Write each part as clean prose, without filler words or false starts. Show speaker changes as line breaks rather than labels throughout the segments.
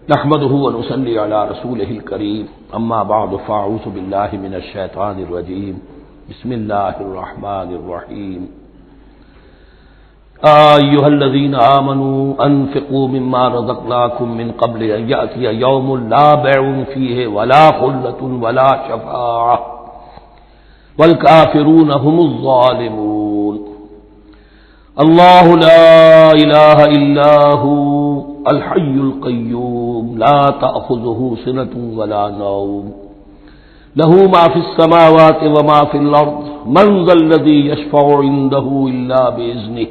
نحمده ونصلي على رسوله الكريم اما بعد فاعوذ بالله من الشيطان الرجيم بسم الله الرحمن الرحيم ايها الذين آمنوا انفقوا مما رزقناكم من قبل ان يأتي يوم لا بيع فيه ولا خلة ولا شفاعة والكافرون هم الظالمون اللہ لا الہ الا هو الحی القیوم لا تأخذه سنة ولا نوم له ما في السماوات وما في الأرض من ذا الذي يشفع عنده إلا بإذنه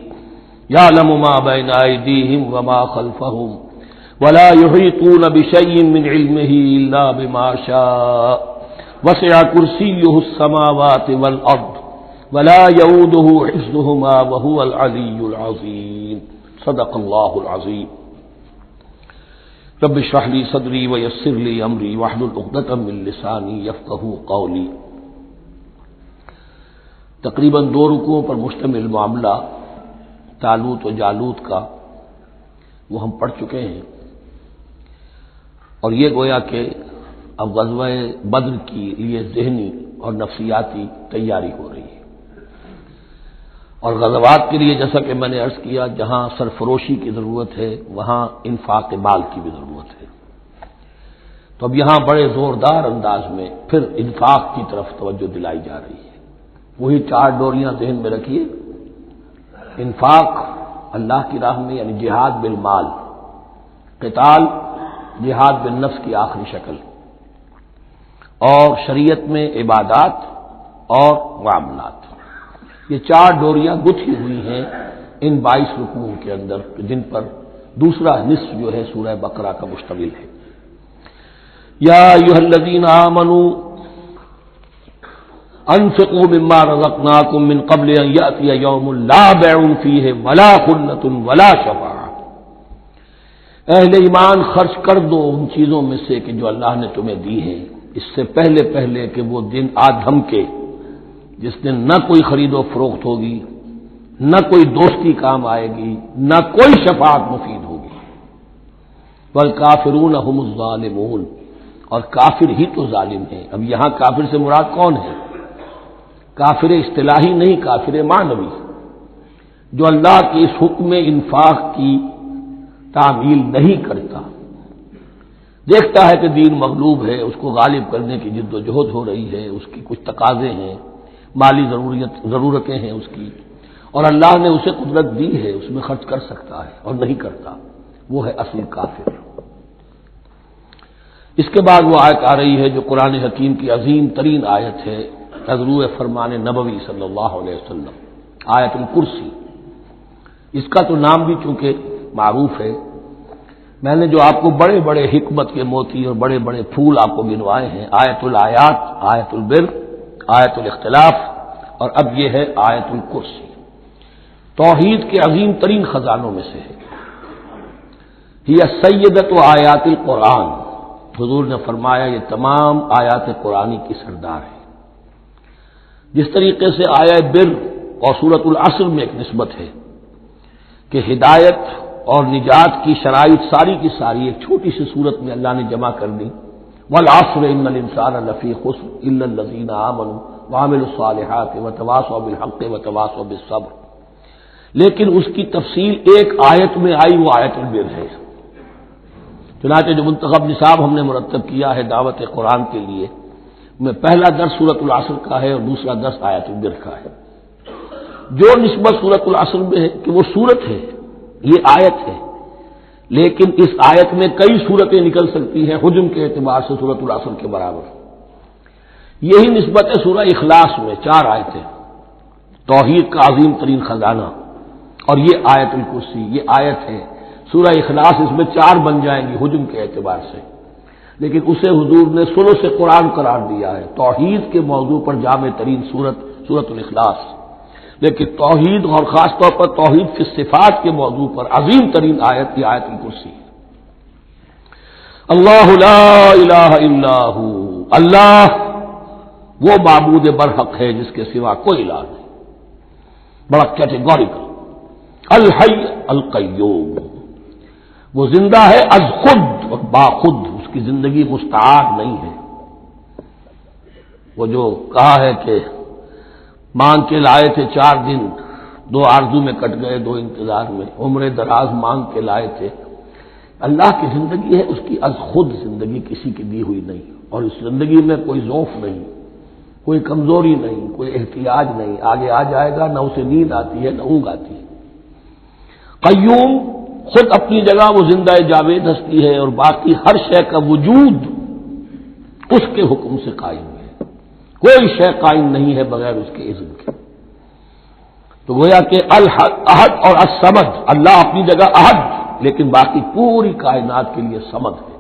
يعلم ما بين أيديهم وما خلفهم ولا يحيطون بشيء من علمه إلا بما شاء وسع كرسيه السماوات والأرض ولا يؤوده حفظهما وهو العلي العظيم صدق الله العظيم رب اشرح لي صدري ويسر لي امري واحلل عقدة من لساني يفقهوا قولي۔ تقریباً 2 رکوعوں پر مشتمل معاملہ طالوت و جالوت کا وہ ہم پڑھ چکے ہیں، اور یہ گویا کہ اب غزوہ بدر کی لیے ذہنی اور نفسیاتی تیاری ہو رہی ہے، اور غزوات کے لیے جیسا کہ میں نے عرض کیا جہاں سرفروشی کی ضرورت ہے وہاں انفاق مال کی بھی ضرورت ہے، تو اب یہاں بڑے زوردار انداز میں پھر انفاق کی طرف توجہ دلائی جا رہی ہے۔ وہی 4 ڈوریاں ذہن میں رکھیے، انفاق اللہ کی راہ میں یعنی جہاد بالمال، قتال جہاد بالنفس کی آخری شکل، اور شریعت میں عبادات اور معاملات، یہ 4 ڈوریاں گتھی ہوئی ہیں ان 22 رکوعوں کے اندر، جن پر دوسرا نصف جو ہے سورہ بقرہ کا مشتمل ہے۔ یا ایھا الذین آمنوا انفقوا مما رزقناکم من قبل ان یأتی یوم لا بیع فیہ ولا خلة ولا شفاعة، اہل ایمان خرچ کر دو ان چیزوں میں سے کہ جو اللہ نے تمہیں دی ہے، اس سے پہلے کہ وہ دن آ دھمکے جس دن نہ کوئی خرید و فروخت ہوگی، نہ کوئی دوستی کام آئے گی، نہ کوئی شفاعت مفید ہوگی۔ والکافرون هم الظالمون، اور کافر ہی تو ظالم ہیں۔ اب یہاں کافر سے مراد کون ہے؟ کافر اصطلاحی نہیں، کافر معنوی، جو اللہ کے اس حکم انفاق کی تعمیل نہیں کرتا، دیکھتا ہے کہ دین مغلوب ہے، اس کو غالب کرنے کی جد و جہد ہو رہی ہے، اس کی کچھ تقاضے ہیں، مالی ضرورتیں ہیں اس کی، اور اللہ نے اسے قدرت دی ہے، اس میں خرچ کر سکتا ہے اور نہیں کرتا، وہ ہے اصل کافر۔ اس کے بعد وہ آیت آ رہی ہے جو قرآن حکیم کی عظیم ترین آیت ہے، حضور فرمان نبوی صلی اللہ علیہ وسلم، آیت الکرسی۔ اس کا تو نام بھی چونکہ معروف ہے، میں نے جو آپ کو بڑے بڑے حکمت کے موتی اور بڑے بڑے پھول آپ کو گنوائے ہیں، آیت الآیات، آیت البر، آیت الاختلاف، اور اب یہ ہے آیت الکرسی، توحید کے عظیم ترین خزانوں میں سے ہے۔ یہ سیدۃ آیات القرآن، حضور نے فرمایا یہ تمام آیات قرآنی کی سردار ہے۔ جس طریقے سے آیت بر اور سورۃ العصر میں ایک نسبت ہے کہ ہدایت اور نجات کی شرائط ساری کی ساری ایک چھوٹی سی صورت میں اللہ نے جمع کر دی، والعصر ان الانسان لفی خسر الا الذین آمنوا وعملوا الصالحات وتواصوا بالحق وتواصوا بالصبر، لیکن اس کی تفصیل ایک آیت میں آئی، وہ آیت البر ہے۔ چنانچہ جو منتخب نصاب ہم نے مرتب کیا ہے دعوت قرآن کے لیے، میں پہلا درس سورۃ العصر کا ہے اور دوسرا درس آیت البر کا ہے۔ جو نسبت سورۃ العصر میں ہے کہ وہ سورت ہے، یہ آیت ہے، لیکن اس آیت میں کئی صورتیں نکل سکتی ہیں حجم کے اعتبار سے سورۃ العصر کے برابر۔ یہی نسبت ہے سورہ اخلاص میں، 4 آیتیں، توحید کا عظیم ترین خزانہ، اور یہ آیت الکرسی، یہ آیت ہے سورہ اخلاص، اس میں 4 بن جائیں گی حجم کے اعتبار سے، لیکن اسے حضور نے ثلث قرآن قرار دیا ہے، توحید کے موضوع پر جامع ترین سورۃ الاخلاص، لیکن توحید اور خاص طور پر توحید فی الصفات کے موضوع پر عظیم ترین آیت کی آیت الکرسی۔ اللہ لا الہ الا ہو، اللہ وہ معبود برحق ہے جس کے سوا کوئی الہ نہیں، بڑا کیٹیگوریکل۔ الحی القیوم، وہ زندہ ہے از خود اور باخود، اس کی زندگی مستعار نہیں ہے۔ وہ جو کہا ہے کہ مانگ کے لائے تھے 4 دن، 2 آرزو میں کٹ گئے 2 انتظار میں، عمر دراز مانگ کے لائے تھے۔ اللہ کی زندگی ہے، اس کی از خود زندگی کسی کی دی ہوئی نہیں، اور اس زندگی میں کوئی ضعف نہیں، کوئی کمزوری نہیں، کوئی احتیاج نہیں۔ آگے آ جائے گا، نہ اسے نیند آتی ہے نہ اونگ آتی ہے۔ قیوم، خود اپنی جگہ وہ زندہ جاوید ہستی ہے، اور باقی ہر شے کا وجود اس کے حکم سے قائم ہے، کوئی شے قائم نہیں ہے بغیر اس کے اذن کے۔ تو گویا کہ احد اور الصمد، اللہ اپنی جگہ احد، لیکن باقی پوری کائنات کے لیے صمد ہے،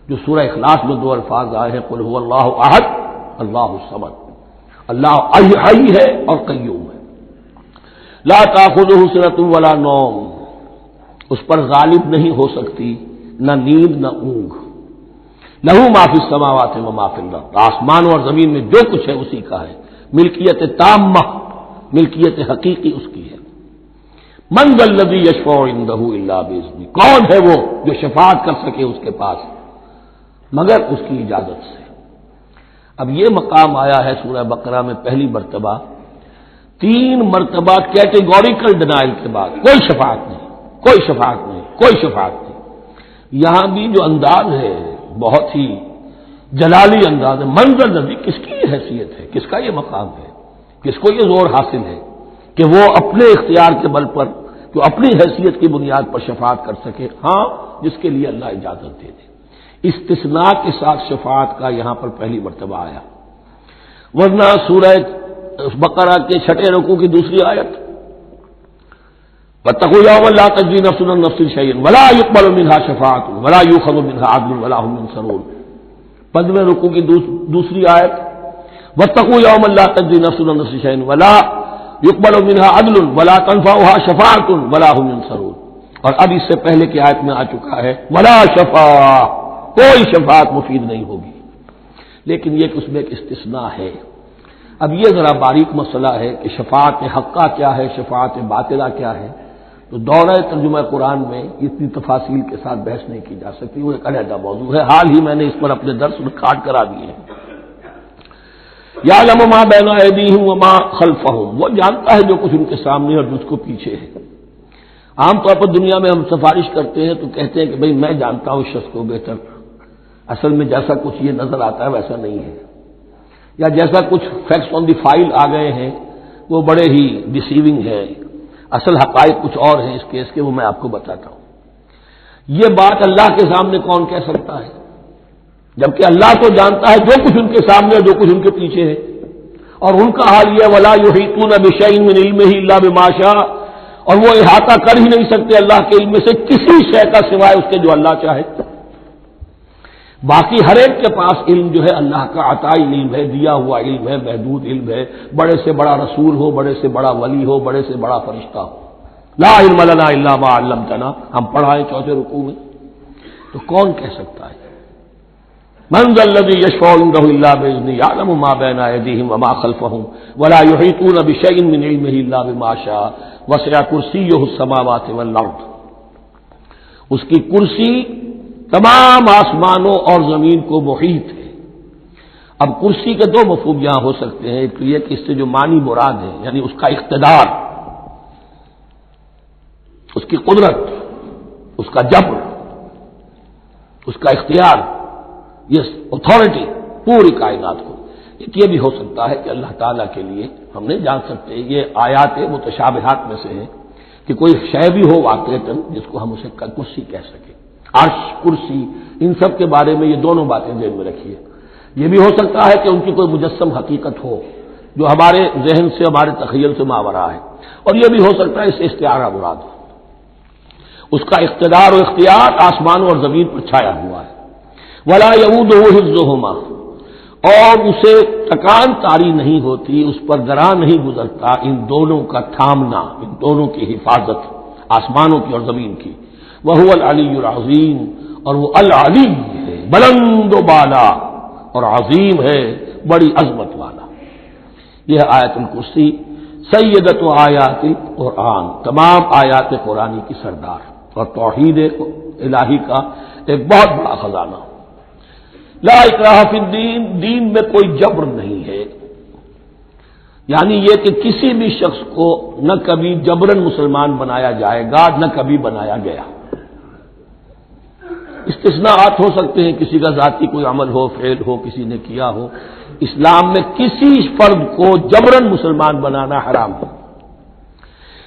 جو سورہ اخلاص میں 2 الفاظ آئے ہیں، قل هو اللہ احد اللہ الصمد۔ اللہ حی ہے اور قیوم ہے۔ لا تأخذہ سنۃ ولا نوم، اس پر غالب نہیں ہو سکتی نہ نیند نہ اونگ۔ لہ ما فی السماوات و ما فی الارض، آسمانوں اور زمین میں جو کچھ ہے اسی کا ہے، ملکیت تامہ، ملکیت حقیقی اس کی ہے۔ من ذا الذی یشفع عنده الا باذنہ، کون ہے وہ جو شفاعت کر سکے اس کے پاس مگر اس کی اجازت سے۔ اب یہ مقام آیا ہے سورہ بقرہ میں پہلی مرتبہ، 3 مرتبہ کیٹیگوریکل ڈینائل کے بعد، کوئی شفاعت نہیں، کوئی شفاعت نہیں، کوئی شفاعت نہیں۔ یہاں بھی جو انداز ہے بہت ہی جلالی انداز ہے۔ منظر نبی، کس کی یہ حیثیت ہے، کس کا یہ مقام ہے، کس کو یہ زور حاصل ہے کہ وہ اپنے اختیار کے بل پر، جو اپنی حیثیت کی بنیاد پر شفاعت کر سکے؟ ہاں، جس کے لیے اللہ اجازت دے دے۔ استثناء کے ساتھ شفاعت کا یہاں پر پہلی مرتبہ آیا، ورنہ سورہ بقرہ کے 6 رکوع کی دوسری آیت، وَاتَّقُوا يَوْمًا لَا تَجْزِي نَفْسٌ عَن نَفْسٍ شَيْئًا وَلَا يُقْبَلُ مِنْهَا شَفَاعَةٌ وَلَا يُؤْخَذُ مِنْهَا عَدْلٌ وَلَا هُمْ يُنصَرُونَ۔ 15ویں رکوع کی دوسری آیت، وَاتَّقُوا يَوْمًا لَا تَجْزِي نَفْسٌ عَن نَفْسٍ شَيْئًا وَلَا يُقْبَلُ مِنْهَا عَدْلٌ وَلَا تَنفَعُهَا شَفَاعَةٌ وَلَا هُمْ يُنصَرُونَ۔ اور اب اس سے پہلے کی آیت میں آ چکا ہے وَلَا شَفَاعَةٌ، کوئی شفاعت مفید نہیں ہوگی۔ لیکن یہ اس میں ایک استثناء ہے۔ اب یہ ذرا باریک مسئلہ ہے کہ شفاعت حقہ کیا ہے، شفاعت باطلہ کیا ہے، تو دورہ ترجمہ قرآن میں اتنی تفاصیل کے ساتھ بحث نہیں کی جا سکتی، وہ ایک علیحدہ موضوع ہے۔ حال ہی میں نے اس پر اپنے درس میں کاٹ کرا دیے ہیں۔ یعلم ما بین ایدیہم وما خلفہم، وہ جانتا ہے جو کچھ ان کے سامنے اور جس کو پیچھے ہے۔ عام طور پر دنیا میں ہم سفارش کرتے ہیں تو کہتے ہیں کہ بھئی میں جانتا ہوں اس شخص کو بہتر، اصل میں جیسا کچھ یہ نظر آتا ہے ویسا نہیں ہے، یا جیسا کچھ فیکٹس آن دی فائل آ گئے ہیں وہ بڑے ہی ڈیسیونگ ہے، اصل حقائق کچھ اور ہیں اس کیس کے، وہ میں آپ کو بتاتا ہوں۔ یہ بات اللہ کے سامنے کون کہہ سکتا ہے، جبکہ اللہ تو جانتا ہے جو کچھ ان کے سامنے اور جو کچھ ان کے پیچھے ہے، اور ان کا حال یہ ولا یحیطون بشیء من علمہ الا بما شاء، اور وہ احاطہ کر ہی نہیں سکتے اللہ کے علم سے کسی شے کا سوائے اس کے جو اللہ چاہے۔ باقی ہر ایک کے پاس علم جو ہے اللہ کا عطائی علم ہے، دیا ہوا علم ہے، محدود علم ہے، بڑے سے بڑا رسول ہو، بڑے سے بڑا ولی ہو، بڑے سے بڑا فرشتہ ہو۔ لا علم لنا الا ما علمتنا، ہم پڑھائیں 4 رکوع میں، تو کون کہہ سکتا ہے؟ من ذا الذی یشفع عنده الا باذنہ یعلم ما بین ایدیہم وما خلفہم ولا یحیطون بشیء من علمہ الا بما شاء وسع کرسیہ السماوات والارض، اس کی کرسی تمام آسمانوں اور زمین کو محیط ہے۔ اب کرسی کے 2 مفہوم یہاں ہو سکتے ہیں، ایک تو یہ کہ اس سے جو معنی مراد ہے یعنی اس کا اقتدار، اس کی قدرت، اس کا جبر، اس کا اختیار، یہ اتھارٹی پوری کائنات کو۔ ایک یہ بھی ہو سکتا ہے کہ اللہ تعالیٰ کے لیے ہم نہیں جان سکتے، یہ آیات متشابہات میں سے ہے کہ کوئی شے بھی ہو واقعتاً جس کو ہم اسے کرسی کہہ سکیں، عرش، کرسی، ان سب کے بارے میں یہ دونوں باتیں ذہن میں رکھیے۔ یہ بھی ہو سکتا ہے کہ ان کی کوئی مجسم حقیقت ہو جو ہمارے ذہن سے، ہمارے تخیل سے ماورا ہے، اور یہ بھی ہو سکتا ہے اس سے استعارہ مراد ہو۔ اس کا اقتدار و اختیار آسمانوں اور زمین پر چھایا ہوا ہے۔ ولا یؤودہ حفظہما، اور اسے تکان طاری نہیں ہوتی، اس پر گراں نہیں گزرتا ان دونوں کا تھامنا، ان دونوں کی حفاظت، آسمانوں کی اور زمین کی۔ وہو العلی العظیم، اور وہ العلی ہے، بلند و بالا، اور عظیم ہے، بڑی عظمت والا۔ یہ آیت الکرسی سیدۃ آیات القرآن، تمام آیات قرآنی کی سردار، اور توحید الہی کا ایک بہت بڑا خزانہ. لا اکراہ فی الدین، دین میں کوئی جبر نہیں ہے، یعنی یہ کہ کسی بھی شخص کو نہ کبھی جبرن مسلمان بنایا جائے گا نہ کبھی بنایا گیا. استثناءات ہو سکتے ہیں، کسی کا ذاتی کوئی عمل ہو، فعل ہو، کسی نے کیا ہو. اسلام میں کسی فرد کو جبرن مسلمان بنانا حرام ہے.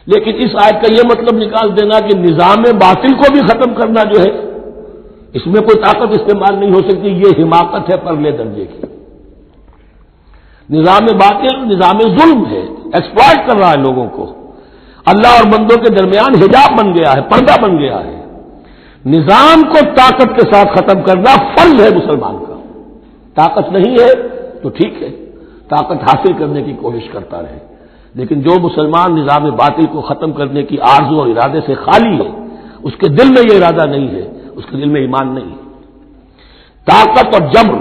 لیکن اس آیت کا یہ مطلب نکال دینا کہ نظام باطل کو بھی ختم کرنا جو ہے اس میں کوئی طاقت استعمال نہیں ہو سکتی، یہ حماقت ہے پرلے درجے کی. نظام باطل نظام ظلم ہے، ایکسپلائٹ کر رہا ہے لوگوں کو. اللہ اور بندوں کے درمیان حجاب بن گیا ہے، پردہ بن گیا ہے. نظام کو طاقت کے ساتھ ختم کرنا فرض ہے مسلمان کا. طاقت نہیں ہے تو ٹھیک ہے، طاقت حاصل کرنے کی کوشش کرتا رہے. لیکن جو مسلمان نظام باطل کو ختم کرنے کی آرزو اور ارادے سے خالی ہے، اس کے دل میں یہ ارادہ نہیں ہے، اس کے دل میں ایمان نہیں ہے. طاقت اور جبر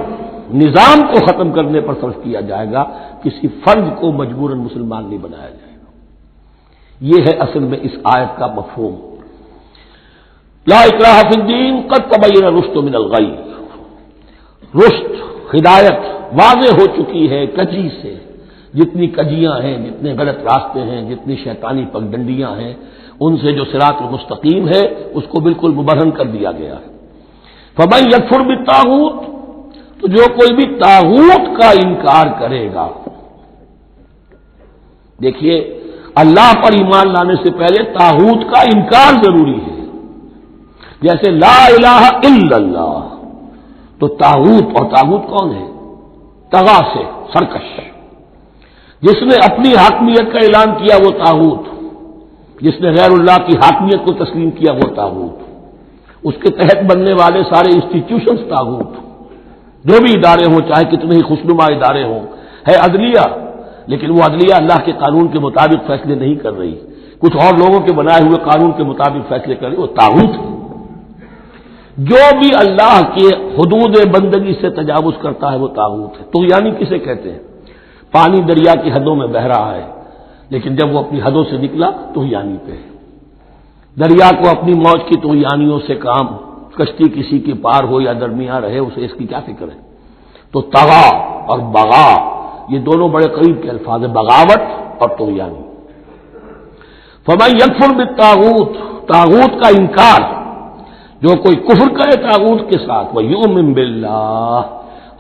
نظام کو ختم کرنے پر صرف کیا جائے گا، کسی فرد کو مجبوراً مسلمان نہیں بنایا جائے گا. یہ ہے اصل میں اس آیت کا مفہوم. لا اکراہ فی الدین قد تبین الرشد من الغی، رشد ہدایت واضح ہو چکی ہے کجی سے. جتنی کجیاں ہیں، جتنے غلط راستے ہیں، جتنی شیطانی پگڈنڈیاں ہیں، ان سے جو صراط المستقیم ہے اس کو بالکل مبرہن کر دیا گیا ہے. فمن یکفر بالطاغوت، تو جو کوئی بھی طاغوت کا انکار کرے گا. دیکھیے، اللہ پر ایمان لانے سے پہلے طاغوت کا انکار ضروری ہے. جیسے لا الہ الا اللہ، تو طاغوت، اور طاغوت کون ہے؟ طغا سے سرکش. جس نے اپنی حاکمیت کا اعلان کیا وہ طاغوت، جس نے غیر اللہ کی حاکمیت کو تسلیم کیا وہ طاغوت. اس کے تحت بننے والے سارے انسٹیٹیوشنز طاغوت. جو بھی ادارے ہوں، چاہے کتنے ہی خوشنما ادارے ہوں. ہے عدلیہ، لیکن وہ عدلیہ اللہ کے قانون کے مطابق فیصلے نہیں کر رہی، کچھ اور لوگوں کے بنائے ہوئے قانون کے مطابق فیصلے کر رہی، وہ طاغوت ہے. جو بھی اللہ کے حدود بندگی سے تجاوز کرتا ہے وہ طاغوت ہے. تو یعنی کسے کہتے ہیں؟ پانی دریا کی حدوں میں بہ رہا ہے، لیکن جب وہ اپنی حدوں سے نکلا تو یعنی پہ ہے. دریا کو اپنی موج کی تو یانیوں سے کام، کشتی کسی کی پار ہو یا درمیان رہے اسے اس کی کیا فکر ہے. تو طغا اور بغا یہ دونوں بڑے قریب کے الفاظ ہیں، بغاوت اور طغیانی. فمن یکفر بالطاغوت، طاغوت کا انکار، جو کوئی کفر کرے طاغوت کے ساتھ، ویؤمن باللہ،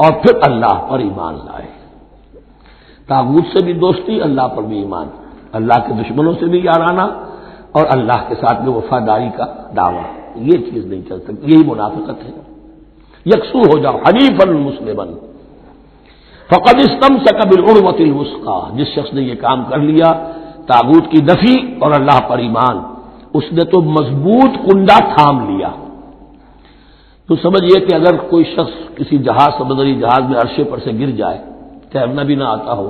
اور پھر اللہ پر ایمان لائے. طاغوت سے بھی دوستی، اللہ پر بھی ایمان، اللہ کے دشمنوں سے بھی یارانہ، اور اللہ کے ساتھ بھی وفاداری کا دعویٰ. یہ چیز نہیں چل سکتی، یہی منافقت ہے. یکسو ہو جاؤ حنیفا مسلما فقد استمسک بالعروۃ الوثقی، جس شخص نے یہ کام کر لیا طاغوت کی نفی اور اللہ پر ایمان، اس نے تو مضبوط کنڈا تھام لیا. تو سمجھئے کہ اگر کوئی شخص کسی جہاز، سمندری جہاز میں عرشے پر سے گر جائے، تیرنا بھی نہ آتا ہو،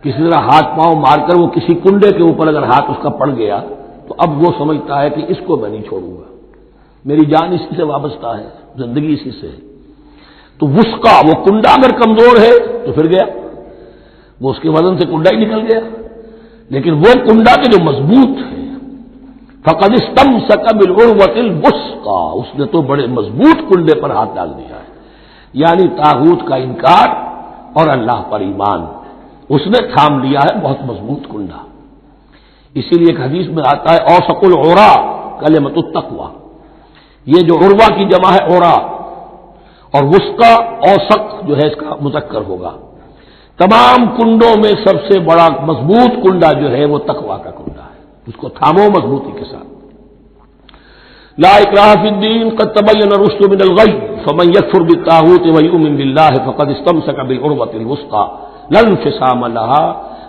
کسی طرح ہاتھ پاؤں مار کر وہ کسی کنڈے کے اوپر اگر ہاتھ اس کا پڑ گیا تو اب وہ سمجھتا ہے کہ اس کو میں نہیں چھوڑوں گا، میری جان اسی سے وابستہ ہے، زندگی اسی سے ہے. تو وثقا، وہ کنڈا اگر کمزور ہے تو پھر گیا، وہ اس کے وزن سے کنڈا ہی نکل گیا. لیکن وہ کنڈا کے جو مضبوط ہے، فقد استمسک بالعروۃ الوثقی، اس نے تو بڑے مضبوط کنڈے پر ہاتھ ڈال دیا ہے. یعنی طاغوت کا انکار اور اللہ پر ایمان، اس نے تھام لیا ہے بہت مضبوط کنڈا. اسی لیے ایک حدیث میں آتا ہے اوثق العرا کلمۃ التقوی، یہ جو عروا کی جمع ہے عرا، اور وثقی اوثق جو ہے اس کا مذکر ہوگا. تمام کنڈوں میں سب سے بڑا مضبوط کنڈا جو ہے وہ تقوی کا کنڈا ہے، اس کو تھامو مضبوطی کے ساتھ. لا اکراہ فی الدین قد تبین الرشد من الغی فمن یکفر بالطاغوت ویؤمن باللہ فقد استمسک بالعروۃ الوثقی لا انفصام لہا،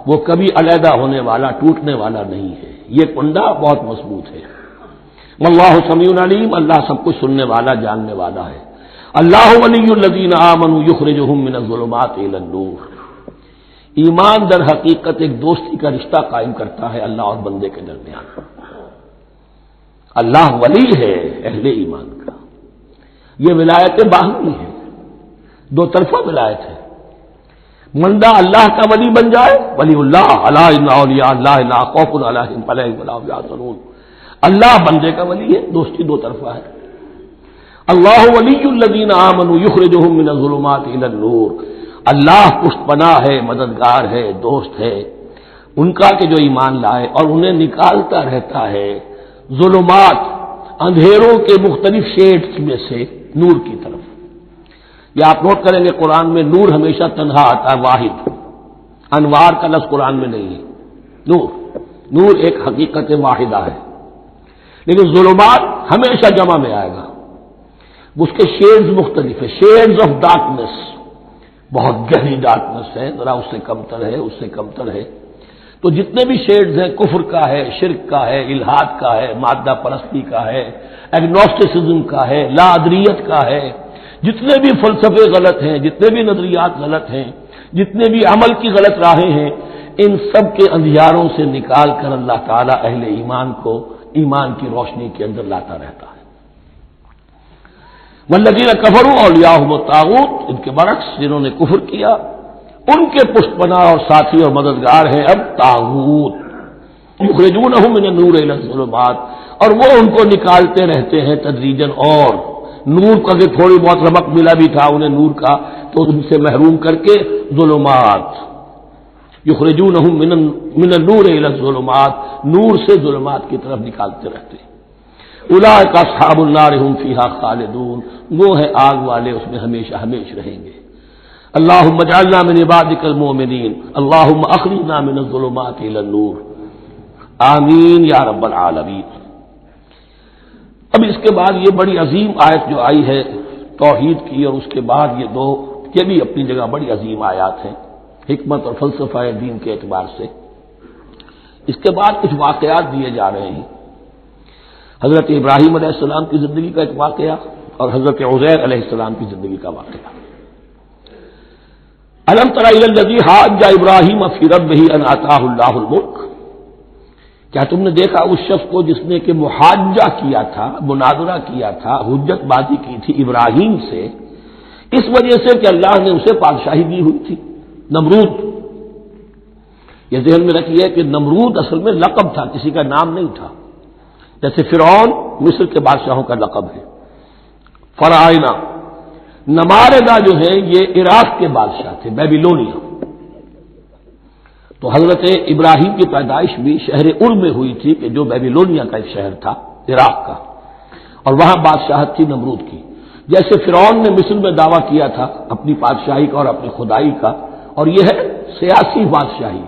وہ کبھی علیحدہ ہونے والا، ٹوٹنے والا نہیں ہے. یہ کنڈا بہت مضبوط ہے. واللہ سمیع علیم، اللہ سب کچھ سننے والا، جاننے والا ہے. اللہ ولی الذین آمنوا یخرجہم من الظلمات الی النور، ایمان در حقیقت ایک دوستی کا رشتہ قائم کرتا ہے اللہ اور بندے کے درمیان. اللہ ولی ہے اہل ایمان کا. یہ ولایت باہمی ہے، دو طرفہ ولایت ہے. بندہ اللہ کا ولی بن جائے، ولی اللہ، الا ان اولیاء اللہ لا خوف علیہم ولا هم يحزنون، اللہ بندے کا ولی ہے، دوستی دو طرفہ ہے. اللہ ولی الذین آمنوا یخرجہم من الظلمات الی النور، اللہ پشت پناہ ہے، مددگار ہے، دوست ہے ان کا کہ جو ایمان لائے اور انہیں نکالتا رہتا ہے ظلمات، اندھیروں کے مختلف شیڈز میں سے نور کی طرف۔ یہ آپ نوٹ کریں گے قرآن میں نور ہمیشہ تنہا آتا ہے، واحد، انوار کا لفظ قرآن میں نہیں ہے۔ نور ایک حقیقت واحدہ ہے، لیکن ظلمات ہمیشہ جمع میں آئے گا، اس کے شیڈز مختلف ہے، شیڈز آف ڈارکنیس، بہت گہری ڈارکنیس ہے، ذرا اس سے کمتر ہے، اس سے کمتر ہے۔ تو جتنے بھی شیڈز ہیں، کفر کا ہے، شرک کا ہے، الحاد کا ہے، مادہ پرستی کا ہے، ایگنوسٹسزم کا ہے، لا ادریت کا ہے، جتنے بھی فلسفے غلط ہیں، جتنے بھی نظریات غلط ہیں، جتنے بھی عمل کی غلط راہیں ہیں، ان سب کے اندھیاروں سے نکال کر اللہ تعالیٰ اہل ایمان کو ایمان کی روشنی کے اندر لاتا رہتا ہے۔ والذین کفروا اولیاءہم الطاغوت، ان کے برعکس جنہوں نے کفر کیا ان کے پشت پناہ اور ساتھی اور مددگار ہیں اب طاغوت، یخرجونہم من النور الی الظلمات، اور وہ ان کو نکالتے رہتے ہیں تدریجاً، اور نور کا کہ تھوڑی بہت رمق ملا بھی تھا انہیں نور کا تو ان سے محروم کر کے ظلمات، یخرجونہم من النور الی الظلمات، نور سے ظلمات کی طرف نکالتے رہتے ہیں۔ اولئک اصحاب النار هم فیہا خالدون، وہ ہیں آگ والے، اس میں ہمیشہ ہمیشہ رہیں گے۔ اللہم اجعلنا من عبادک المؤمنین، اللہم اخرجنا من الظلمات الی النور، آمین یا رب العالمین۔ اب اس کے بعد یہ بڑی عظیم آیت جو آئی ہے توحید کی، اور اس کے بعد یہ دو، یہ بھی اپنی جگہ بڑی عظیم آیات ہیں حکمت اور فلسفہ دین کے اعتبار سے۔ اس کے بعد کچھ واقعات دیے جا رہے ہیں، حضرت ابراہیم علیہ السلام کی زندگی کا ایک واقعہ اور حضرت عزیر علیہ السلام کی زندگی کا واقعہ۔ الم تر الی الذی حاج ابراہیم فی ربہ ان آتاہ اللہ الملک، کیا تم نے دیکھا اس شخص کو جس نے کہ محاجہ کیا تھا، مناظرہ کیا تھا، حجت بازی کی تھی ابراہیم سے، اس وجہ سے کہ اللہ نے اسے بادشاہی دی ہوئی تھی، نمرود۔ یہ ذہن میں رکھیے کہ نمرود اصل میں لقب تھا، کسی کا نام نہیں تھا، جیسے فرعون مصر کے بادشاہوں کا لقب ہے۔ فرعونہ، نماردہ جو ہے یہ عراق کے بادشاہ تھے، بیبیلونیا۔ تو حضرت ابراہیم کی پیدائش بھی شہر ار میں ہوئی تھی کہ جو بیبیلونیا کا ایک شہر تھا عراق کا، اور وہاں بادشاہت تھی نمرود کی۔ جیسے فرعون نے مصر میں دعویٰ کیا تھا اپنی بادشاہی کا اور اپنی خدائی کا، اور یہ ہے سیاسی بادشاہی،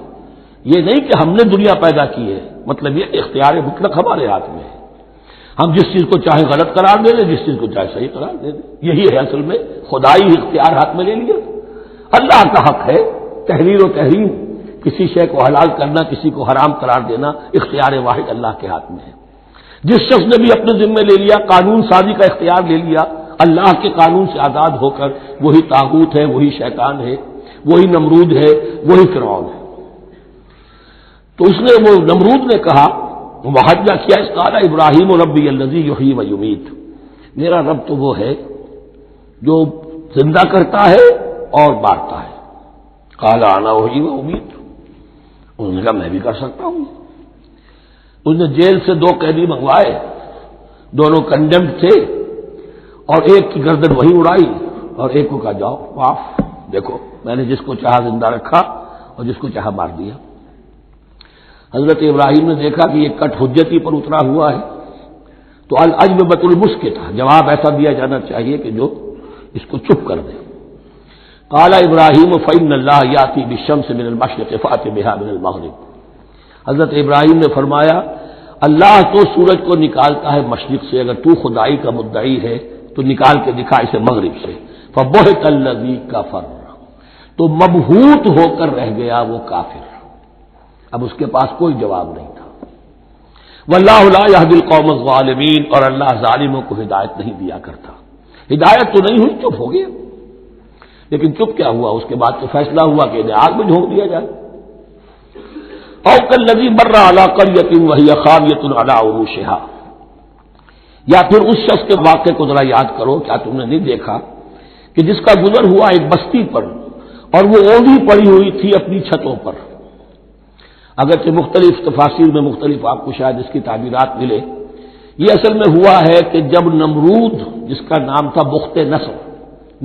یہ نہیں کہ ہم نے دنیا پیدا کی ہے، مطلب یہ اختیار مطلق ہمارے ہاتھ میں ہے، ہم جس چیز کو چاہے غلط قرار دے دیں، جس چیز کو چاہے صحیح قرار دے دیں، یہی ہے اصل میں خدائی اختیار ہاتھ میں لے لیا۔ اللہ کا حق ہے تحریر و تحریم، کسی شے کو حلال کرنا، کسی کو حرام قرار دینا، اختیار واحد اللہ کے ہاتھ میں ہے۔ جس شخص نے بھی اپنے ذمے لے لیا، قانون سازی کا اختیار لے لیا اللہ کے قانون سے آزاد ہو کر، وہی طاغوت ہے، وہی شیطان ہے، وہی نمرود ہے، وہی فرعون ہے۔ تو اس نے، وہ نمرود نے کہا، محاجہ کیا، اس قال ابراہیم ربی الذی یحیی و یمیت، میرا رب تو وہ ہے جو زندہ کرتا ہے اور مارتا ہے۔ قال انا احیی و امیت، انہوں نے کہا میں بھی کر سکتا ہوں۔ اس نے جیل سے دو قیدی منگوائے، دونوں کنڈمڈ تھے، اور ایک کی گردن وہی اڑائی اور ایک کو کہا جاؤ معاف، دیکھو میں نے جس کو چاہا زندہ رکھا اور جس کو چاہا مار دیا۔ حضرت ابراہیم نے دیکھا کہ یہ کٹ حجتی پر اترا ہوا ہے، تو العجب المسکت، جواب ایسا دیا جانا چاہیے کہ جو اس کو چپ کر دے۔ قال ابراہیم فإن اللہ یاتی بالشمس من المشرق فأت بها من المغرب، حضرت ابراہیم نے فرمایا اللہ تو سورج کو نکالتا ہے مشرق سے، اگر تو خدائی کا مدعی ہے تو نکال کے دکھا اسے مغرب سے۔ فبہت الذی کفر، تو مبہوت ہو کر رہ گیا وہ کافر، اب اس کے پاس کوئی جواب نہیں تھا۔ واللہ لا یہدی القوم الظالمین، اور اللہ ظالموں کو ہدایت نہیں دیا کرتا۔ ہدایت تو نہیں ہوئی، چپ ہو گیا، لیکن چپ کیا ہوا، اس کے بعد تو فیصلہ ہوا کہ انہیں آگ میں جھونک دیا جائے۔ او کالذی مر علی قریۃ وہی خاویۃ علی عروشہا، یا پھر اس شخص کے واقعے کو ذرا یاد کرو، کیا تم نے نہیں دیکھا کہ جس کا گزر ہوا ایک بستی پر اور وہ اوندھی پڑی ہوئی تھی اپنی چھتوں پر۔ اگرچہ مختلف تفاسیر میں مختلف آپ کو شاید اس کی تعبیرات ملے یہ اصل میں ہوا ہے کہ جب نمرود، جس کا نام تھا بخت نصر،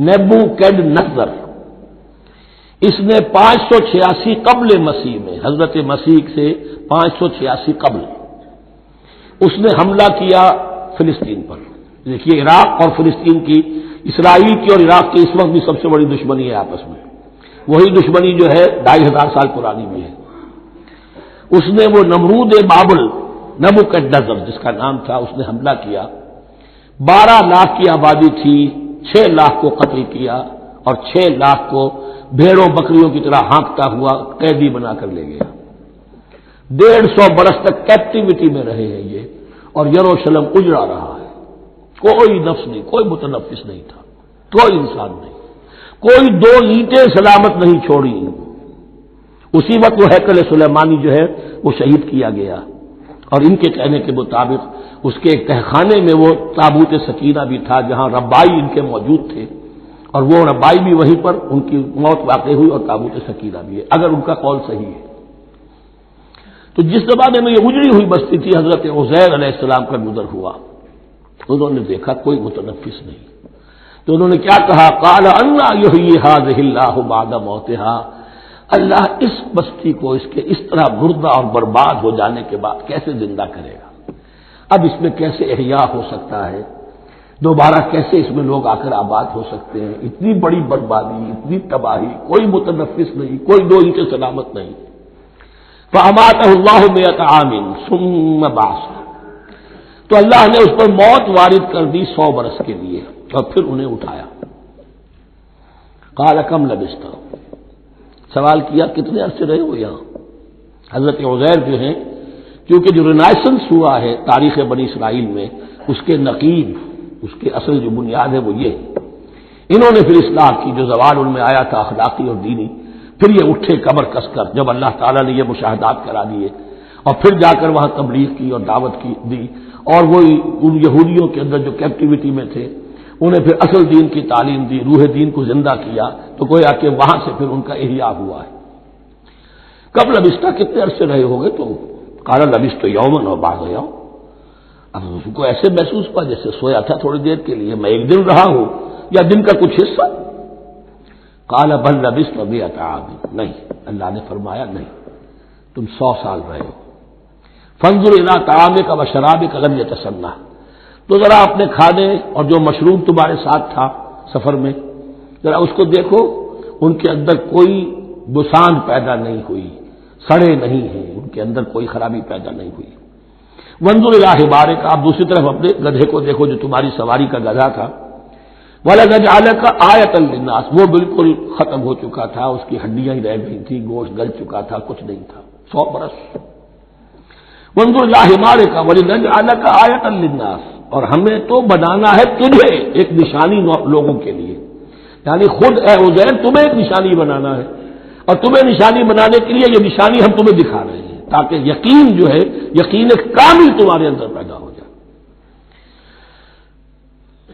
نیبوکیڈنیزر، اس نے 586 قبل مسیح میں، حضرت مسیح سے 586 قبل، اس نے حملہ کیا فلسطین پر. دیکھیے عراق اور فلسطین کی، اسرائیل کی اور عراق کی اس وقت بھی سب سے بڑی دشمنی ہے آپس میں. وہی دشمنی جو ہے 2500 سال پرانی بھی ہے. اس نے وہ نمرود بابل، نیبوکیڈنیزر جس کا نام تھا، اس نے حملہ کیا. 12 لاکھ کی آبادی تھی، 6 لاکھ کو قتل کیا اور 6 لاکھ کو بھیڑوں بکریوں کی طرح ہانکتا ہوا قیدی بنا کر لے گیا. 150 برس تک کیپٹیوٹی میں رہے ہیں یہ، اور یروشلم اجڑا رہا ہے. کوئی نفس نہیں، کوئی متنفس نہیں تھا، کوئی انسان نہیں، کوئی 2 اینٹیں سلامت نہیں چھوڑی. اسی وقت وہ ہیکل سلیمانی جو ہے وہ شہید کیا گیا، اور ان کے کہنے کے مطابق اس کے ایک تہخانے میں وہ تابوت سکینہ بھی تھا جہاں ربائی ان کے موجود تھے، اور وہ ربائی بھی وہیں پر ان کی موت واقع ہوئی، اور تابوت سکینہ بھی ہے اگر ان کا قول صحیح ہے. تو جس زمانے میں یہ اجڑی ہوئی بستی تھی، حضرت عزیر علیہ السلام کا گزر ہوا، انہوں نے دیکھا کوئی متنفس نہیں. تو انہوں نے کیا کہا؟ قال انا یحیی ھذہ اللہ بعد موتھا، اللہ اس بستی کو اس کے اس طرح مردہ اور برباد ہو جانے کے بعد کیسے زندہ کرے گا؟ اب اس میں کیسے احیاء ہو سکتا ہے؟ دوبارہ کیسے اس میں لوگ آ کر آباد ہو سکتے ہیں؟ اتنی بڑی بربادی، اتنی تباہی، کوئی متنفس نہیں، کوئی 2 اینٹیں سلامت نہیں. فاماتہ اللہ 100 عام ثم بعثہ، تو اللہ نے اس پر موت وارد کر دی 100 برس کے لیے، اور پھر انہیں اٹھایا. قال کم لبثت، سوال کیا کتنے عرصے رہے ہو یہاں؟ حضرت عزیر جو ہیں، کیونکہ جو رینائسنس ہوا ہے تاریخ بنی اسرائیل میں، اس کے نقیب، اس کے اصل جو بنیاد ہے وہ یہ ہے. انہوں نے پھر اصلاح کی، جو زوال ان میں آیا تھا اخلاقی اور دینی، پھر یہ اٹھے کمر کس کر جب اللہ تعالیٰ نے یہ مشاہدات کرا دیے، اور پھر جا کر وہاں تبلیغ کی اور دعوت کی دی، اور وہ ان یہودیوں کے اندر جو کیپٹیوٹی میں تھے انہیں پھر اصل دین کی تعلیم دی، روح دین کو زندہ کیا. تو گویا کہ وہاں سے پھر ان کا احیاء ہوا ہے. کب لبثت، کتنے عرصے رہے ہوگے؟ تو قال لبثت یوما و بعض یوم، اب اس کو ایسے محسوس ہوا جیسے سویا تھا تھوڑی دیر کے لیے، میں 1 دن رہا ہوں یا دن کا کچھ حصہ. قال بل لبثت 100 عام، نہیں، اللہ نے فرمایا نہیں، تم 100 سال رہے ہو. فانظر الی طعامک و شرابک لم یتسنہ، تو ذرا اپنے کھانے اور جو مشروب تمہارے ساتھ تھا سفر میں، ذرا اس کو دیکھو، ان کے اندر کوئی بسان پیدا نہیں ہوئی، سڑے نہیں ہیں، ان کے اندر کوئی خرابی پیدا نہیں ہوئی. وانظر الی حمارک، آپ دوسری طرف اپنے گدھے کو دیکھو جو تمہاری سواری کا گدھا تھا. وَلَنَجْعَلَكَ آیَةً لِلنَّاسِ، وہ بالکل ختم ہو چکا تھا، اس کی ہڈیاں ہی رہ گئی تھیں، گوشت گل چکا تھا، کچھ نہیں تھا. 100 برس. وانظر الی حمارک وَلِنَجْعَلَكَ آیَةً لِلنَّاسِ، اور ہمیں تو بنانا ہے تجھے ایک نشانی لوگوں کے لیے، یعنی خود اے عزیر تمہیں ایک نشانی بنانا ہے، اور تمہیں نشانی بنانے کے لیے یہ نشانی ہم تمہیں دکھا رہے ہیں تاکہ یقین جو ہے، یقین کامل تمہارے اندر پیدا ہو جائے.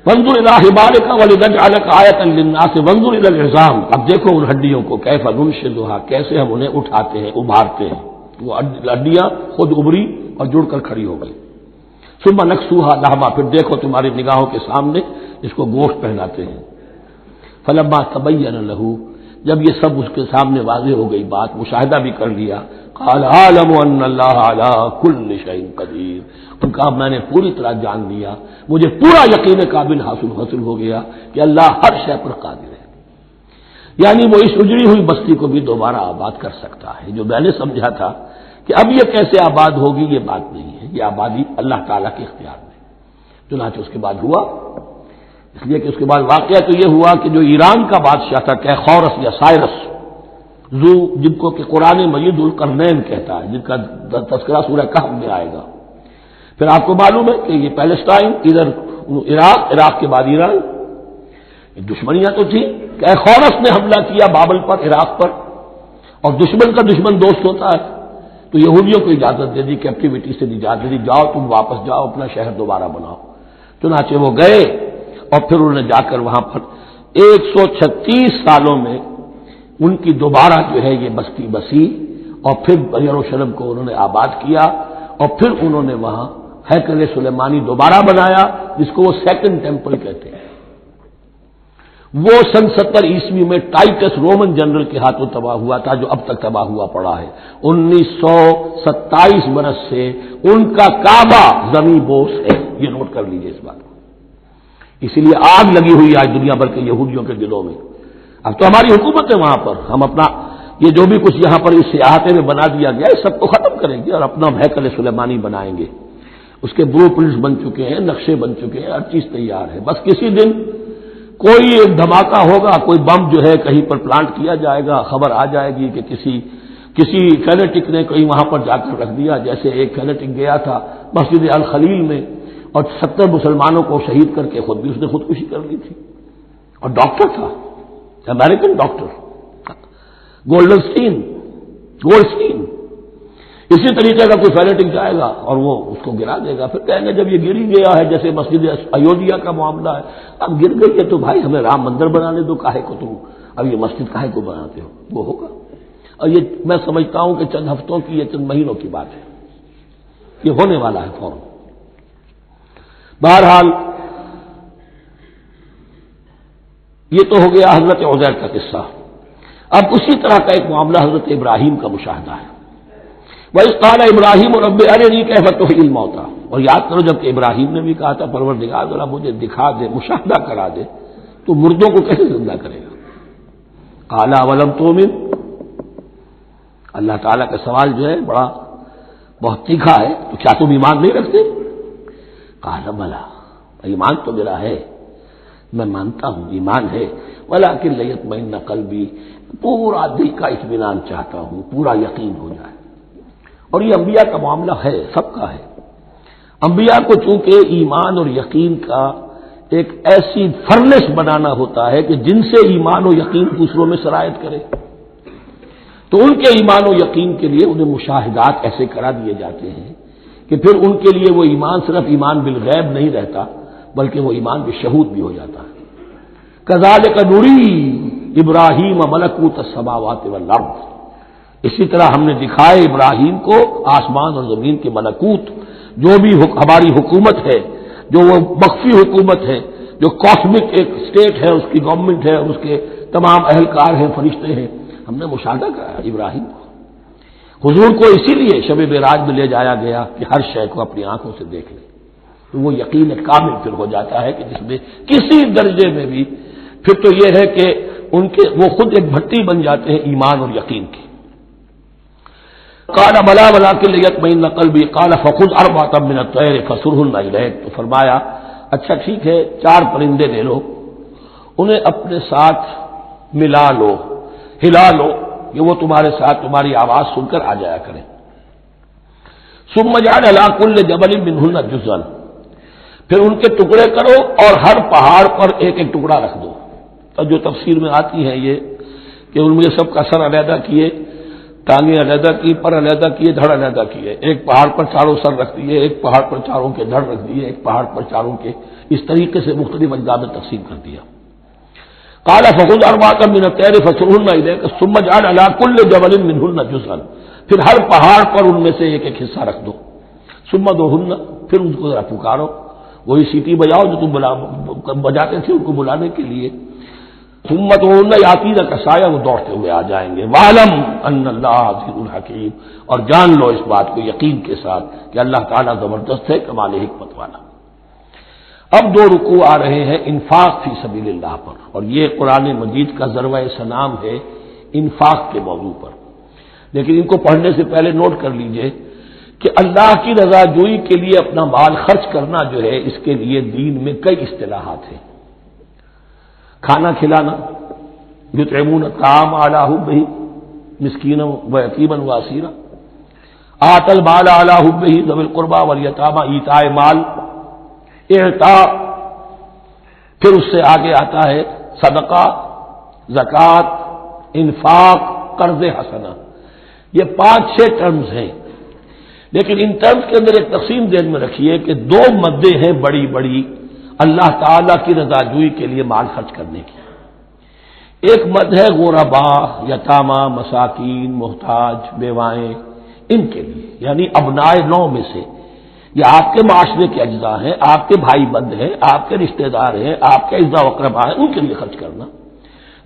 وانظر الی حمارک ولنجعلک آیۃ للناس وانظر الی العظام، اب دیکھو ان ہڈیوں کو، کیف ننشزھا، کیسے ہم انہیں اٹھاتے ہیں، ابھارتے ہیں. وہ ہڈیاں خود ابری اور جڑ کر کھڑی ہو گئی. ثم نکسوھا لحما، پھر دیکھو تمہاری نگاہوں کے سامنے اس کو گوشت پہناتے ہیں. فلما تبین لہ، جب یہ سب اس کے سامنے واضح ہو گئی بات، مشاہدہ بھی کر لیا، قال اعلم ان اللہ علی کل شیء قدیر، ان کا میں نے پوری طرح جان لیا، مجھے پورا یقین قابل حاصل ہو گیا کہ اللہ ہر شے پر قادر ہے. یعنی وہ اس اجڑی ہوئی بستی کو بھی دوبارہ آباد کر سکتا ہے. جو میں نے سمجھا تھا کہ اب یہ کیسے آباد ہوگی، یہ بات نہیں ہے، یہ آبادی اللہ تعالیٰ کے اختیار میں. چنانچہ اس کے بعد ہوا، اس لیے کہ اس کے بعد واقعہ تو یہ ہوا کہ جو ایران کا بادشاہ تھا کیخورس یا سائرس ذو، جن کو کہ قرآن مجید القرنین کہتا ہے، جن کا تذکرہ سورہ کہف میں آئے گا. پھر آپ کو معلوم ہے کہ یہ پیلسٹائن، ادھر عراق کے بعد ایران، دشمنیاں تو تھی. کیخورس نے حملہ کیا بابل پر، عراق پر، اور دشمن کا دشمن دوست ہوتا ہے، تو یہودیوں کو اجازت دے دی، کیپٹیوٹی سے اجازت دے دی، جاؤ تم واپس جاؤ، اپنا شہر دوبارہ بناؤ. چنانچہ وہ گئے، اور پھر انہوں نے جا کر وہاں پر 136 سالوں میں ان کی دوبارہ جو ہے یہ بستی بسی، اور پھر یروشلم کو انہوں نے آباد کیا، اور پھر انہوں نے وہاں ہیکل سلیمانی دوبارہ بنایا، جس کو وہ سیکنڈ ٹیمپل کہتے ہیں۔ وہ سن 70 عیسوی میں ٹائٹس رومن جنرل کے ہاتھوں تباہ ہوا تھا، جو اب تک تباہ ہوا پڑا ہے۔ 1927 برس سے ان کا کعبہ زمین بوس ہے، یہ نوٹ کر لیجئے اس بات کو۔ اسی لیے آگ لگی ہوئی آج دنیا بھر کے یہودیوں کے دلوں میں۔ اب تو ہماری حکومت ہے وہاں پر، ہم اپنا یہ جو بھی کچھ یہاں پر اس احاطے میں بنا دیا گیا ہے سب کو ختم کریں گے اور اپنا ہیکل سلیمانی بنائیں گے۔ اس کے بلو پرنٹس بن چکے ہیں، نقشے بن چکے ہیں، ہر چیز تیار ہے۔ بس کسی دن کوئی ایک دھماکہ ہوگا، کوئی بم جو ہے کہیں پر پلانٹ کیا جائے گا، خبر آ جائے گی کہ کسی فینیٹک نے کہیں وہاں پر جا کر رکھ دیا، جیسے ایک فینیٹک گیا تھا مسجد الخلیل میں اور 70 مسلمانوں کو شہید کر کے اس نے خودکشی کر لی تھی، اور ڈاکٹر تھا، امریکن ڈاکٹر گولڈسٹین۔ اسی طریقے کا کوئی فینیٹک جائے گا اور وہ اس کو گرا دے گا، پھر کہیں گے جب یہ گر ہی گیا ہے، جیسے مسجد ایودھیا کا معاملہ ہے، اب گر گئی ہے تو بھائی ہمیں رام مندر بنانے دو، کاہے کو تم اب یہ مسجد کاہے کو بناتے ہو، وہ ہوگا۔ اور یہ میں سمجھتا ہوں کہ چند ہفتوں کی، یہ چند مہینوں کی بات ہے، یہ ہونے والا ہے فوراً۔ بہرحال یہ تو ہو گیا حضرت عزیر کا قصہ۔ اب اسی طرح کا ایک معاملہ حضرت ابراہیم کا مشاہدہ ہے۔ وَإِذْ قَالَ إِبْرَاهِيمُ رَبِّ أَرِنِي كَيْفَ تُحْيِي الْمَوْتَىٰ، اور یاد کرو جب کہ ابراہیم نے بھی کہا تھا پروردگار ذرا مجھے دکھا دے، مشاہدہ کرا دے تو مردوں کو کیسے زندہ کرے گا۔ قَالَ أَوَلَمْ تُؤْمِنْ، اللہ تعالیٰ کا سوال جو ہے بہت تیکھا ہے، تو کیا تم ایمان نہیں رکھتے؟ قَالَ بَلَىٰ، ایمان تو میرا ہے، میں مانتا ہوں ایمان ہے، وَلَٰكِن لِيَطْمَئِنَّ قَلْبِي، پورا دل کا اطمینان چاہتا ہوں، پورا یقین ہو جائے۔ اور یہ انبیاء کا معاملہ ہے، سب کا ہے۔ انبیاء کو چونکہ ایمان اور یقین کا ایک ایسی فرنس بنانا ہوتا ہے کہ جن سے ایمان و یقین دوسروں میں سرایت کرے، تو ان کے ایمان و یقین کے لیے انہیں مشاہدات ایسے کرا دیے جاتے ہیں کہ پھر ان کے لیے وہ ایمان صرف ایمان بالغیب نہیں رہتا، بلکہ وہ ایمان بالشہود بھی ہو جاتا ہے۔ کذالک نری ابراہیم ملکوت السماوات والارض، اسی طرح ہم نے دکھائے ابراہیم کو آسمان اور زمین کے ملکوت، جو بھی ہماری حکومت ہے، جو وہ مخفی حکومت ہے، جو کاسمک ایک اسٹیٹ ہے، اس کی گورنمنٹ ہے اور اس کے تمام اہلکار ہیں، فرشتے ہیں، ہم نے مشاہدہ کرایا ابراہیم کو۔ حضور کو اسی لیے شب معراج میں لے جایا گیا کہ ہر شے کو اپنی آنکھوں سے دیکھ لیں، تو وہ یقین کامل پھر ہو جاتا ہے کہ جس میں کسی درجے میں بھی پھر تو یہ ہے کہ وہ خود ایک بھٹی بن جاتے ہیں ایمان اور یقین کی۔ قال بلا ولکن لیطمئن قلبی قال فخذ اربعۃ من الطیر فصرهن الیک، تو فرمایا اچھا ٹھیک ہے 4 پرندے لے لو، انہیں اپنے ساتھ ملا لو، ہلا لو کہ وہ تمہارے ساتھ تمہاری آواز سن کر آ جایا کریں۔ ثم اجعل علی کل جبل منهن جزءا، پھر ان کے ٹکڑے کرو اور ہر پہاڑ پر ایک ایک ٹکڑا رکھ دو۔ تو جو تفسیر میں آتی ہے یہ کہ ان میں سب کا سر علیحدہ کیے، ٹانگیں علیحدہ کی، پر علیحدہ کیے، دھڑ علیحدہ کیے، ایک پہاڑ پر چاروں سر رکھ دیے، ایک پہاڑ پر چاروں کے دھڑ رکھ دیے، ایک پہاڑ پر چاروں کے، اس طریقے سے مختلف اجزاء میں تقسیم کر دیا۔ قال فخذ اربعۃ من الطیر فصرهن الیک ثم اجعل علی کل جبل منهن جزءا، پھر ہر پہاڑ پر ان میں سے ایک ایک حصہ رکھ دو۔ ثم ادعوهن، پھر ان کو ذرا پکارو، وہی سیٹی بجاؤ جو تم بجاتے تھے ان کو بلانے کے لیے۔ ثم ادعوهن یاتینک سایہ، وہ دوڑتے ہوئے آ جائیں گے۔ وَاعْلَمْ أَنَّ اللَّهَ عَزِیزٌ حَکِیمٌ، اور جان لو اس بات کو یقین کے ساتھ کہ اللہ تعالیٰ زبردست ہے، کمال حکمت والا۔ اب 2 رکوع آ رہے ہیں انفاق فی سبیل اللہ پر، اور یہ قرآن مجید کا ذروہ سنام ہے انفاق کے موضوع پر۔ لیکن ان کو پڑھنے سے پہلے نوٹ کر لیجئے کہ اللہ کی رضا جوئی کے لیے اپنا مال خرچ کرنا جو ہے، اس کے لیے دین میں کئی اصطلاحات ہیں۔ کھانا کھلانا، یطعمون الطعام علی حبہ مسکینا ویتیما واسیرا، آتى المال علی حبہ ذوی القربى والیتامى، ایتاء مال، اعطاء، پھر اس سے آگے آتا ہے صدقہ، زکوٰۃ، انفاق، قرض حسنہ۔ یہ 5-6 ٹرمز ہیں، لیکن ان ٹرمز کے اندر ایک تقسیم ذہن میں رکھیے کہ 2 مدیں ہیں بڑی بڑی اللہ تعالیٰ کی رضا جوئی کے لیے مال خرچ کرنے کی۔ ایک مد ہے غربا، یتامہ، مساکین، محتاج، بیوائیں، ان کے لیے، یعنی ابنائے نو میں سے یہ آپ کے معاشرے کے اجزاء ہیں، آپ کے بھائی بند ہیں، آپ کے رشتہ دار ہیں، آپ کے اعزاء و اقربا ہیں، ان کے لیے خرچ کرنا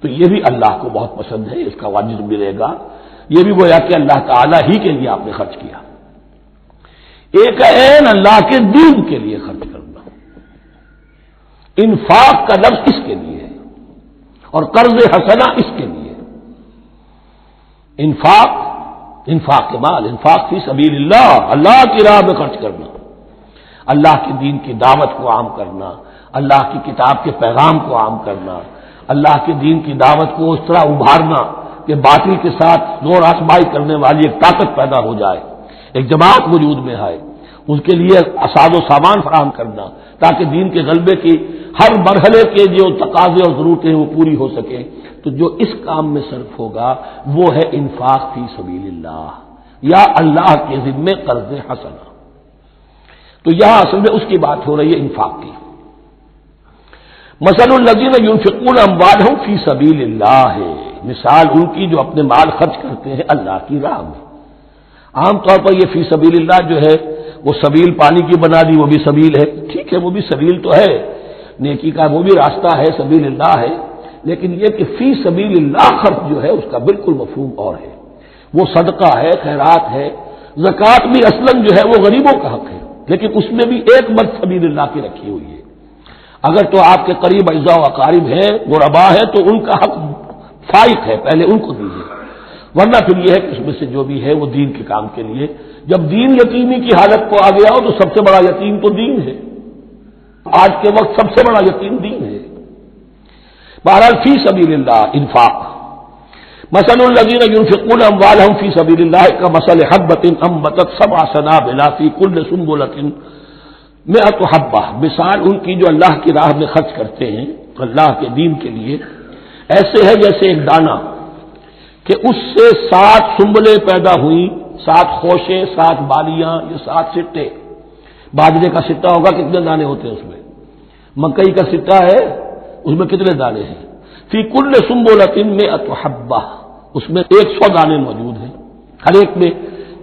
تو یہ بھی اللہ کو بہت پسند ہے، اس کا واجب ملے گا۔ یہ بھی گویا کہ اللہ تعالیٰ ہی کے لیے آپ نے خرچ کیا۔ ایک عین اللہ کے دین کے لیے خرچ کرنا، انفاق کا لفظ اس کے لیے ہے اور قرض حسنہ اس کے لیے۔ انفاق کے مال، انفاق فی سبیل اللہ، اللہ کی راہ میں خرچ کرنا، اللہ کے دین کی دعوت کو عام کرنا، اللہ کی کتاب کے پیغام کو عام کرنا، اللہ کے دین کی دعوت کو اس طرح ابھارنا کہ باطل کے ساتھ زور آزمائی کرنے والی ایک طاقت پیدا ہو جائے، ایک جماعت وجود میں آئے، اس کے لیے اساز و سامان فراہم کرنا تاکہ دین کے غلبے کی ہر مرحلے کے جو تقاضے اور ضرورتیں وہ پوری ہو سکیں۔ تو جو اس کام میں صرف ہوگا وہ ہے انفاق فی سبیل اللہ یا اللہ کے ذمے قرض حسنہ۔ تو یہاں اصل میں اس کی بات ہو رہی ہے انفاق کی۔ مثل الذین ينفقون اموالهم فی سبیل اللہ ہے، مثال ان کی جو اپنے مال خرچ کرتے ہیں اللہ کی راہ میں۔ عام طور پر یہ فی سبیل اللہ جو ہے وہ سبیل پانی کی بنا دی، وہ بھی سبیل ہے، ٹھیک ہے، وہ بھی سبیل تو ہے، نیکی کا وہ بھی راستہ ہے، سبیل اللہ ہے، لیکن یہ کہ فی سبیل اللہ خرچ جو ہے اس کا بالکل مفہوم اور ہے۔ وہ صدقہ ہے، خیرات ہے، زکوٰۃ بھی اصلاً جو ہے وہ غریبوں کا حق ہے، لیکن اس میں بھی ایک مرد سبیل اللہ کی رکھی ہوئی ہے۔ اگر تو آپ کے قریب اعزاء و اقارب ہیں، غربا ہے، تو ان کا حق فائق ہے، پہلے ان کو دیجیے، ورنہ پھر یہ ہے کہ اس میں سے جو بھی ہے وہ دین کے کام کے لیے۔ جب دین یتیمی کی حالت کو آ گیا ہو تو سب سے بڑا یتیم تو دین ہے، آج کے وقت سب سے بڑا یتیم دین ہے۔ بہرحال فی سبیل اللہ انفاق، مثل الذین ينفقون اموالهم فی سبیل اللہ کمثل حبۃ انبتت سبع سنابل فی کل سنبلۃ مئۃ حبہ، مثال ان کی جو اللہ کی راہ میں خرچ کرتے ہیں اللہ کے دین کے لیے، ایسے ہے جیسے ایک دانہ کہ اس سے 7 سنبلیں پیدا ہوئی، 7 خوشیں، 7 بالیاں، یہ 7 سٹے۔ باجرے کا سٹا ہوگا کتنے دانے ہوتے ہیں اس میں؟ مکئی کا سٹا ہے اس میں کتنے دانے ہیں؟ فی کل سنبلۃ مئۃ حبہ، اس میں 100 دانے موجود ہیں ہر ایک میں،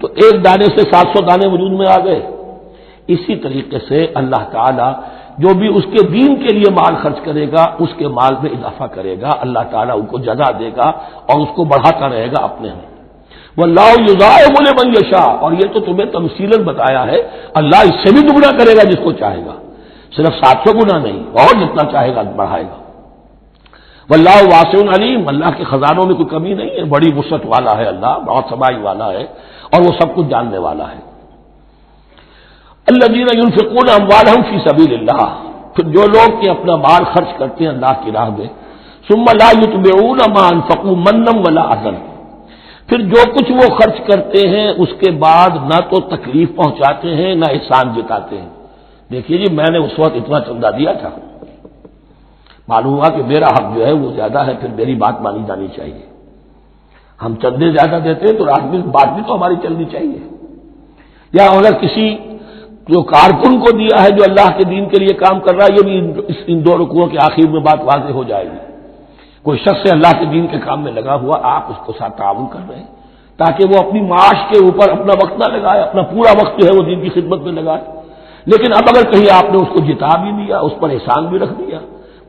تو ایک دانے سے 700 دانے وجود میں آ گئے۔ اسی طریقے سے اللہ تعالیٰ جو بھی اس کے دین کے لیے مال خرچ کرے گا اس کے مال میں اضافہ کرے گا، اللہ تعالیٰ ان کو جزا دے گا اور اس کو بڑھاتا رہے گا اپنے ہاں۔ واللہ یضاعف لمن یشاء، اور یہ تو تمہیں تمثیلاً بتایا ہے، اللہ اس سے بھی دگنا کرے گا جس کو چاہے گا، صرف 700 گنا نہیں، اور جتنا چاہے گا بڑھائے گا۔ واللہ واسع علیم، اللہ کے خزانوں میں کوئی کمی نہیں ہے، بڑی وسعت والا ہے اللہ، بہت سمائی والا ہے اور وہ سب کچھ جاننے والا ہے۔ الذین ينفقون اموالهم فی سبیل اللہ، پھر جو لوگ کہ اپنا مال خرچ کرتے ہیں اللہ کی راہ میں، ثم لا يتبعون ما انفقوا منا ولا اذى، پھر جو کچھ وہ خرچ کرتے ہیں اس کے بعد نہ تو تکلیف پہنچاتے ہیں نہ احسان جتاتے ہیں۔ دیکھیے جی میں نے اس وقت اتنا چندہ دیا تھا، معلوم ہوا کہ میرا حق جو ہے وہ زیادہ ہے، پھر میری بات مانی جانی چاہیے۔ ہم چندے زیادہ دیتے ہیں تو بات بھی تو ہماری چلنی چاہیے۔ یا اگر کسی جو کارکن کو دیا ہے جو اللہ کے دین کے لیے کام کر رہا ہے، یہ بھی ان 2 رکوعوں کے آخر میں بات واضح ہو جائے گی۔ کوئی شخص اللہ کے دین کے کام میں لگا ہوا، آپ اس کو ساتھ تعاون کر رہے ہیں تاکہ وہ اپنی معاش کے اوپر اپنا وقت نہ لگائے، اپنا پورا وقت جو ہے وہ دین کی خدمت میں لگائے، لیکن اب اگر کہیں آپ نے اس کو جتا بھی دیا، اس پر احسان بھی رکھ دیا،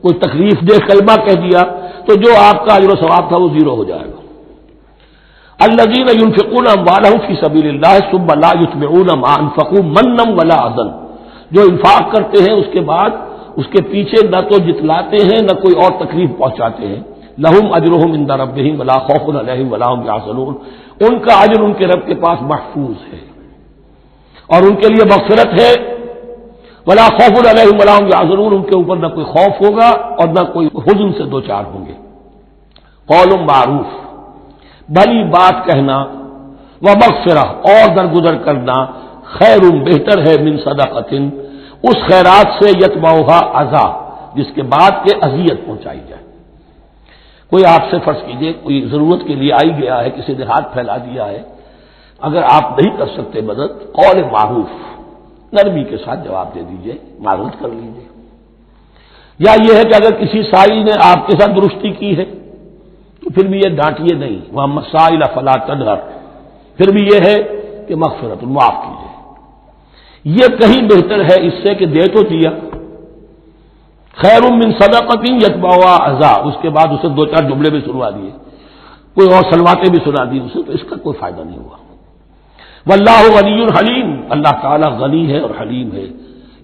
کوئی تکلیف دے کلمہ کہہ دیا، تو جو آپ کا اجر و ثواب تھا وہ 0 ہو جائے گا۔ الذین ينفقون اموالهم فی سبیل اللہ ثم لا یتبعون ما انفقوا منا ولا اذى، جو انفاق کرتے ہیں اس کے بعد اس کے پیچھے نہ تو جتلاتے ہیں نہ کوئی اور تکلیف پہنچاتے ہیں، لہم اجرہم عند ربہم ولا خوف علیہم ولا هم یحزنون، ان کا اجر ان کے رب کے پاس محفوظ ہے اور ان کے لیے مغفرت ہے، ولا خوف علیہم ولا هم یحزنون، ان کے اوپر نہ کوئی خوف ہوگا اور نہ کوئی حزن سے دوچار ہوں گے۔ قول معروف، بھلی بات کہنا، ومغفرہ اور درگزر کرنا، خیر بہتر ہے من صدقۃ، اس خیرات سے یتبعھا اذی، جس کے بعد کہ اذیت پہنچائی جائے۔ کوئی آپ سے فرض کیجئے کوئی ضرورت کے لیے آئی گیا ہے، کسی نے ہاتھ پھیلا دیا ہے، اگر آپ نہیں کر سکتے مدد، قول معروف، نرمی کے ساتھ جواب دے دیجئے، معروف کر لیجئے۔ یا یہ ہے کہ اگر کسی سائی نے آپ کے ساتھ درستی کی ہے تو پھر بھی یہ ڈانٹیے نہیں، وَأَمَّا السَّائِلَ فَلَا تَنْهَرْ، پھر بھی یہ ہے کہ مغفرت، معاف کیجئے۔ یہ کہیں بہتر ہے اس سے کہ دے تو دیا، خیر من صدقۃ یتبعها اذى، اس کے بعد اسے دو چار جملے بھی سنوا دیے، کوئی اور سلواتیں بھی سنا دی اسے، تو اس کا کوئی فائدہ نہیں ہوا۔ واللہ غنی حلیم، اللہ تعالیٰ غنی ہے اور حلیم ہے۔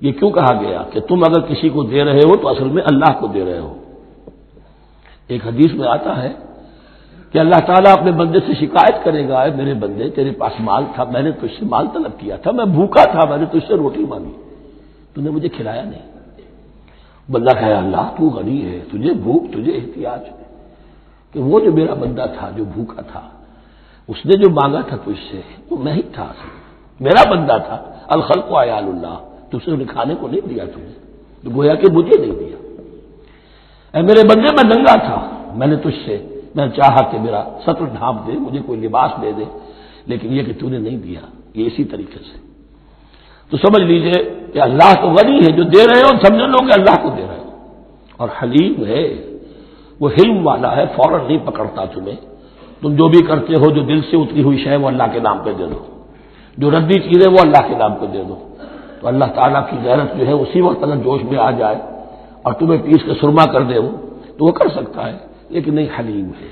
یہ کیوں کہا گیا کہ تم اگر کسی کو دے رہے ہو تو اصل میں اللہ کو دے رہے ہو۔ ایک حدیث میں آتا ہے کہ اللہ تعالیٰ اپنے بندے سے شکایت کرے گا، اے میرے بندے تیرے پاس مال تھا، میں نے تجھ سے مال طلب کیا تھا، میں بھوکا تھا، میں نے تجھ سے روٹی مانگی، تو نے مجھے کھلایا نہیں۔ بندہ کہے اللہ تو غنی ہے، تجھے بھوک، تجھے احتیاج ہے، کہ وہ جو میرا بندہ تھا جو بھوکا تھا اس نے جو مانگا تھا تجھ سے وہ میں ہی تھا، میرا بندہ تھا۔ الخلق عیال اللہ، تجھ سے کھانے کو نہیں دیا تمہیں، تو گویا کہ مجھے نہیں دیا۔ اے میرے بندے میں ننگا تھا، میں نے تجھ سے میں چاہا کہ میرا سطر ڈھانپ دے، مجھے کوئی لباس دے دے، لیکن یہ کہ تو نے نہیں دیا۔ یہ اسی طریقے سے تو سمجھ لیجئے کہ اللہ تو غنی ہے، جو دے رہے ہو سمجھ لو کہ اللہ کو دے رہے ہو، اور حلیم ہے، وہ حلم والا ہے، فوراً نہیں پکڑتا تمہیں۔ تم جو بھی کرتے ہو جو دل سے اتری ہوئی شے وہ اللہ کے نام پہ دے دو، جو ردی چیزیں وہ اللہ کے نام پہ دے دو، تو اللہ تعالیٰ کی غیرت جو ہے اسی وقت اگر جوش میں آ جائے اور تمہیں پیس کے سرما کر دے وہ، تو وہ کر سکتا ہے، لیکن نہیں، حلیم ہے،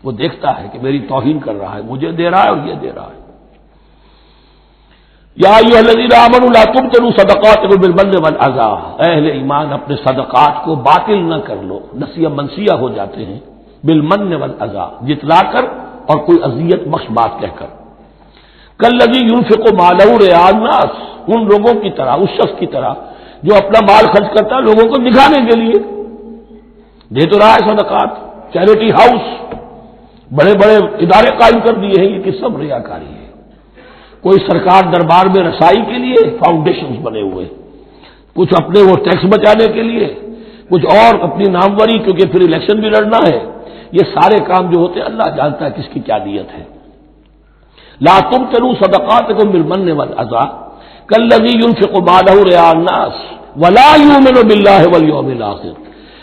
وہ دیکھتا ہے کہ میری توہین کر رہا ہے، مجھے دے رہا ہے اور یہ دے رہا ہے۔ یا ایھا الذین آمنوا لا تبطلوا صدقاتکم بالمن والاذی، اے اہل ایمان اپنے صدقات کو باطل نہ کر لو، نسیہ منسیہ ہو جاتے ہیں، بالمن والاذی، جتلا کر اور کوئی اذیت بخش بات کہہ کر۔ کالذی ينفق مالہ رئاء الناس، ان لوگوں کی طرح، اس شخص کی طرح جو اپنا مال خرچ کرتا ہے لوگوں کو دکھانے کے لیے، دے تو رہا ہے صدقات، چیریٹی ہاؤس، بڑے بڑے ادارے قائم کر دیے ہیں، یہ کہ سب ریاکاری ہے۔ کوئی سرکار دربار میں رسائی کے لیے فاؤنڈیشنز بنے ہوئے، کچھ اپنے وہ ٹیکس بچانے کے لیے، کچھ اور اپنی ناموری، کیونکہ پھر الیکشن بھی لڑنا ہے۔ یہ سارے کام جو ہوتے ہیں اللہ جانتا ہے کس کی کیا نیت ہے۔ لا تبطلوا صدقاتکم بالمن والاذی کالذی ينفق مالہ رئاء الناس ولا یؤمن باللہ والیوم الآخر،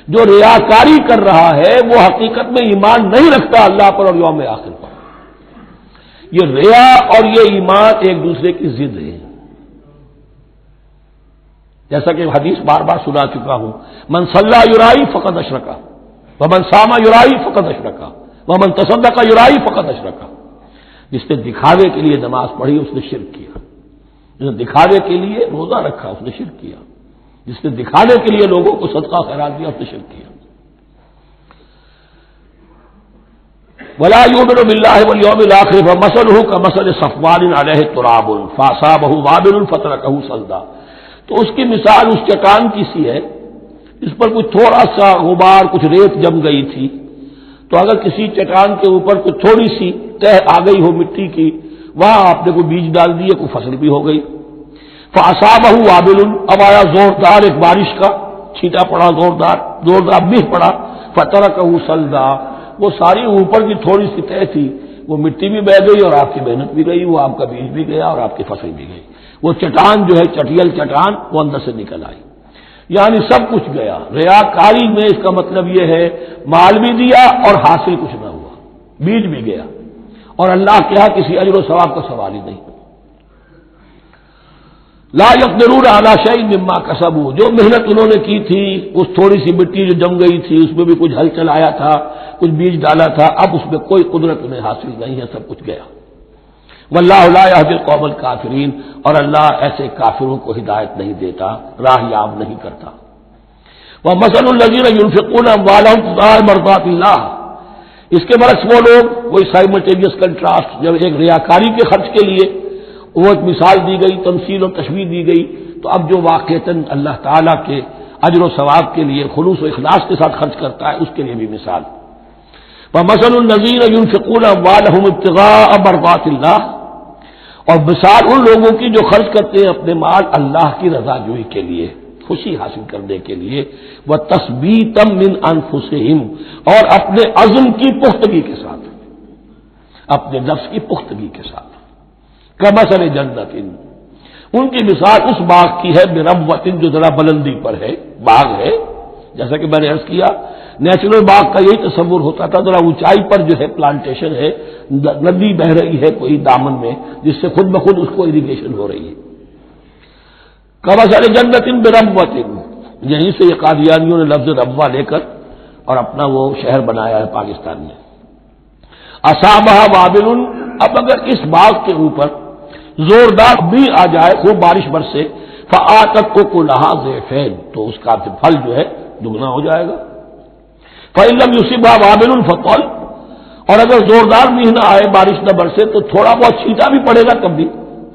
جو ریاکاری کر رہا ہے وہ حقیقت میں ایمان نہیں رکھتا اللہ پر اور یوم آخر پر۔ یہ ریا اور یہ ایمان ایک دوسرے کی ضد ہے، جیسا کہ حدیث بار بار سنا چکا ہوں، من صلی یرائی فقد اشرکا ومن صام یرائی فقد اشرکا ومن تصدق یرائی فقد اشرکا۔ جس نے دکھاوے کے لیے نماز پڑھی اس نے شرک کیا، جس نے دکھاوے کے لیے روزہ رکھا اس نے شرک کیا، جس نے دکھانے کے لیے لوگوں کو صدقہ خیرات دیا اس نے شرک کیا۔ ولا یؤمن باللہ والیوم الآخر فمثلہ کمثل صفوان علیہ تراب فاصابہ وابل فترکہ صلدا، تو اس کی مثال اس چٹان کی سی ہے، اس پر کچھ تھوڑا سا غبار، کچھ ریت جم گئی تھی، تو اگر کسی چٹان کے اوپر کچھ تھوڑی سی تہ آ گئی ہو مٹی کی، وہاں آپ نے کوئی بیج ڈال دیے، کوئی فصل بھی ہو گئی۔ فاصابہ وابل، اب آیا زوردار ایک بارش کا چھینٹا پڑا، زوردار بیج پڑا، فترکہ صلدا، وہ ساری اوپر کی تھوڑی سی تہ تھی، وہ مٹی بھی بہہ گئی اور آپ کی محنت بھی گئی، وہ آپ کا بیج بھی گیا اور آپ کی فصل بھی گئی۔ وہ چٹان جو ہے چٹیل چٹان وہ اندر سے نکل آئی، یعنی سب کچھ گیا۔ ریاکاری میں اس کا مطلب یہ ہے مال بھی دیا اور حاصل کچھ نہ ہوا، بیج بھی گیا، اور اللہ کے ہاں کسی اجر و ثواب کا سوال ہی نہیں۔ لا یقدرون علی شیء مما کسبوا، جو محنت انہوں نے کی تھی، اس تھوڑی سی مٹی جو جم گئی تھی اس میں بھی کچھ ہل چلایا تھا، کچھ بیج ڈالا تھا، اب اس میں کوئی قدرت انہیں حاصل نہیں ہے، سب کچھ گیا۔ واللہ لا یہدی القوم الکافرین، اور اللہ ایسے کافروں کو ہدایت نہیں دیتا، راہ یاب نہیں کرتا۔ ومثل الذین ينفقون اموالهم ابتغاء مرضات اللہ، اس کے برعکس وہ لوگ، وہی سائملٹینیس کنٹراسٹ، جب ایک ریاکاری کے خرچ کے لیے وہ ایک مثال دی گئی، تمثیل اور تشبیہ دی گئی، تو اب جو واقعتاً اللہ تعالیٰ کے اجر و ثواب کے لیے خلوص و اخلاص کے ساتھ خرچ کرتا ہے اس کے لیے بھی مثال۔ ومثل الذین ينفقون اموالهم ابتغاء مرضات اللہ، اور مثال ان لوگوں کی جو خرچ کرتے ہیں اپنے مال اللہ کی رضا جوئی کے لیے، خوشی حاصل کرنے کے لیے، وتثبیتا من انفسہم، اور اپنے عزم کی پختگی کے ساتھ، اپنے نفس کی پختگی کے ساتھ۔ کمثل جنت، ان کی مثال اس باغ کی ہے بربوۃ، جو ذرا بلندی پر ہے، باغ ہے، جیسا کہ میں نے عرض کیا نیچرل باغ کا یہی تصور ہوتا تھا، ذرا اونچائی پر جو ہے پلانٹیشن ہے، ندی بہ رہی ہے کوئی دامن میں، جس سے خود بخود اس کو اریگیشن ہو رہی ہے، کمثل جنت بربوۃ، یہیں سے یہ قادیانیوں نے لفظ ربوہ لے کر اور اپنا وہ شہر بنایا ہے پاکستان میں. اصابہ وابل، اب اگر اس باغ کے اوپر زوردار بھی آ جائے، خوب بارش برسے، فآتت اکلھا ضعفین، تو اس کا پھل جو ہے دگنا ہو جائے گا. فإن لم يصبها وابل فطل، اور اگر زوردار بھی نہ آئے، بارش نہ برسے، تو تھوڑا بہت چھینٹا بھی پڑے گا تب بھی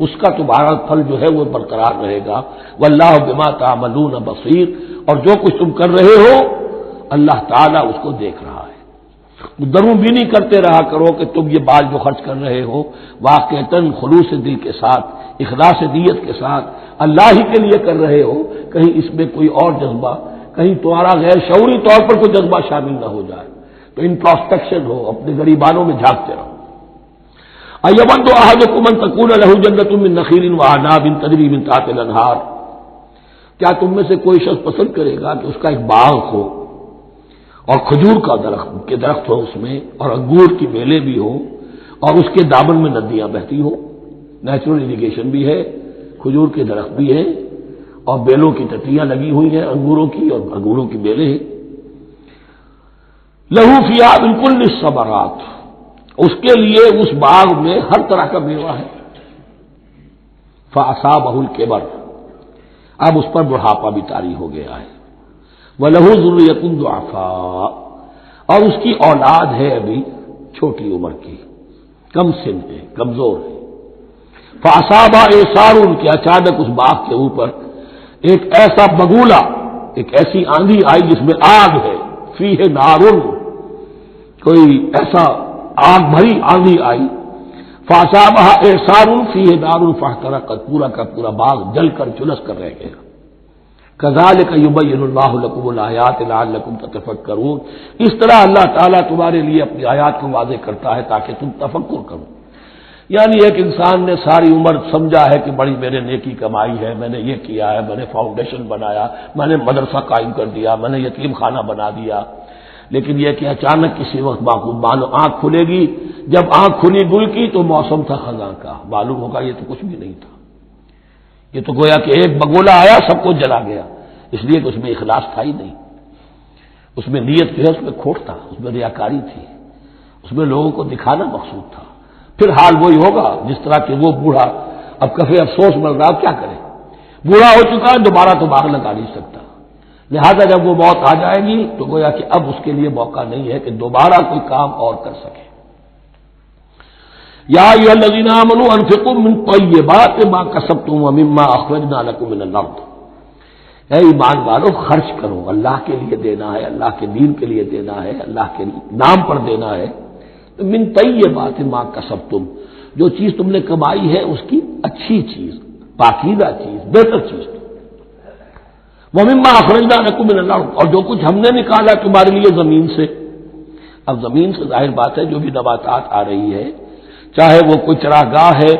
اس کا تمہارا پھل جو ہے وہ برقرار رہے گا. واللہ بما تعملون بصیر، اور جو کچھ تم کر رہے ہو اللہ تعالیٰ اس کو دیکھ رہا ہے. دروں بینی کرتے رہا کرو کہ تم یہ بال جو خرچ کر رہے ہو واقعتاً خلوص دل کے ساتھ، اخلاص نیت کے ساتھ اللہ ہی کے لیے کر رہے ہو، کہیں اس میں کوئی اور جذبہ، کہیں تمہارا غیر شعوری طور پر کوئی جذبہ شامل نہ ہو جائے. تو انٹراسپیکشن ہو، اپنے غریبانوں میں جھانکتے رہو. ایود احدکم ان تکون لہ جنۃ من نخیل واعناب تجری من تحتها الانہار، کیا تم میں سے کوئی شخص پسند کرے گا کہ اس کا ایک باغ ہو اور کھجور کا درخت ہو اس میں، اور انگور کی بیلیں بھی ہو، اور اس کے دامن میں ندیاں بہتی ہو، نیچرل اریگیشن بھی ہے، کھجور کے درخت بھی ہیں اور بیلوں کی ٹٹیاں لگی ہوئی ہیں انگوروں کی، اور انگوروں کی بیلیں ہیں. لہو فیہا من کل الثمرات، اس کے لیے اس باغ میں ہر طرح کا میوہ ہے. فاصابہ الکبر، اب اس پر بڑھاپا بھی طاری ہو گیا ہے. وَلَهُ ذُرِّيَّةٌ ضُعَفَاءُ، اور اس کی اولاد ہے ابھی چھوٹی عمر کی، کم سن ہے، کمزور ہے. فَأَصَابَ إِعْصَارٌ، کہ اچانک اس باغ کے اوپر ایک ایسا بگولا، ایک ایسی آندھی آئی جس میں آگ ہے. فیہ نارٌ، کوئی ایسا آگ بھری آندھی آئی. فَأَصَابَهَا إِعْصَارٌ فِيهِ نَارٌ فَاحْتَرَقَتْ، پورا کا پورا باغ جل کر جلس کر رہ گیا. کذالک یبین اللہ لکم الآیات لعلکم تتفکرون، اس طرح اللہ تعالیٰ تمہارے لیے اپنی آیات کو واضح کرتا ہے تاکہ تم تفکر کرو. یعنی ایک انسان نے ساری عمر سمجھا ہے کہ بڑی میرے نیکی کمائی ہے، میں نے یہ کیا ہے، میں نے فاؤنڈیشن بنایا، میں نے مدرسہ قائم کر دیا، میں نے یتیم خانہ بنا دیا، لیکن یہ کہ اچانک کسی وقت معلوم آنکھ کھلے گی، جب آنکھ کھلی گل کی تو موسم تھا خزاں کا، معلوم ہوگا یہ تو کچھ بھی نہیں تھا، یہ تو گویا کہ ایک بگولا آیا سب کو جلا گیا، اس لیے کہ اس میں اخلاص تھا ہی نہیں، اس میں نیت جو ہے اس میں کھوٹ تھا، اس میں ریاکاری تھی، اس میں لوگوں کو دکھانا مقصود تھا. پھر حال وہی ہوگا جس طرح کہ وہ بوڑھا اب کفے افسوس مل رہا، کیا کرے، بوڑھا ہو چکا ہے، دوبارہ تو باغ لگا نہیں سکتا، لہذا جب وہ موت آ جائے گی تو گویا کہ اب اس کے لیے موقع نہیں ہے کہ دوبارہ کوئی کام اور کر سکے. یا ایھا الذین آمنوا انفقوا من طیبات ما کسبتم ومما اخرجنا لکم من الارض، اے ایمان والو خرچ کرو، اللہ کے لیے دینا ہے، اللہ کے دین کے لیے دینا ہے، اللہ کے نام پر دینا ہے. من طیبات ما کسبتم، جو چیز تم نے کمائی ہے اس کی اچھی چیز، پاکیزہ چیز، بہتر چیز. ومما اخرجنا لکم من الارض، اور جو کچھ ہم نے نکالا تمہارے لیے زمین سے. اب زمین سے ظاہر بات ہے جو بھی نباتات آ رہی ہے، چاہے وہ کوئی چراگاہ ہے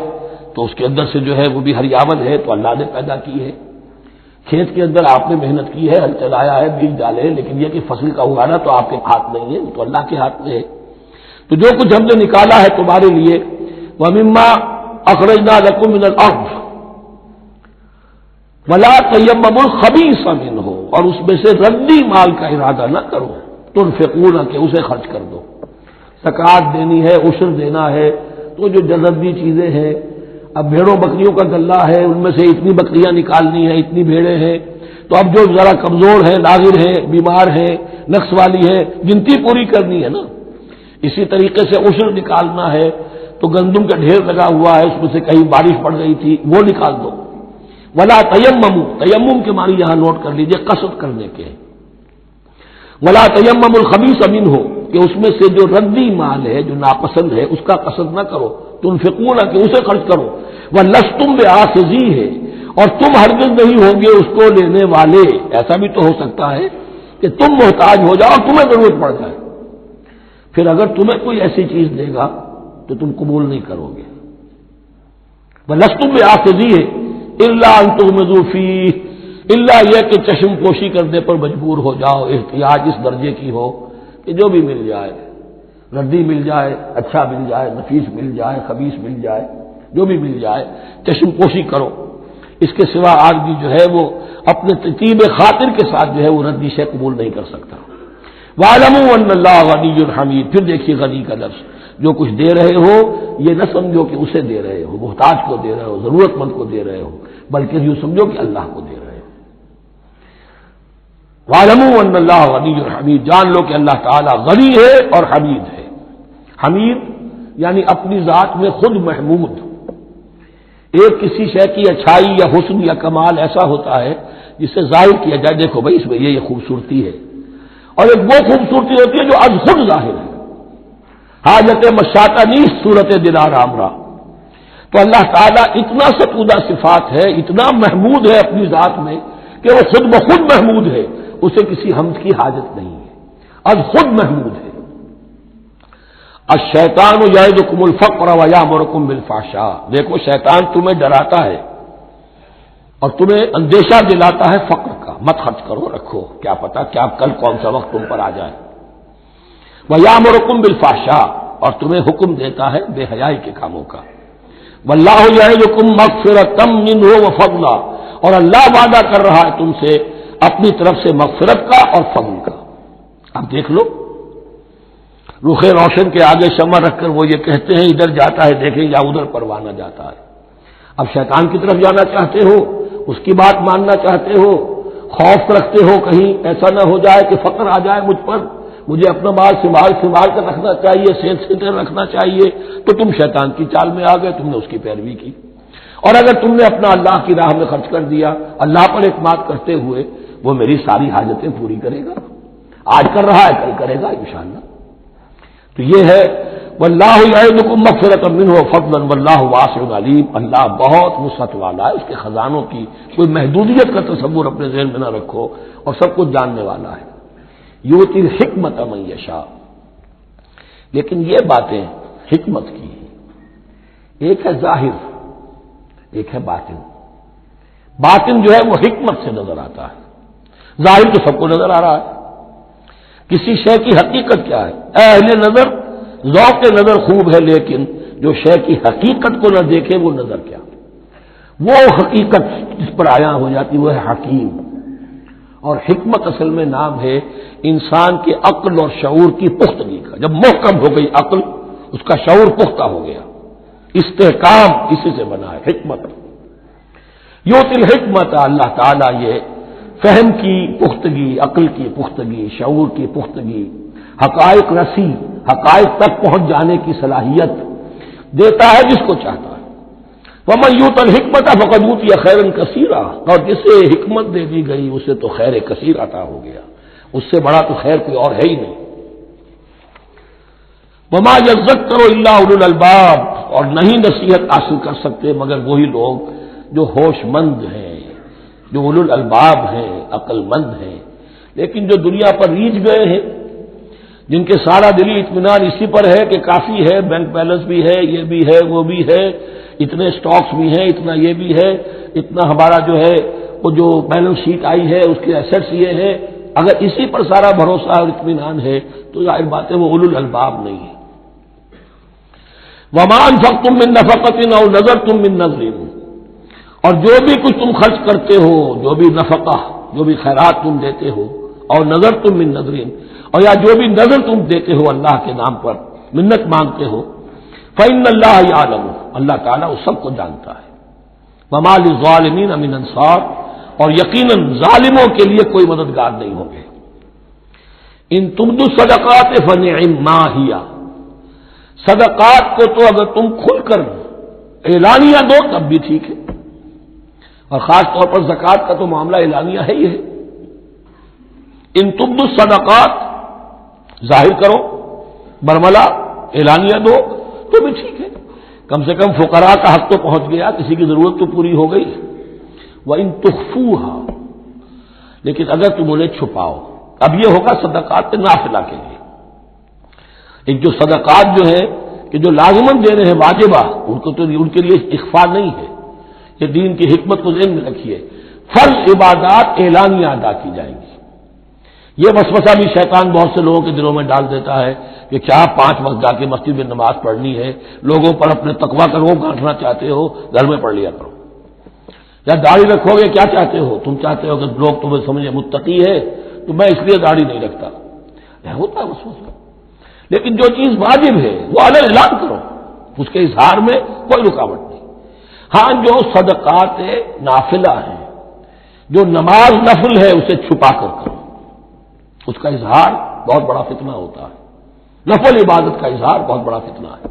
تو اس کے اندر سے جو ہے وہ بھی ہریاول ہے تو اللہ نے پیدا کی ہے، کھیت کے اندر آپ نے محنت کی ہے، ہل چلایا ہے، بیج ڈالے ہیں، لیکن یہ کہ فصل کا اگانا تو آپ کے ہاتھ نہیں ہے، وہ تو اللہ کے ہاتھ میں ہے. تو جو کچھ ہم نے نکالا ہے تمہارے لیے، وَمِمَّا أَخْرَجْنَا لَكُم مِّنَ الْأَرْضِ وَلَا تَيَمَّمُوا الْخَبِيثَ مِنْهُ، اور اس میں سے ردی مال کا ارادہ نہ کرو، تنفقون، کہ اسے خرچ کر دو. زکوٰۃ دینی ہے، عشر دینا ہے، تو جو ردی چیزیں ہیں، اب بھیڑوں بکریوں کا غلہ ہے، ان میں سے اتنی بکریاں نکالنی ہیں، اتنی بھیڑیں ہیں، تو اب جو ذرا کمزور ہیں، ناظر ہیں، بیمار ہیں، نقص والی ہے، گنتی پوری کرنی ہے نا. اسی طریقے سے عشر نکالنا ہے تو گندم کا ڈھیر لگا ہوا ہے، اس میں سے کہیں بارش پڑ گئی تھی، وہ نکال دو. ولا تیمموا، تیمم کے معنی یہاں نوٹ کر لیجئے قصد کرنے کے. ولا تیمموا الخبیث منہ، کہ اس میں سے جو ردی مال ہے، جو ناپسند ہے، اس کا قصد نہ کرو. تنفقون، کہ اسے خرچ کرو. ولستم بآخذیہ، اور تم ہرگز نہیں ہوگے اس کو لینے والے. ایسا بھی تو ہو سکتا ہے کہ تم محتاج ہو جاؤ اور تمہیں ضرورت پڑ جائے، پھر اگر تمہیں کوئی ایسی چیز دے گا تو تم قبول نہیں کرو گے. وَلَسْتُمْ بِآخِذِيهِ إِلَّا أَن تُغْمِضُوا فِيهِ، اللہ یہ کہ چشم پوشی کرنے پر مجبور ہو جاؤ، احتیاج اس درجے کی ہو کہ جو بھی مل جائے، ردی مل جائے، اچھا مل جائے، نفیس مل جائے، خبیث مل جائے، جو بھی مل جائے چشم پوشی کرو. اس کے سوا آدمی جو ہے وہ اپنے طیب خاطر کے ساتھ جو ہے وہ ردی شے قبول نہیں کر سکتا۔ وَاعْلَمُوا أَنَّ اللَّهَ غَنِيٌّ حَمِيدٌ، پھر دیکھیے غنی کا لفظ، جو کچھ دے رہے ہو یہ نہ سمجھو کہ اسے دے رہے ہو، محتاج کو دے رہے ہو، ضرورت مند کو دے رہے ہو، بلکہ یوں سمجھو کہ اللہ کو دے رہے ہو۔ وَاعْلَمُوا أَنَّ اللَّهَ غَنِيٌّ حَمِيدٌ، جان لو کہ اللہ تعالیٰ غنی ہے اور حمید ہے۔ حمید یعنی اپنی ذات میں خود محمود۔ ایک کسی شے کی اچھائی یا حسن یا کمال ایسا ہوتا ہے جسے ظاہر کیا جائے، دیکھو بھائی اس میں یہ خوبصورتی ہے، اور ایک وہ خوبصورتی ہوتی ہے جو از خود ظاہر ہے۔ حاجت مشاطہ نیست صورت دلار آمرا، تو اللہ تعالیٰ اتنا ستودہ صفات ہے، اتنا محمود ہے اپنی ذات میں کہ وہ خود بخود محمود ہے، اسے کسی حمد کی حاجت نہیں ہے، از خود محمود ہے۔ الشیطان یعدکم الفقر ویامرکم بالفحشاء، دیکھو شیطان تمہیں ڈراتا ہے اور تمہیں اندیشہ دلاتا ہے فقر کا، مت خرچ کرو، رکھو، کیا پتا کیا کل کون سا وقت تم پر آ جائے۔ ویامرکم بالفحشاء، اور تمہیں حکم دیتا ہے بے حیائی کے کاموں کا۔ واللہ یعدکم مغفرۃ منہ وفضلا، اور اللہ وعدہ کر رہا ہے تم سے اپنی طرف سے مغفرت کا اور فضل کا۔ اب دیکھ لو، رخ روشن کے آگے شمع رکھ کر وہ یہ کہتے ہیں ادھر جاتا ہے دیکھیں یا ادھر پروانہ جاتا ہے۔ اب شیطان کی طرف جانا چاہتے ہو، اس کی بات ماننا چاہتے ہو، خوف رکھتے ہو کہیں ایسا نہ ہو جائے کہ فقر آ جائے مجھ پر، مجھے اپنا مال سنبھال کر رکھنا چاہیے، سیل سیٹر رکھنا چاہیے، تو تم شیطان کی چال میں آ گئے، تم نے اس کی پیروی کی۔ اور اگر تم نے اپنا اللہ کی راہ میں خرچ کر دیا، اللہ پر اعتماد کرتے ہوئے، وہ میری ساری حاجتیں پوری کرے گا، آج کر رہا ہے کل کرے گا انشاءاللہ۔ تو یہ ہے واللہ یعدکم مغفرۃ منہ وفضلا واللہ واسع علیم، اللہ بہت وسعت والا ہے، اس کے خزانوں کی کوئی محدودیت کا تصور اپنے ذہن میں نہ رکھو، اور سب کچھ جاننے والا ہے۔ یؤتی الحکمت من یشاء، لیکن یہ باتیں حکمت کی ہیں، ایک ہے ظاہر ایک ہے باطن۔ باطن جو ہے وہ حکمت سے نظر آتا ہے، ظاہر تو سب کو نظر آ رہا ہے۔ کسی شے کی حقیقت کیا ہے، اہل نظر ذوق نظر خوب ہے، لیکن جو شے کی حقیقت کو نہ دیکھے وہ نظر کیا، وہ حقیقت جس پر آیا ہو جاتی وہ ہے حکیم۔ اور حکمت اصل میں نام ہے انسان کے عقل اور شعور کی پختگی کا، جب محکم ہو گئی عقل، اس کا شعور پختہ ہو گیا، استحکام اسی سے بنا ہے حکمت۔ یؤتی الحکمت، اللہ تعالیٰ یہ فہم کی پختگی، عقل کی پختگی، شعور کی پختگی، حقائق رسی، حقائق تک پہنچ جانے کی صلاحیت دیتا ہے جس کو چاہتا ہے۔ وَمَن یُؤْتَ الْحِکْمَةَ فَقَدْ أُوتِیَ خَیْرًا کَثِیرًا، اور جسے حکمت دے دی گئی اسے تو خیر کثیر عطا ہو گیا، اس سے بڑا تو خیر کوئی اور ہے ہی نہیں۔ وَمَا يَذَّكَّرُ إِلَّا أُولُو الْأَلْبَابِ، اور نہیں نصیحت حاصل کر سکتے مگر وہی لوگ جو ہوش مند ہیں، جو اولو الالباب ہیں، عقل مند ہیں۔ لیکن جو دنیا پر ریچھ گئے ہیں، جن کے سارا دلی اطمینان اسی پر ہے کہ کافی ہے، بینک بیلنس بھی ہے، یہ بھی ہے، وہ بھی ہے، اتنے سٹاکس بھی ہیں، اتنا یہ بھی ہے، اتنا ہمارا جو ہے وہ جو بیلنس شیٹ آئی ہے اس کے ایسٹس یہ ہے، اگر اسی پر سارا بھروسہ اور اطمینان ہے تو ظاہر بات ہے وہ اولو الالباب نہیں ہے۔ وَمَا أَنفَقْتُم مِّن نَّفَقَةٍ أَوْ نَذَرْتُم مِّن نَّذْرٍ، اور جو بھی کچھ تم خرچ کرتے ہو، جو بھی نفقہ، جو بھی خیرات تم دیتے ہو، اور نظر تم من نظرین، اور یا جو بھی نظر تم دیتے ہو اللہ کے نام پر، منت مانگتے ہو، فإن اللہ یعلم، اللہ تعالیٰ اس سب کو جانتا ہے۔ وما للظالمین من انصار، اور یقیناً ظالموں کے لیے کوئی مددگار نہیں ہوں گے۔ ان تبدوا الصدقات فنعما ہی، صدقات کو تو اگر تم کھل کر اعلانیہ دو تب بھی ٹھیک ہے، اور خاص طور پر زکوٰۃ کا تو معاملہ اعلانیہ ہے ہی ہے۔ ان تبدوا الصدقات، ظاہر کرو، برملا اعلانیہ دو تو بھی ٹھیک ہے، کم سے کم فقراء کا حق تو پہنچ گیا، کسی کی ضرورت تو پوری ہو گئی۔ وَإِن تُخْفُوهَا، لیکن اگر تم انہیں چھپاؤ، اب یہ ہوگا صدقات نافلہ کے لیے۔ ایک جو صدقات جو ہے کہ جو لازماً دینے ہیں واجبہ، ان کو تو ان کے لیے اخفاء نہیں ہے، یہ دین کی حکمت کو ذہن میں رکھیے، فرض عبادات اعلانیہ ادا کی جائیں گی۔ یہ وسوسہ بھی شیطان بہت سے لوگوں کے دلوں میں ڈال دیتا ہے کہ کیا 5 وقت جا کے مسجد میں نماز پڑھنی ہے، لوگوں پر اپنے تقویٰ کا روب گانٹنا چاہتے ہو، گھر میں پڑھ لیا کرو۔ یا داڑھی رکھو گے کیا چاہتے ہو؟ تم چاہتے ہو کہ لوگ تمہیں سمجھے متقی ہے تو میں اس لیے داڑھی نہیں رکھتا، ہوتا ہے وسوسہ۔ لیکن جو چیز واجب ہے وہ الگ اعلان کرو، اس کے اظہار میں کوئی رکاوٹ نہیں۔ ہاں جو صدقات نافلہ ہیں، جو نماز نفل ہے اسے چھپا کر کرو، اس کا اظہار بہت بڑا فتنہ ہوتا ہے، نفل عبادت کا اظہار بہت بڑا فتنہ ہے۔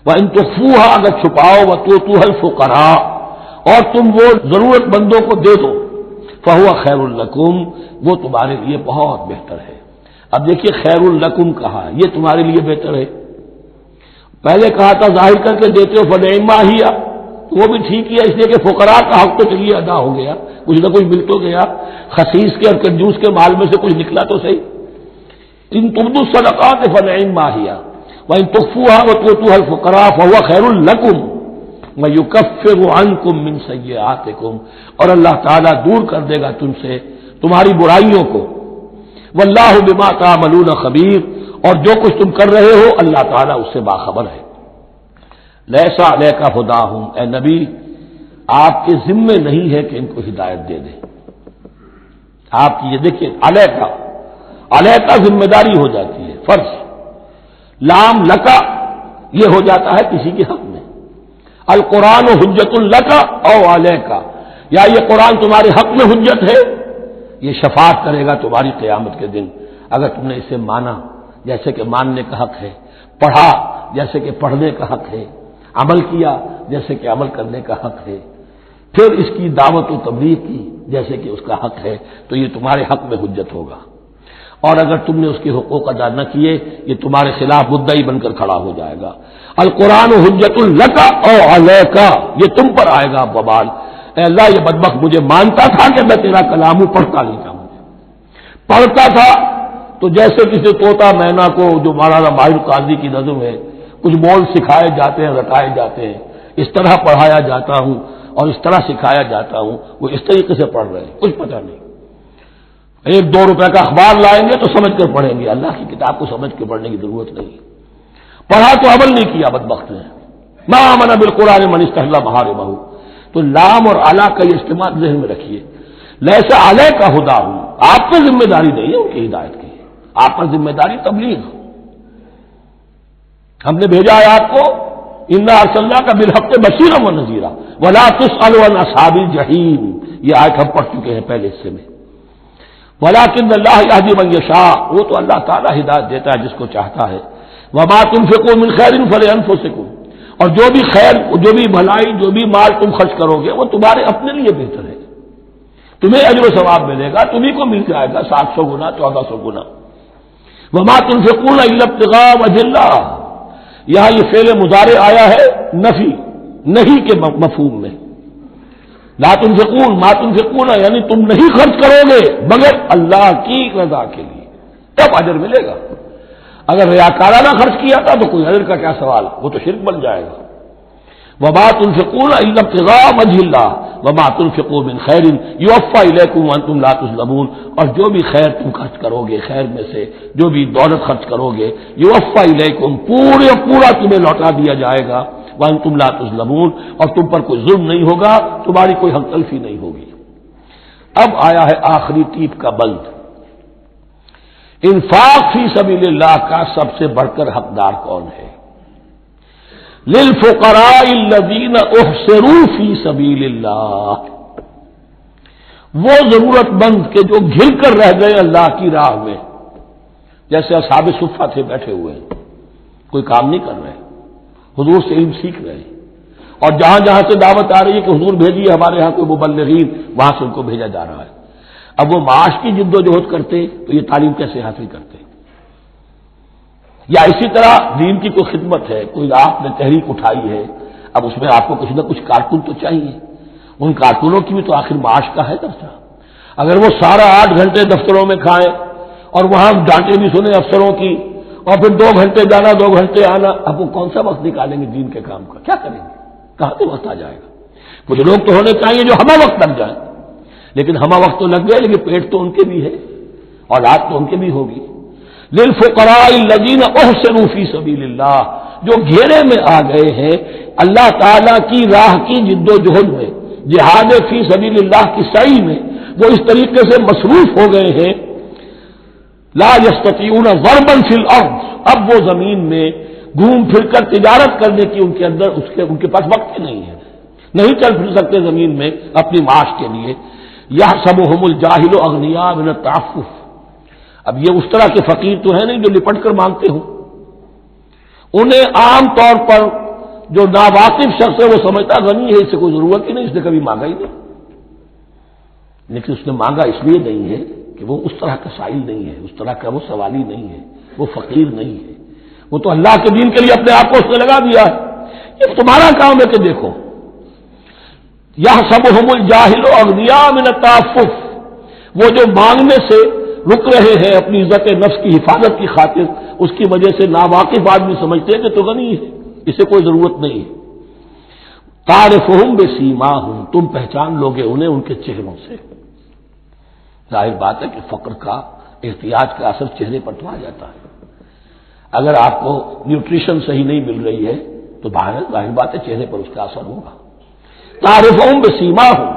وَإِن تُخْفُوهَا، اگر چھپاؤ، وَتُؤْتُوهَا الْفُقَرَاءَ، اور تم وہ ضرورت مندوں کو دے دو، فَهُوَ خَيْرٌ لَكُمْ، وہ تمہارے لیے بہت بہتر ہے۔ اب دیکھیے خیر لکم کہا، یہ تمہارے لیے بہتر ہے۔ پہلے کہا تھا ظاہر کر کے دیتے ہو فنعما ہی، وہ بھی ٹھیک ہے، اس لیے کہ فقراء کا حق تو چلیے ادا ہو گیا، کچھ نہ کچھ مل تو گیا، خسیس کے اور کنجوس کے مال میں سے کچھ نکلا تو صحیح۔ ان تبدوا الصدقات فنعما ہی وان تخفوها وتؤتوها الفقراء فهو خیر لکم ویکفر عنکم من سیئاتکم، اور اللہ تعالیٰ دور کر دے گا تم سے تمہاری برائیوں کو۔ واللہ بما تعملون خبیر، اور جو کچھ تم کر رہے ہو اللہ تعالیٰ اس سے باخبر ہے۔ لیسا علیک ہداہم، اے نبی آپ کے ذمے نہیں ہے کہ ان کو ہدایت دے دیں۔ آپ کی یہ دیکھیے علیکا ذمہ داری ہو جاتی ہے، فرض۔ لام لکا یہ ہو جاتا ہے کسی کے حق میں۔ القرآن حجت لکا او علیکا، یا یہ قرآن تمہارے حق میں حجت ہے، یہ شفاعت کرے گا تمہاری قیامت کے دن اگر تم نے اسے مانا جیسے کہ ماننے کا حق ہے، پڑھا جیسے کہ پڑھنے کا حق ہے، عمل کیا جیسے کہ عمل کرنے کا حق ہے، پھر اس کی دعوت و تبلیغ کی جیسے کہ اس کا حق ہے، تو یہ تمہارے حق میں حجت ہوگا۔ اور اگر تم نے اس کے حقوق ادا نہ کیے یہ تمہارے خلاف مدعی بن کر کھڑا ہو جائے گا۔ القرآن حجت لک او علیک، یہ تم پر آئے گا وبال۔ اے اللہ یہ بدبخت مجھے مانتا تھا کہ میں تیرا کلام ہوں، پڑھتا نہیں تھا، مجھے پڑھتا تھا تو جیسے کسی طوطا مینا کو، جو مولانا ماہر قاضی کی نظم ہے، کچھ بول سکھائے جاتے ہیں، رٹائے جاتے ہیں، اس طرح پڑھایا جاتا ہوں اور اس طرح سکھایا جاتا ہوں، وہ اس طریقے سے پڑھ رہے ہیں، کچھ پتہ نہیں۔ 1-2 روپے کا اخبار لائیں گے تو سمجھ کر پڑھیں گے، اللہ کی کتاب کو سمجھ کے پڑھنے کی ضرورت نہیں۔ پڑھا تو عمل نہیں کیا بدبخت نے۔ ما آمن بالقرآن من استحل محارمہ، تو لام اور علا کا یہ استعمال ذہن میں رکھیے۔ لیسا علیہ کا ہدا ہوں، آپ پر ذمہ داری نہیں ہے ان کی ہدایت کی، آپ پر ذمہ داری تبلیغ۔ ہم نے بھیجا ہے آپ کو، انا ارسلنا کا بالحق بشیرا و نذیرا ولا تسأل عن اصحاب الجحیم، یہ آیت ہم پڑھ چکے ہیں پہلے حصے میں۔ ولکن اللہ یہدی من یشاء، وہ تو اللہ تعالیٰ ہدایت دیتا ہے جس کو چاہتا ہے۔ وما تنفقوا من خیر فلانفسکم، اور جو بھی خیر، جو بھی بھلائی، جو بھی مال تم خرچ کرو گے وہ تمہارے اپنے لیے بہتر ہے، تمہیں اجر و ثواب ملے گا، تمہیں کو مل جائے گا 700 گنا 1400 گنا۔ وما تنفقون الا ابتغاء وجه اللہ، یہاں یہ فعل مضارع آیا ہے نفی نہیں کے مفہوم میں۔ لا تنفقون ما تنفقون یعنی تم نہیں خرچ کرو گے مگر اللہ کی رضا کے لیے، تب اجر ملے گا۔ اگر ریاکارانہ خرچ کیا تھا تو کوئی اجر کا کیا سوال، وہ تو شرک بن جائے گا۔ وما تنفقون الا ابتغاء وجه اللہ وما تنفقوا من خیر یوفى الیکم وانتم لا تظلمون، اور جو بھی خیر تم خرچ کرو گے، خیر میں سے جو بھی دولت خرچ کرو گے، یوفى الیکم پورا تمہیں لوٹا دیا جائے گا، وانتم لا تظلمون، اور تم پر کوئی ظلم نہیں ہوگا، تمہاری کوئی حق تلفی نہیں ہوگی۔ اب آیا ہے آخری ٹیپ کا بند، انفاق فی سبیل اللہ کا سب سے بڑھ کر حقدار کون ہے؟ للفقراء الذین احصروا فی سبیل اللہ، وہ ضرورت مند کے جو گھر کر رہ گئے اللہ کی راہ میں، جیسے اصحاب صفہ تھے بیٹھے ہوئے ہیں، کوئی کام نہیں کر رہے، حضور سے علم سیکھ رہے ہیں، اور جہاں جہاں سے دعوت آ رہی ہے کہ حضور بھیجیے ہمارے ہاں کوئی مبلغین، وہاں سے ان کو بھیجا جا رہا ہے۔ اب وہ معاش کی جد و جہد کرتے تو یہ تعلیم کیسے حاصل کرتے؟ یا اسی طرح دین کی کوئی خدمت ہے، کوئی آپ نے تحریک اٹھائی ہے، اب اس میں آپ کو کچھ نہ کچھ کارکن تو چاہیے، ان کارکنوں کی بھی تو آخر معاش کا ہے درجہ۔ اگر وہ سارا 8 گھنٹے دفتروں میں کھائیں اور وہاں ڈانٹے بھی سنیں افسروں کی، اور پھر 2 گھنٹے جانا 2 گھنٹے آنا، اب وہ کون سا وقت نکالیں گے دین کے کام کا؟ کیا کریں گے؟ کہاں سے وقت آ جائے گا؟ کچھ لوگ تو ہونے چاہیے جو ہمہ وقت لگ جائیں، لیکن ہمہ وقت تو لگ گئے، لیکن پیٹ تو ان کے بھی ہے، اولاد تو ان کے بھی ہوگی۔ للفقراء الذین احصروا فی سبیل اللہ، جو گھیرے میں آ گئے ہیں اللہ تعالی کی راہ کی جد و جہد میں، جہاد فی سبیل اللہ کی سعی میں وہ اس طریقے سے مصروف ہو گئے ہیں، لا یستطیعون ضربا فی الارض، اب وہ زمین میں گھوم پھر کر تجارت کرنے کی ان کے پاس وقت ہی نہیں ہے، نہیں چل پھر سکتے زمین میں اپنی معاش کے لیے۔ یحسبهم الجاہل اغنیاء من التعفف، اب یہ اس طرح کے فقیر تو ہیں نہیں جو لپٹ کر مانگتے ہوں، انہیں عام طور پر جو ناواقف شخص ہے وہ سمجھتا غنی ہے، اس سے کوئی ضرورت ہی نہیں، اس نے کبھی مانگا ہی نہیں، لیکن اس نے مانگا اس لیے نہیں ہے کہ وہ اس طرح کا سائل نہیں ہے، اس طرح کا وہ سوالی نہیں ہے، وہ فقیر نہیں ہے، وہ تو اللہ کے دین کے لیے اپنے آپ کو اس نے لگا دیا ہے۔ یہ تمہارا کام ہے کہ دیکھو، یحسبهم الجاہل اغنیاء من التعفف، وہ جو مانگنے سے رک رہے ہیں اپنی عزت نفس کی حفاظت کی خاطر، اس کی وجہ سے ناواقف آدمی سمجھتے ہیں کہ تو غنی ہے، اسے کوئی ضرورت نہیں ہے۔ تعرفهم بسیماہم، تم پہچان لوگے انہیں ان کے چہروں سے۔ ظاہر بات ہے کہ فقر کا، احتیاج کا اثر چہرے پر تو آ جاتا ہے۔ اگر آپ کو نیوٹریشن صحیح نہیں مل رہی ہے تو ظاہر بات ہے چہرے پر اس کا اثر ہوگا۔ تعرفهم بسیماہم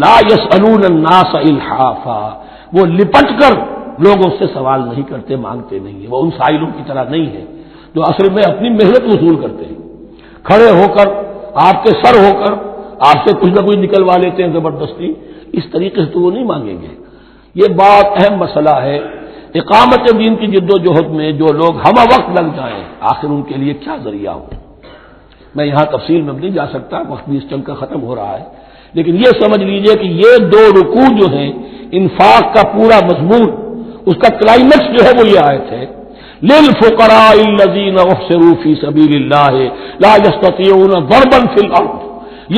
لا يسألون الناس الحافا، وہ لپٹ کر لوگوں سے سوال نہیں کرتے، مانگتے نہیں ہیں، وہ ان سائلوں کی طرح نہیں ہے جو اصل میں اپنی محنت وصول کرتے ہیں، کھڑے ہو کر آپ کے سر ہو کر آپ سے کچھ نہ کچھ نکلوا لیتے ہیں زبردستی، اس طریقے سے تو وہ نہیں مانگیں گے۔ یہ بات اہم مسئلہ ہے۔ اقامت دین کی جد و جہد میں جو لوگ ہمہ وقت لگ جائیں، آخر ان کے لیے کیا ذریعہ ہو۔ میں یہاں تفصیل میں نہیں جا سکتا، وقت بھی اس چنگ کا ختم ہو رہا ہے، لیکن یہ سمجھ لیجئے کہ یہ دو رکوع جو ہیں، انفاق کا پورا مضمون، اس کا کلائمیکس جو ہے وہ یہ آیت ہے، للفقراء الذین احصروا فی سبیل اللہ لا یستطیعون ضربا فی الارض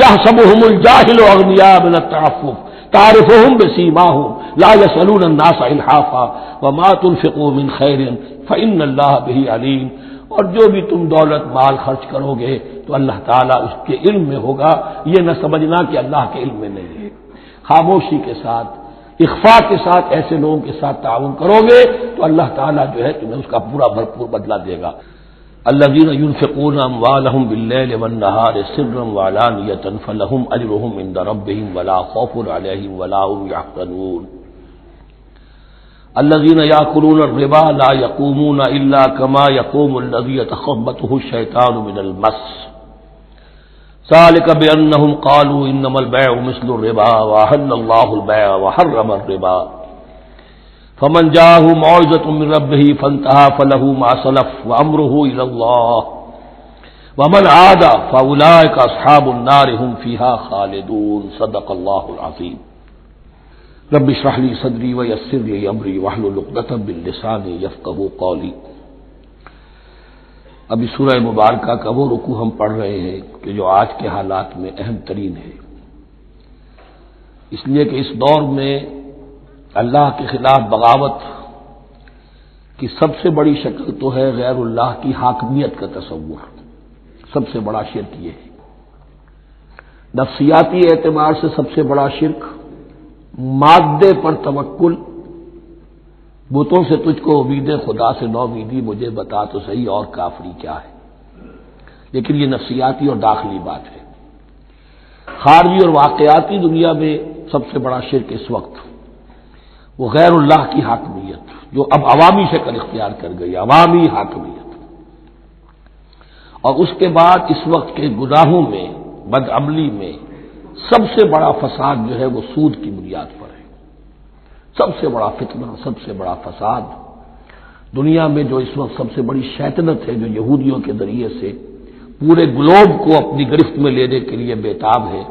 یحسبهم الجاہل اغنیاء من التعفف تعرفهم بسیماہم لا یسألون الناس الحافا وما تنفقوا من خیر فإن اللہ بہ علیم، اور جو بھی تم دولت مال خرچ کرو گے تو اللہ تعالیٰ اس کے علم میں ہوگا، یہ نہ سمجھنا کہ اللہ کے علم میں نہیں ہے۔ خاموشی کے ساتھ، اخفاء کے ساتھ ایسے لوگوں کے ساتھ تعاون کرو گے تو اللہ تعالیٰ جو ہے تمہیں اس کا پورا بھرپور بدلہ دے گا۔ الذین ينفقون اموالهم باللیل والنہار سرا وعلانیۃ فلہم اجرهم عند ربهم ولا خوف علیہم ولا هم یحزنون۔ الذین یأکلون الربا لا یقومون الا کما یقوم الذی یتخبطه الشیطان من المس ذلك بأنهم قالوا إنما البيع مثل الربا وأحل الله البيع وحرم الربا فمن جاءه موعظة من ربه فانتهى فله ما سلف وأمره إلى الله ومن عاد فأولئك أصحاب النار هم فيها خالدون۔ صدق الله العظيم۔ رب اشرح لي صدري ويسر لي أمري واحلل عقدة من لساني يفقهوا قولي۔ ابھی سورہ مبارکہ کا وہ رکوع ہم پڑھ رہے ہیں کہ جو آج کے حالات میں اہم ترین ہے، اس لیے کہ اس دور میں اللہ کے خلاف بغاوت کی سب سے بڑی شکل تو ہے غیر اللہ کی حاکمیت کا تصور، سب سے بڑا شرک یہ ہے۔ نفسیاتی اعتبار سے سب سے بڑا شرک، مادے پر توکل، بتوں سے تجھ کو امید خدا سے نو امیدی، مجھے بتا تو صحیح اور کافری کیا ہے۔ لیکن یہ نفسیاتی اور داخلی بات ہے۔ خارجی اور واقعاتی دنیا میں سب سے بڑا شرک اس وقت وہ غیر اللہ کی حاکمیت، جو اب عوامی شکل اختیار کر گئی، عوامی حاکمیت۔ اور اس کے بعد اس وقت کے گناہوں میں، بدعملی میں سب سے بڑا فساد جو ہے وہ سود کی بنیاد پر ہے۔ سب سے بڑا فتنہ، سب سے بڑا فساد دنیا میں جو اس وقت سب سے بڑی شیطنت ہے، جو یہودیوں کے ذریعے سے پورے گلوب کو اپنی گرفت میں لینے کے لیے بےتاب ہے،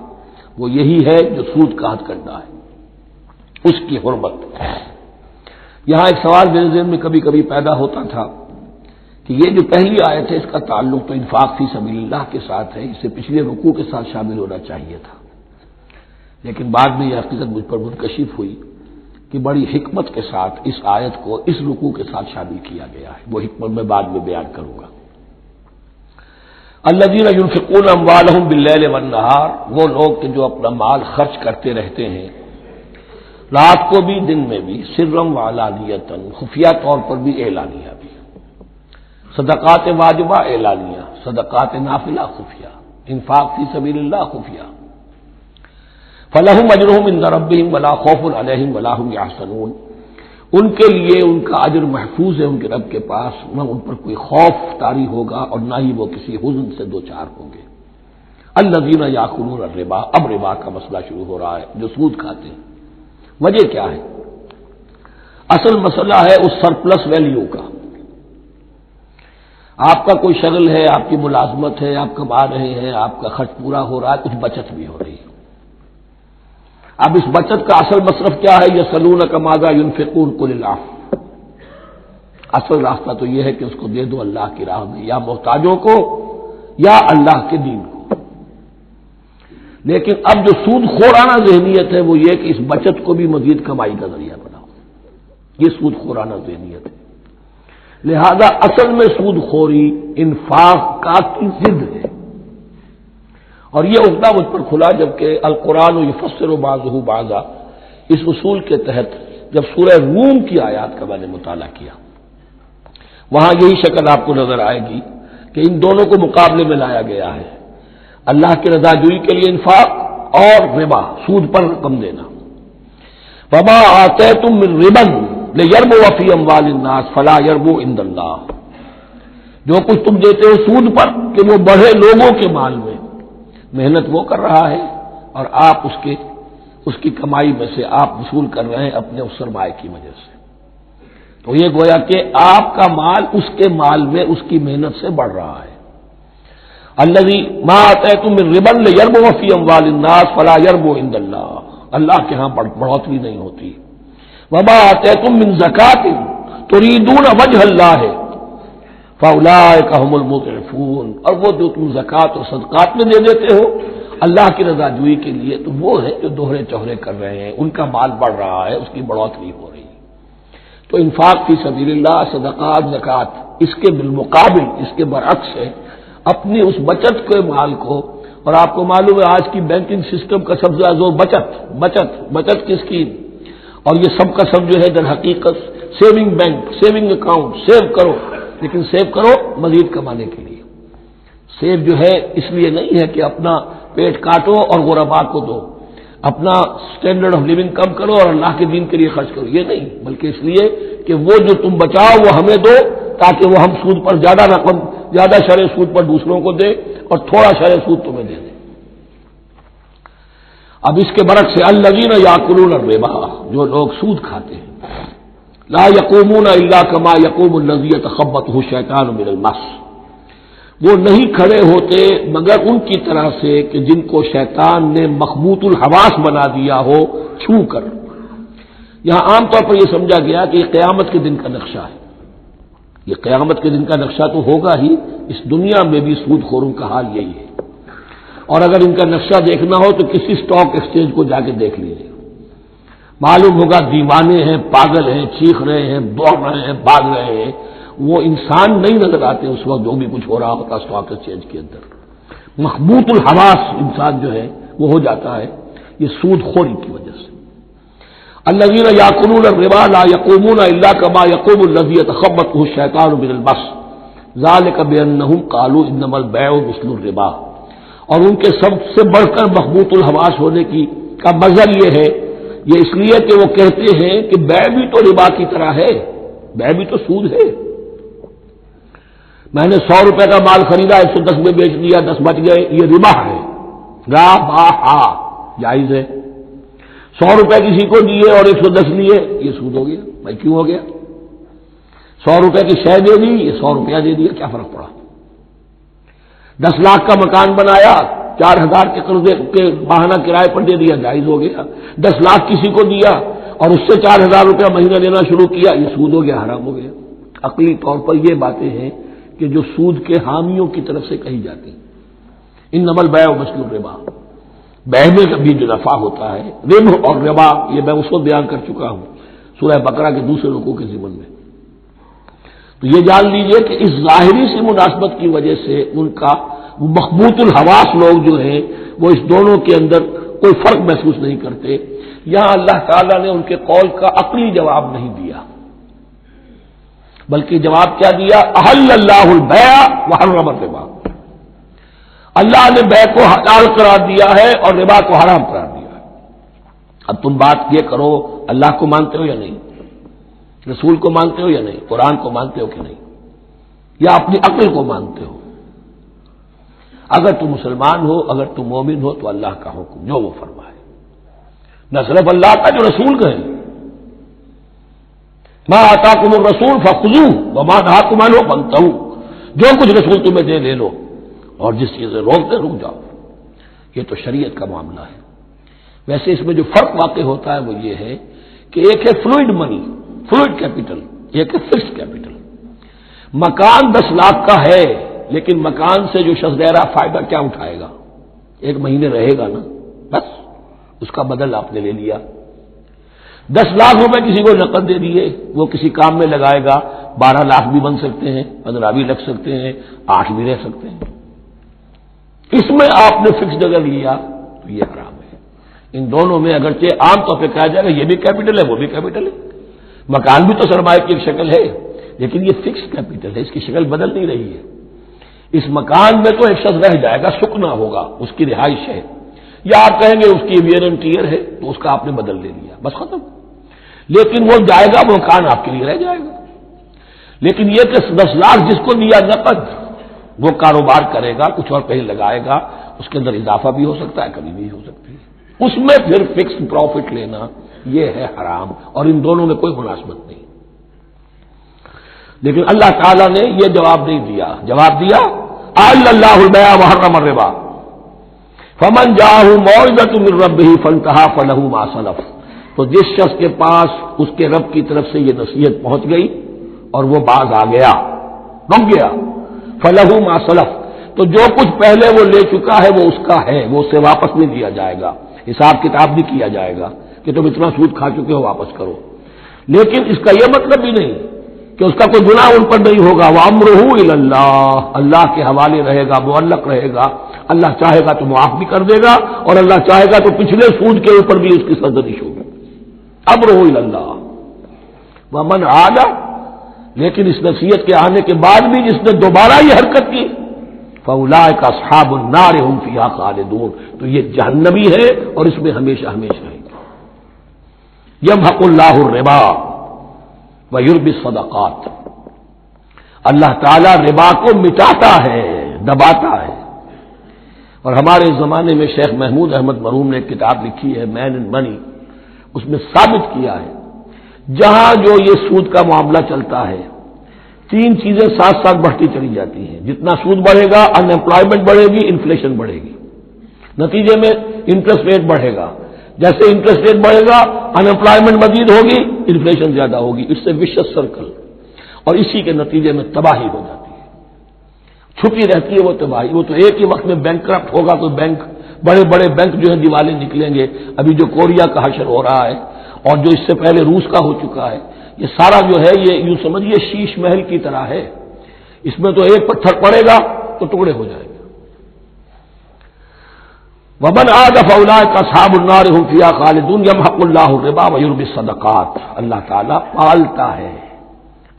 وہ یہی ہے جو سود کا حد کرنا ہے، اس کی حرمت۔ یہاں ایک سوال میرے ذہن میں کبھی کبھی پیدا ہوتا تھا کہ یہ جو پہلی آیت ہے اس کا تعلق تو انفاق فی سبیل اللہ کے ساتھ ہے، اس سے پچھلے رکوع کے ساتھ شامل ہونا چاہیے تھا، لیکن بعد میں یہ حقیقت مجھ پر منکشف ہوئی کہ بڑی حکمت کے ساتھ اس آیت کو اس رکوع کے ساتھ شامل کیا گیا ہے۔ وہ حکمت میں بعد میں بیان کروں گا۔ الذین ينفقون اموالهم باللیل والنہار، وہ لوگ کہ جو اپنا مال خرچ کرتے رہتے ہیں رات کو بھی دن میں بھی، سرم وعلانیۃ، خفیہ طور پر بھی اعلانیہ بھی، صدقات واجبہ اعلانیہ، صدقات نافلہ خفیہ، انفاق فی سبیل اللہ خفیہ۔ فلہم اجرہم عند ربہم ولا خوف علیہم ولا هم یحزنون، ان کے لیے ان کا اجر محفوظ ہے ان کے رب کے پاس، نہ ان پر کوئی خوف طاری ہوگا اور نہ ہی وہ کسی حزن سے دوچار ہوں گے۔ الذین یاکلون الربا، اب ربا کا مسئلہ شروع ہو رہا ہے، جو سود کھاتے ہیں۔ وجہ کیا ہے؟ اصل مسئلہ ہے اس سرپلس ویلیو کا۔ آپ کا کوئی شغل ہے، آپ کی ملازمت ہے، آپ کما رہے ہیں، آپ کا خرچ پورا ہو رہا ہے، کچھ بچت بھی ہو رہی ہے۔ اب اس بچت کا اصل مصرف کیا ہے؟ یسألونک ماذا ينفقون قل العفو، اصل راستہ تو یہ ہے کہ اس کو دے دو اللہ کی راہ میں، یا محتاجوں کو یا اللہ کے دین کو۔ لیکن اب جو سود خورانہ ذہنیت ہے وہ یہ کہ اس بچت کو بھی مزید کمائی کا ذریعہ بناؤ، یہ سود خورانہ ذہنیت ہے۔ لہذا اصل میں سود خوری انفاق کی ضد ہے، اور یہ عقدہ مجھ پر کھلا جبکہ القرآن یفسر بعضہ بعضا، اس اصول کے تحت جب سورہ روم کی آیات کا میں نے مطالعہ کیا، وہاں یہی شکل آپ کو نظر آئے گی کہ ان دونوں کو مقابلے میں لایا گیا ہے، اللہ کی رضا جوئی کے لیے انفاق اور ربا، سود پر رقم دینا۔ وما آتیتم من ربا لیربو فی اموال الناس فلا یربو عند اللہ، جو کچھ تم دیتے ہو سود پر کہ وہ بڑھے لوگوں کے مال میں، محنت وہ کر رہا ہے اور آپ اس کی کمائی میں سے آپ وصول کر رہے ہیں اپنے اس سرمایہ کی وجہ سے، تو یہ گویا کہ آپ کا مال اس کے مال میں اس کی محنت سے بڑھ رہا ہے۔ الذی ما آتیتم من ربا لیربو فی اموال الناس فلا یربو عند اللہ، اللہ کے ہاں بڑھوتری نہیں ہوتی۔ وما آتیتم من زکوۃ تریدون وجہ اللہ فاولئک هم المضعفون، اور وہ جو تم زکوٰۃ اور صدقات میں دے دیتے ہو اللہ کی رضا جوئی کے لیے، تو وہ ہے جو دوہرے چوہرے کر رہے ہیں، ان کا مال بڑھ رہا ہے، اس کی بڑھوتری ہو رہی ہے۔ تو انفاق فی سبیل اللہ، صدقات، زکوٰۃ، اس کے بالمقابل، اس کے برعکس ہے اپنی اس بچت کے مال کو، اور آپ کو معلوم ہے آج کی بینکنگ سسٹم کا سب سے زیادہ زور بچت کی اسکیم، اور یہ سب کا سب جو ہے در حقیقت saving bank, saving account, save کرو، لیکن سیو کرو مزید کمانے کے لیے۔ سیو جو ہے اس لیے نہیں ہے کہ اپنا پیٹ کاٹو اور غربا کو دو، اپنا سٹینڈرڈ آف لیونگ کم کرو اور اللہ کے دین کے لیے خرچ کرو، یہ نہیں، بلکہ اس لیے کہ وہ جو تم بچاؤ وہ ہمیں دو، تاکہ وہ ہم سود پر زیادہ رقم، زیادہ شرح سود پر دوسروں کو دے اور تھوڑا شرح سود تمہیں دے دے۔ اب اس کے برعکس سے الذین یاکلون الربا، جو لوگ سود کھاتے ہیں، لا یقومون الا کما یقوم الذی یتخبطہ الشیطان من المس، وہ نہیں کھڑے ہوتے مگر ان کی طرح سے کہ جن کو شیطان نے مخبوط الحواس بنا دیا ہو چھو کر۔ یہاں عام طور پر یہ سمجھا گیا کہ یہ قیامت کے دن کا نقشہ ہے، یہ قیامت کے دن کا نقشہ تو ہوگا ہی، اس دنیا میں بھی سود خوروں کا حال یہی ہے، اور اگر ان کا نقشہ دیکھنا ہو تو کسی سٹاک ایکسچینج کو جا کے دیکھ لیجیے، معلوم ہوگا دیوانے ہیں، پاگل ہیں، چیخ رہے ہیں، دوڑ رہے ہیں، بھاگ رہے ہیں، وہ انسان نہیں نظر آتے اس وقت جو بھی کچھ ہو رہا ہوتا سٹاک ایکسچینج کے اندر، مخبوط الحواس انسان جو ہے وہ ہو جاتا ہے، یہ سود خوری کی وجہ سے۔ الذین یاکلون الربا لا یقومون الا کما یقوم الذی یتخبطہ الشیطان من المس ذلک بانہم قالوا انما البیع مثل الربا، اور ان کے سب سے بڑھ کر مخبوط الحواس ہونے کا مظہر یہ ہے، یہ اس لیے کہ وہ کہتے ہیں کہ بیع بھی تو ربا کی طرح ہے، بیع بھی تو سود ہے۔ میں نے 100 روپے کا مال خریدا، 110 میں بیچ دیا، 10 بچ گئے، یہ ربا ہے، ربا جائز ہے۔ 100 روپے کسی کو دیے اور 110 لیے، یہ سود ہو گیا۔ بھائی کیوں ہو گیا؟ 100 روپے کی شے دے دی، یہ 100 روپیہ دے دیا، کیا فرق پڑا؟ 10 لاکھ کا مکان بنایا، 4000 کے قرضے کے ماہانہ کرائے پر دے دیا، جائز ہو گیا۔ 10 لاکھ کسی کو دیا اور اس سے 4000 روپیہ مہینہ لینا شروع کیا، یہ سود ہو گیا، حرام ہو گیا۔ عقلی طور پر یہ باتیں ہیں کہ جو سود کے حامیوں کی طرف سے کہی جاتی ہیں۔ انما البیع مثل الربا، بیع میں بھی جو نفع ہوتا ہے، ربح اور ربا، یہ میں اس کو بیان کر چکا ہوں سورہ بقرہ کے دوسرے رکوع کے ضمن میں۔ تو یہ جان لیجئے کہ اس ظاہری سی مناسبت کی وجہ سے ان کا مخبوط الحواس لوگ جو ہیں وہ اس دونوں کے اندر کوئی فرق محسوس نہیں کرتے۔ یہاں اللہ تعالیٰ نے ان کے قول کا عقلی جواب نہیں دیا، بلکہ جواب کیا دیا؟ احل اللہ البیع وحرم الربا، اللہ نے بیع کو حلال قرار دیا ہے اور ربا کو حرام قرار دیا ہے۔ اب تم بات یہ کرو اللہ کو مانتے ہو یا نہیں، رسول کو مانتے ہو یا نہیں، قرآن کو مانتے ہو کہ نہیں، یا اپنی عقل کو مانتے ہو؟ اگر تم مسلمان ہو، اگر تم مومن ہو، تو اللہ کا حکم جو وہ فرمائے، نہ صرف اللہ کا، جو رسول کہیں، ما آتاکم الرسول فخذوہ وما نہاکم عنہ فانتہوا، جو کچھ رسول تمہیں دے لے لو، اور جس چیز سے روک دے رک جاؤ۔ یہ تو شریعت کا معاملہ ہے۔ ویسے اس میں جو فرق واقع ہوتا ہے وہ یہ ہے کہ ایک ہے فلوئڈ منی، فلوئڈ کیپٹل، ایک ہے فکس کیپٹل۔ مکان 10 لاکھ کا ہے، لیکن مکان سے جو شخص دے رہا فائدہ کیا اٹھائے گا؟ 1 مہینے رہے گا نا، بس اس کا بدل آپ نے لے لیا۔ 10 لاکھ روپے کسی کو نقد دے دیے، وہ کسی کام میں لگائے گا، 12 لاکھ بھی بن سکتے ہیں، 15 بھی لگ سکتے ہیں، 8 بھی رہ سکتے ہیں۔ اس میں آپ نے فکس جگہ لیا تو یہ حرام ہے۔ ان دونوں میں اگرچہ عام طور پہ کہا جائے گا یہ بھی کیپٹل ہے وہ بھی کیپٹل ہے، مکان بھی تو سرمایہ کی ایک شکل ہے، لیکن یہ فکس کیپٹل ہے، اس کی شکل بدل نہیں رہی ہے۔ اس مکان میں تو ایک شخص رہ جائے گا، سکنا ہوگا، اس کی رہائش ہے، یا آپ کہیں گے اس کی ویئر اینڈ ٹیئر ہے تو اس کا آپ نے بدل لے لیا، بس ختم۔ لیکن وہ جائے گا، وہ مکان آپ کے لیے رہ جائے گا۔ لیکن یہ کہ 10 لاکھ جس کو دیا نقد، وہ کاروبار کرے گا، کچھ اور کہیں لگائے گا، اس کے اندر اضافہ بھی ہو سکتا ہے، کمی بھی ہو سکتی ہے، اس میں پھر فکس پروفٹ لینا یہ ہے حرام، اور ان دونوں میں کوئی مناسبت نہیں۔ لیکن اللہ تعالیٰ نے یہ جواب نہیں دیا، جواب دیا احل اللہ البیع وحرم الربا فمن جاءہ موعظۃ من ربہ فانتہی فلہ ما سلف، تو جس شخص کے پاس اس کے رب کی طرف سے یہ نصیحت پہنچ گئی اور وہ باز آ گیا، رک گیا، فلہ ما سلف، تو جو کچھ پہلے وہ لے چکا ہے وہ اس کا ہے، وہ اسے واپس نہیں دیا جائے گا، حساب کتاب نہیں کیا جائے گا کہ تم اتنا سود کھا چکے ہو واپس کرو۔ لیکن اس کا یہ مطلب بھی نہیں کہ اس کا کوئی گناہ ان پر نہیں ہوگا، وَأَمْرُهُ إِلَى اللَّهِ، اللہ کے حوالے رہے گا، معلق رہے گا، اللہ چاہے گا تو معاف بھی کر دے گا، اور اللہ چاہے گا تو پچھلے سود کے اوپر بھی اس کی سرزنش ہوگی۔ أَمْرُهُ إِلَى اللَّهِ وَمَنْ عَادَ، لیکن اس نصیحت کے آنے کے بعد بھی جس نے دوبارہ یہ حرکت کی فَأُولَٰئِكَ أَصْحَابُ النَّارِ هُمْ فِيهَا خَالِدُونَ، تو یہ جہنمی ہے اور اس میں ہمیشہ ہمیشہ رہیں گے۔ يَمْحَقُ اللَّهُ الرِّبَا وَيُرْبِي الصَّدَقَاتِ، اللہ تعالیٰ ربا کو مٹاتا ہے، دباتا ہے۔ اور ہمارے زمانے میں شیخ محمود احمد مرحوم نے ایک کتاب لکھی ہے مین اینڈ منی، اس میں ثابت کیا ہے جہاں جو یہ سود کا معاملہ چلتا ہے 3 چیزیں ساتھ ساتھ بڑھتی چلی جاتی ہیں، جتنا سود بڑھے گا ان امپلائمنٹ بڑھے گی، انفلیشن بڑھے گی، نتیجے میں انٹرسٹ ریٹ بڑھے گا، جیسے انٹرسٹ ریٹ بڑھے گا ان امپلائمنٹ مزید ہوگی، انفلیشن زیادہ ہوگی، اٹس اے ویشس سرکل، اور اسی کے نتیجے میں تباہی ہو جاتی ہے، چھپی رہتی ہے وہ تباہی۔ وہ تو ایک ہی وقت میں بینک کرپٹ ہوگا، کوئی بینک، بڑے بڑے بینک جو ہے دیوالے نکلیں گے، ابھی جو کوریا کا حشر ہو رہا ہے اور جو اس سے پہلے روس کا ہو چکا ہے، یہ سارا جو ہے یہ یوں سمجھیے شیش محل کی طرح ہے، اس میں تو ایک پتھر پڑے گا تو ٹکڑے ہو جائیں گے۔ وَمَنْ عَادَ فَأُولَٰئِكَ أَصْحَابُ النَّارِ هُمْ فِيهَا خَالِدُونَ يَمْحَقُ اللَّهُ الرِّبَا وَيُرْبِي الصَّدَقَاتِ، اللہ تعالیٰ پالتا ہے،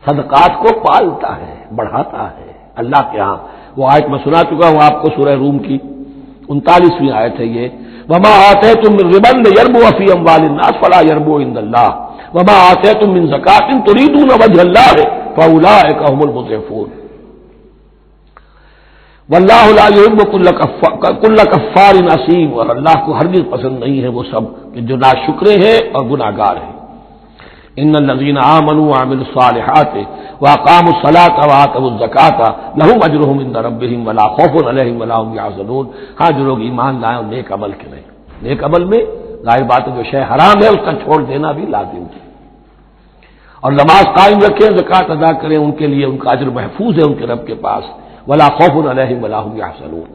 صدقات کو پالتا ہے، بڑھاتا ہے اللہ کے ہاں۔ وہ آیت میں سنا چکا ہوں آپ کو، سورہ روم کی 39ویں آیت ہے یہ، وَمَا آتَيْتُم مِّن رِّبًا لِّيَرْبُوَ فِي أَمْوَالِ النَّاسِ فَلَا يَرْبُو عِندَ اللَّهِ وَمَا آتَيْتُم مِّن زَكَاةٍ تُرِيدُونَ وَجْهَ اللَّهِ فَأُولَٰئِكَ هُمُ الْمُضْعِفُونَ وَاللَّهُ لَا يُحِبُّ كُلَّ كَفَّارٍ أَثِيمٍ، اور اللہ کو ہرگز پسند نہیں ہے وہ سب کہ جو ناشکرے ہیں اور گناہگار ہیں۔ ان الذين آمنوا وعملوا الصالحات واقاموا الصلاة وآتوا الزكاة لهم اجرهم عند ربهم ولا خوف عليهم ولا هم يحزنون، ہاں جو لوگ ایمان لائے اور نیک عمل کریں، نیک عمل میں ظاہر بات ہے جو شے حرام ہے اس کا چھوڑ دینا بھی لازم ہے، اور نماز قائم رکھیں، زکوٰۃ ادا کریں، ان کے لیے ان کا اجر محفوظ ہے ان کے رب کے پاس، ولا خوف علیہم ولا هم يحزنون۔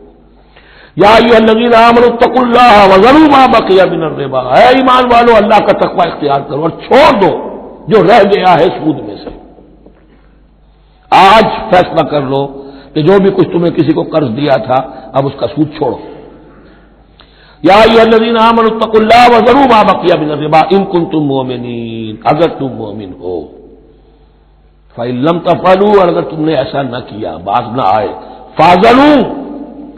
یا ایھا الذین آمنوا اتقوا اللہ وذروا ما بقی من الربا، اے ایمان والو اللہ کا تقوی اختیار کرو اور چھوڑ دو جو رہ گیا ہے سود میں سے۔ آج فیصلہ کر لو کہ جو بھی کچھ تمہیں کسی کو قرض دیا تھا اب اس کا سود چھوڑو۔ یا ایھا الذین آمنوا اتقوا اللہ وذروا ما بقی من الربا ان کنتم مؤمنین، اگر تم مومن ہو، فإن لم تفعلوا، اور اگر تم نے ایسا نہ کیا، باز نہ آئے، فاذنوا،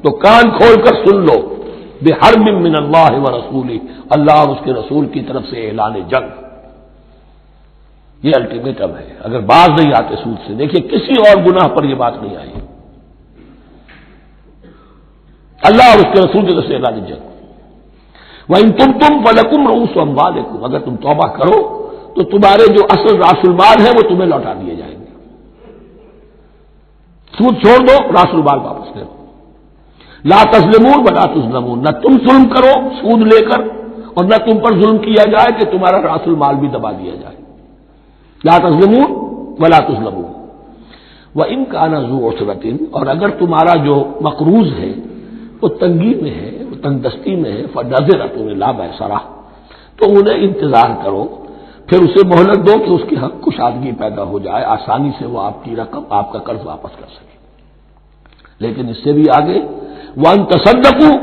تو کان کھول کر سن لو، بحرب من اللہ ورسولہ، اللہ اور اس کے رسول کی طرف سے اعلان جنگ. یہ الٹیمیٹم ہے. اگر باز نہیں آتے سود سے، دیکھیے کسی اور گناہ پر یہ بات نہیں آئی، اللہ اور اس کے رسول کی طرف سے اعلان جنگ. وَإِن تُبْتُمْ فَلَكُمْ رُءُوسُ أَمْوَالِكُمْ، اگر تم توبہ کرو تو تمہارے جو اصل راس المال ہے وہ تمہیں لوٹا دیے جائیں گے. سود چھوڑ دو، راس المال واپس لے لو. لا تظلمون ولا تظلمون، نہ تم ظلم کرو سود لے کر اور نہ تم پر ظلم کیا جائے کہ تمہارا راس المال بھی دبا دیا جائے. لا تظلمون ولا تظلمون. وَإِن كَانَ ذُو عُسْرَةٍ، اور اگر تمہارا جو مقروض ہے وہ تنگی میں ہے، وہ تنگ دستی میں ہے، فَنَظِرَةٌ إِلَىٰ مَيْسَرَةٍ، تو انہیں انتظار کرو، پھر اسے مہلت دو کہ اس کی حق کشادگی پیدا ہو جائے، آسانی سے وہ آپ کی رقم، آپ کا قرض واپس کر سکے. لیکن اس سے بھی آگے وَأَن تَصَدَّقُوا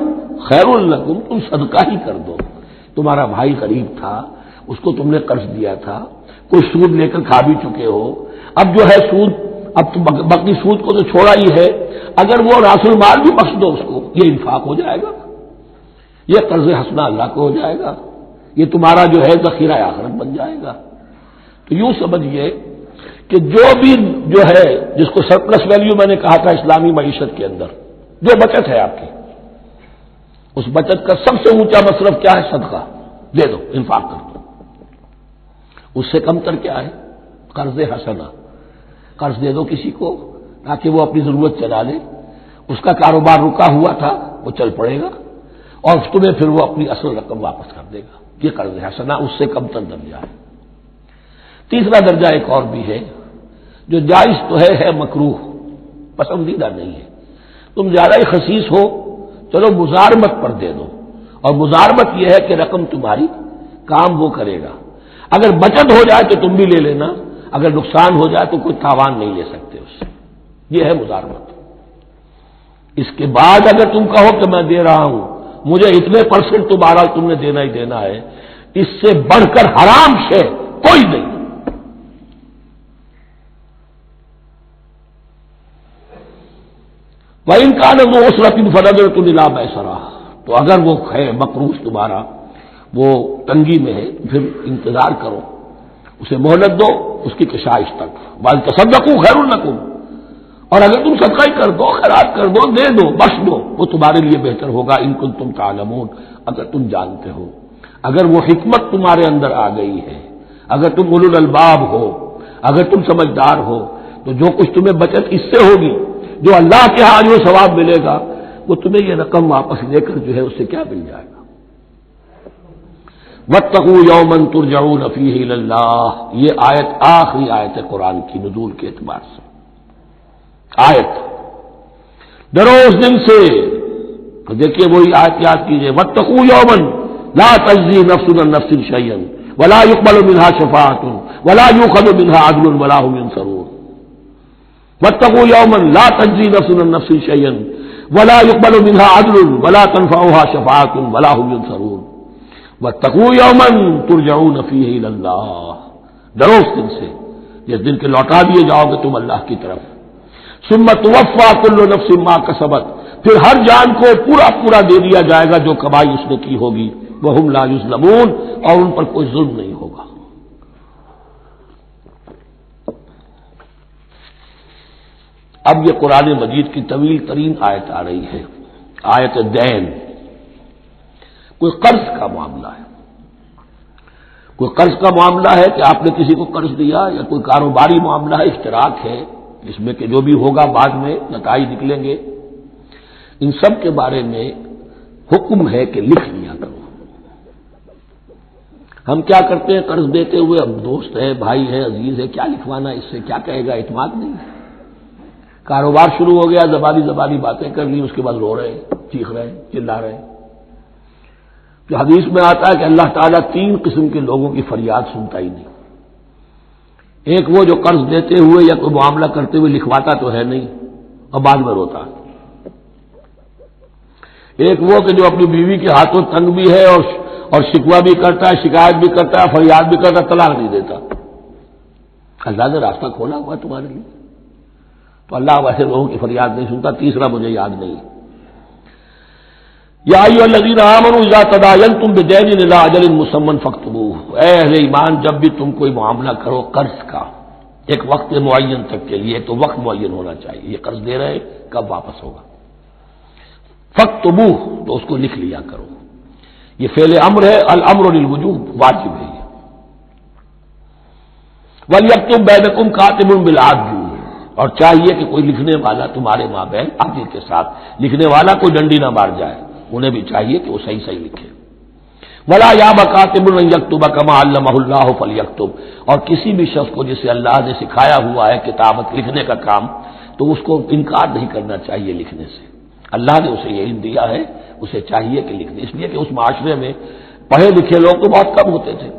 خَيْرٌ لَكُمْ، تم صدقہ ہی کر دو. تمہارا بھائی غریب تھا، اس کو تم نے قرض دیا تھا، کوئی سود لے کر کھا بھی چکے ہو، اب جو ہے سود، اب تو باقی سود کو تو چھوڑا ہی ہے، اگر وہ راس المال بھی بخش دو اس کو، یہ انفاق ہو جائے گا، یہ قرض حسنہ اللہ کو ہو جائے گا، یہ تمہارا جو ہے ذخیرہ آخرت بن جائے گا. تو یوں سمجھیے کہ جو بھی جو ہے جس کو سرپلس ویلیو میں نے کہا تھا اسلامی معیشت کے اندر، جو بچت ہے آپ کی، اس بچت کا سب سے اونچا مصرف کیا ہے؟ صدقہ دے دو، انفاق کر دو. اس سے کم تر کیا ہے؟ قرض حسنہ، قرض دے دو کسی کو تاکہ وہ اپنی ضرورت چلا لے، اس کا کاروبار رکا ہوا تھا وہ چل پڑے گا اور تمہیں پھر وہ اپنی اصل رقم واپس کر دے گا. یہ قرض حسنہ اس سے کم تر درجہ ہے. تیسرا درجہ ایک اور بھی ہے جو جائز تو ہے مکروہ، پسندیدہ نہیں ہے. تم زیادہ ہی خسیس ہو، چلو مزارمت پر دے دو، اور مزارمت یہ ہے کہ رقم تمہاری کام وہ کرے گا. اگر بچت ہو جائے تو تم بھی لے لینا، اگر نقصان ہو جائے تو کوئی تاوان نہیں لے سکتے اس سے. یہ ہے مزارمت. اس کے بعد اگر تم کہو کہ میں دے رہا ہوں، مجھے اتنے % تمہارا تم نے دینا ہی دینا ہے، اس سے بڑھ کر حرام شے کوئی نہیں. وَإِن كَانَ ذُو عُسْرَةٍ فَنَظِرَةٌ إِلَىٰ مَيْسَرَةٍ، تو اگر وہ ہے مقروض تمہارا وہ تنگی میں ہے، پھر انتظار کرو، اسے مہلت دو اس کی کشائش تک. وَأَن تَصَدَّقُوا خَيْرٌ لَكُمْ، اور اگر تم صدقہ ہی کر دو، خیرات کر دو، دے دو، بخش دو، وہ تمہارے لیے بہتر ہوگا. ان کنتم تعلمون، اگر تم جانتے ہو، اگر وہ حکمت تمہارے اندر آ گئی ہے، اگر تم اولو الالباب ہو، اگر تم سمجھدار ہو، تو جو کچھ تمہیں بچت اس سے ہوگی، جو اللہ کے ہاں جو ثواب ملے گا، وہ تمہیں یہ رقم واپس لے کر جو ہے اس سے کیا مل جائے گا. وَاتَّقُوا يَوْمًا تُرْجَعُونَ فِيهِ إِلَى اللَّهِ، یہ آیت آخری آیت ہے قرآن کی نزول کے اعتبار سے. آیت ڈرو اس دن سے، تو دیکھیے وہی آیت یاد کیجیے. وَاتَّقُوا يَوْمًا لَا تَجْزِي نَفْسٌ عَن نَفْسٍ شَيْئًا وَلَا يُقْبَلُ مِنْهَا شَفَاعَةٌ وَلَا يُؤْخَذُ مِنْهَا عَدْلٌ وَلَا هُمْ يُنصَرُونَ. وَاتَّقُوا يَوْمًا لَا تَجْزِي نَفْسٌ عَن نَفْسٍ شَيْئًا وَلَا يُقْبَلُ مِنْهَا عَدْلٌ وَلَا تَنفَعُهَا شَفَاعَةٌ وَلَا هُمْ يُنصَرُونَ. وَاتَّقُوا يَوْمًا تُرْجَعُونَ فِيهِ إِلَى اللَّهِ، ڈرو اس دن سے جس دن کے لوٹا دیے جاؤ گے تم اللہ کی طرف. ثُمَّ تُوَفَّىٰ كُلُّ نَفْسٍ مَّا كَسَبَتْ، پھر ہر جان کو پورا پورا دے دیا جائے گا جو کمائی اس نے کی ہوگی. وَهُمْ لَا يُظْلَمُونَ، اور ان پر کوئی ظلم نہیں ہوگا. اب یہ قرآن مجید کی طویل ترین آیت آ رہی ہے، آیت دین. کوئی قرض کا معاملہ ہے، کوئی قرض کا معاملہ ہے کہ آپ نے کسی کو قرض دیا، یا کوئی کاروباری معاملہ ہے، اشتراک ہے جس میں کہ جو بھی ہوگا بعد میں نتائج نکلیں گے. ان سب کے بارے میں حکم ہے کہ لکھ لیا کرو. ہم کیا کرتے ہیں قرض دیتے ہوئے، ہم دوست ہے، بھائی ہے، عزیز ہے، کیا لکھوانا، اس سے کیا کہے گا، اعتماد نہیں ہے. کاروبار شروع ہو گیا، زبانی باتیں کر لی، اس کے بعد رو رہے ہیں، چیخ رہے ہیں، چلا رہے ہیں. جو حدیث میں آتا ہے کہ اللہ تعالیٰ 3 قسم کے لوگوں کی فریاد سنتا ہی نہیں. ایک وہ جو قرض دیتے ہوئے یا کوئی معاملہ کرتے ہوئے لکھواتا تو ہے نہیں اور بعد میں روتا. ایک وہ کہ جو اپنی بیوی کے ہاتھوں تنگ بھی ہے اور شکوہ بھی کرتا ہے، شکایت بھی کرتا ہے، فریاد بھی کرتا ہے، طلاق نہیں دیتا. اللہ نے راستہ کھولا ہوا تمہارے لیے، تو اللہ ویسے لوگوں کی فریاد نہیں سنتا. تیسرا مجھے یاد نہیں. یا ایھا الذین آمنوا اذا تداینتم بدین الی اجل مسمى فاکتبوہ، اے اہل ایمان جب بھی تم کوئی معاملہ کرو قرض کا ایک وقت معین تک کے لیے، تو وقت معین ہونا چاہیے، یہ قرض دے رہے کب واپس ہوگا، فاکتبوہ تو اس کو لکھ لیا کرو۔ یہ فعل امر ہے، الامر للوجوب، واجب ہے یہ۔ وَلْيَكْتُبْ بَيْنَكُمْ كَاتِبٌ بِالْعَدْلِ، اور چاہیے کہ کوئی لکھنے والا تمہارے مابین عدل کے ساتھ، لکھنے والا کوئی ڈنڈی نہ مار جائے، انہیں بھی چاہیے کہ وہ صحیح صحیح لکھے۔ وَلَا يَأْبَ كَاتِبٌ أَن يَكْتُبَ كَمَا عَلَّمَهُ اللَّهُ فَلْيَكْتُبْ، اور کسی بھی شخص کو جسے اللہ نے سکھایا ہوا ہے کتابت لکھنے کا کام، تو اس کو انکار نہیں کرنا چاہیے لکھنے سے، اللہ نے اسے یہ علم دیا ہے، اسے چاہیے کہ لکھنے، اس لیے کہ اس معاشرے میں پڑھے لکھے لوگ تو بہت کم ہوتے تھے۔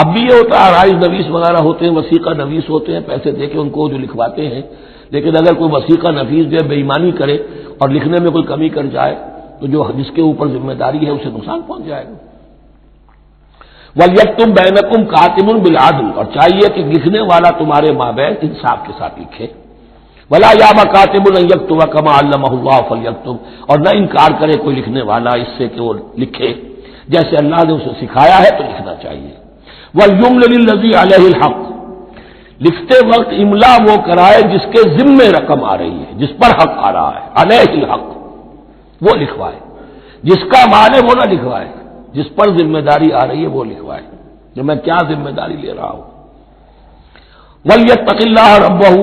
اب بھی یہ ہوتا ہے، رائز نویس وغیرہ ہوتے ہیں، وثیقہ نویس ہوتے ہیں، پیسے دے کے ان کو جو لکھواتے ہیں، لیکن اگر کوئی وثیقہ نویس جو بے ایمانی کرے اور لکھنے میں کوئی کمی کر جائے تو جو جس کے اوپر ذمہ داری ہے اسے نقصان پہنچ جائے گا۔ وَلْيَكْتُبْ بَيْنَكُمْ كَاتِبٌ بِالْعَدْلِ، اور چاہیے کہ لکھنے والا تمہارے مابین انصاف کے ساتھ لکھے۔ وَلَا يَأْبَ كَاتِبٌ أَن يَكْتُبَ كَمَا عَلَّمَهُ اللَّهُ فَلْيَكْتُبْ، اور نہ انکار کرے کوئی لکھنے والا اس سے کہ وہ لکھے جیسے اللہ نے اسے سکھایا ہے، تو لکھنا چاہیے۔ وَلْيُمْلِلِ الَّذِي عَلَيْهِ الْحَقُّ، لکھتے وقت املا وہ کرائے جس کے ذمے رقم آ رہی ہے، جس پر حق آ رہا ہے، علیہ الحق، وہ لکھوائے، جس کا مال ہے وہ نہ لکھوائے، جس پر ذمہ داری آ رہی ہے وہ لکھوائے، کہ میں کیا ذمہ داری لے رہا ہوں۔ وَلْيَتَّقِ اللَّهَ رَبَّهُ،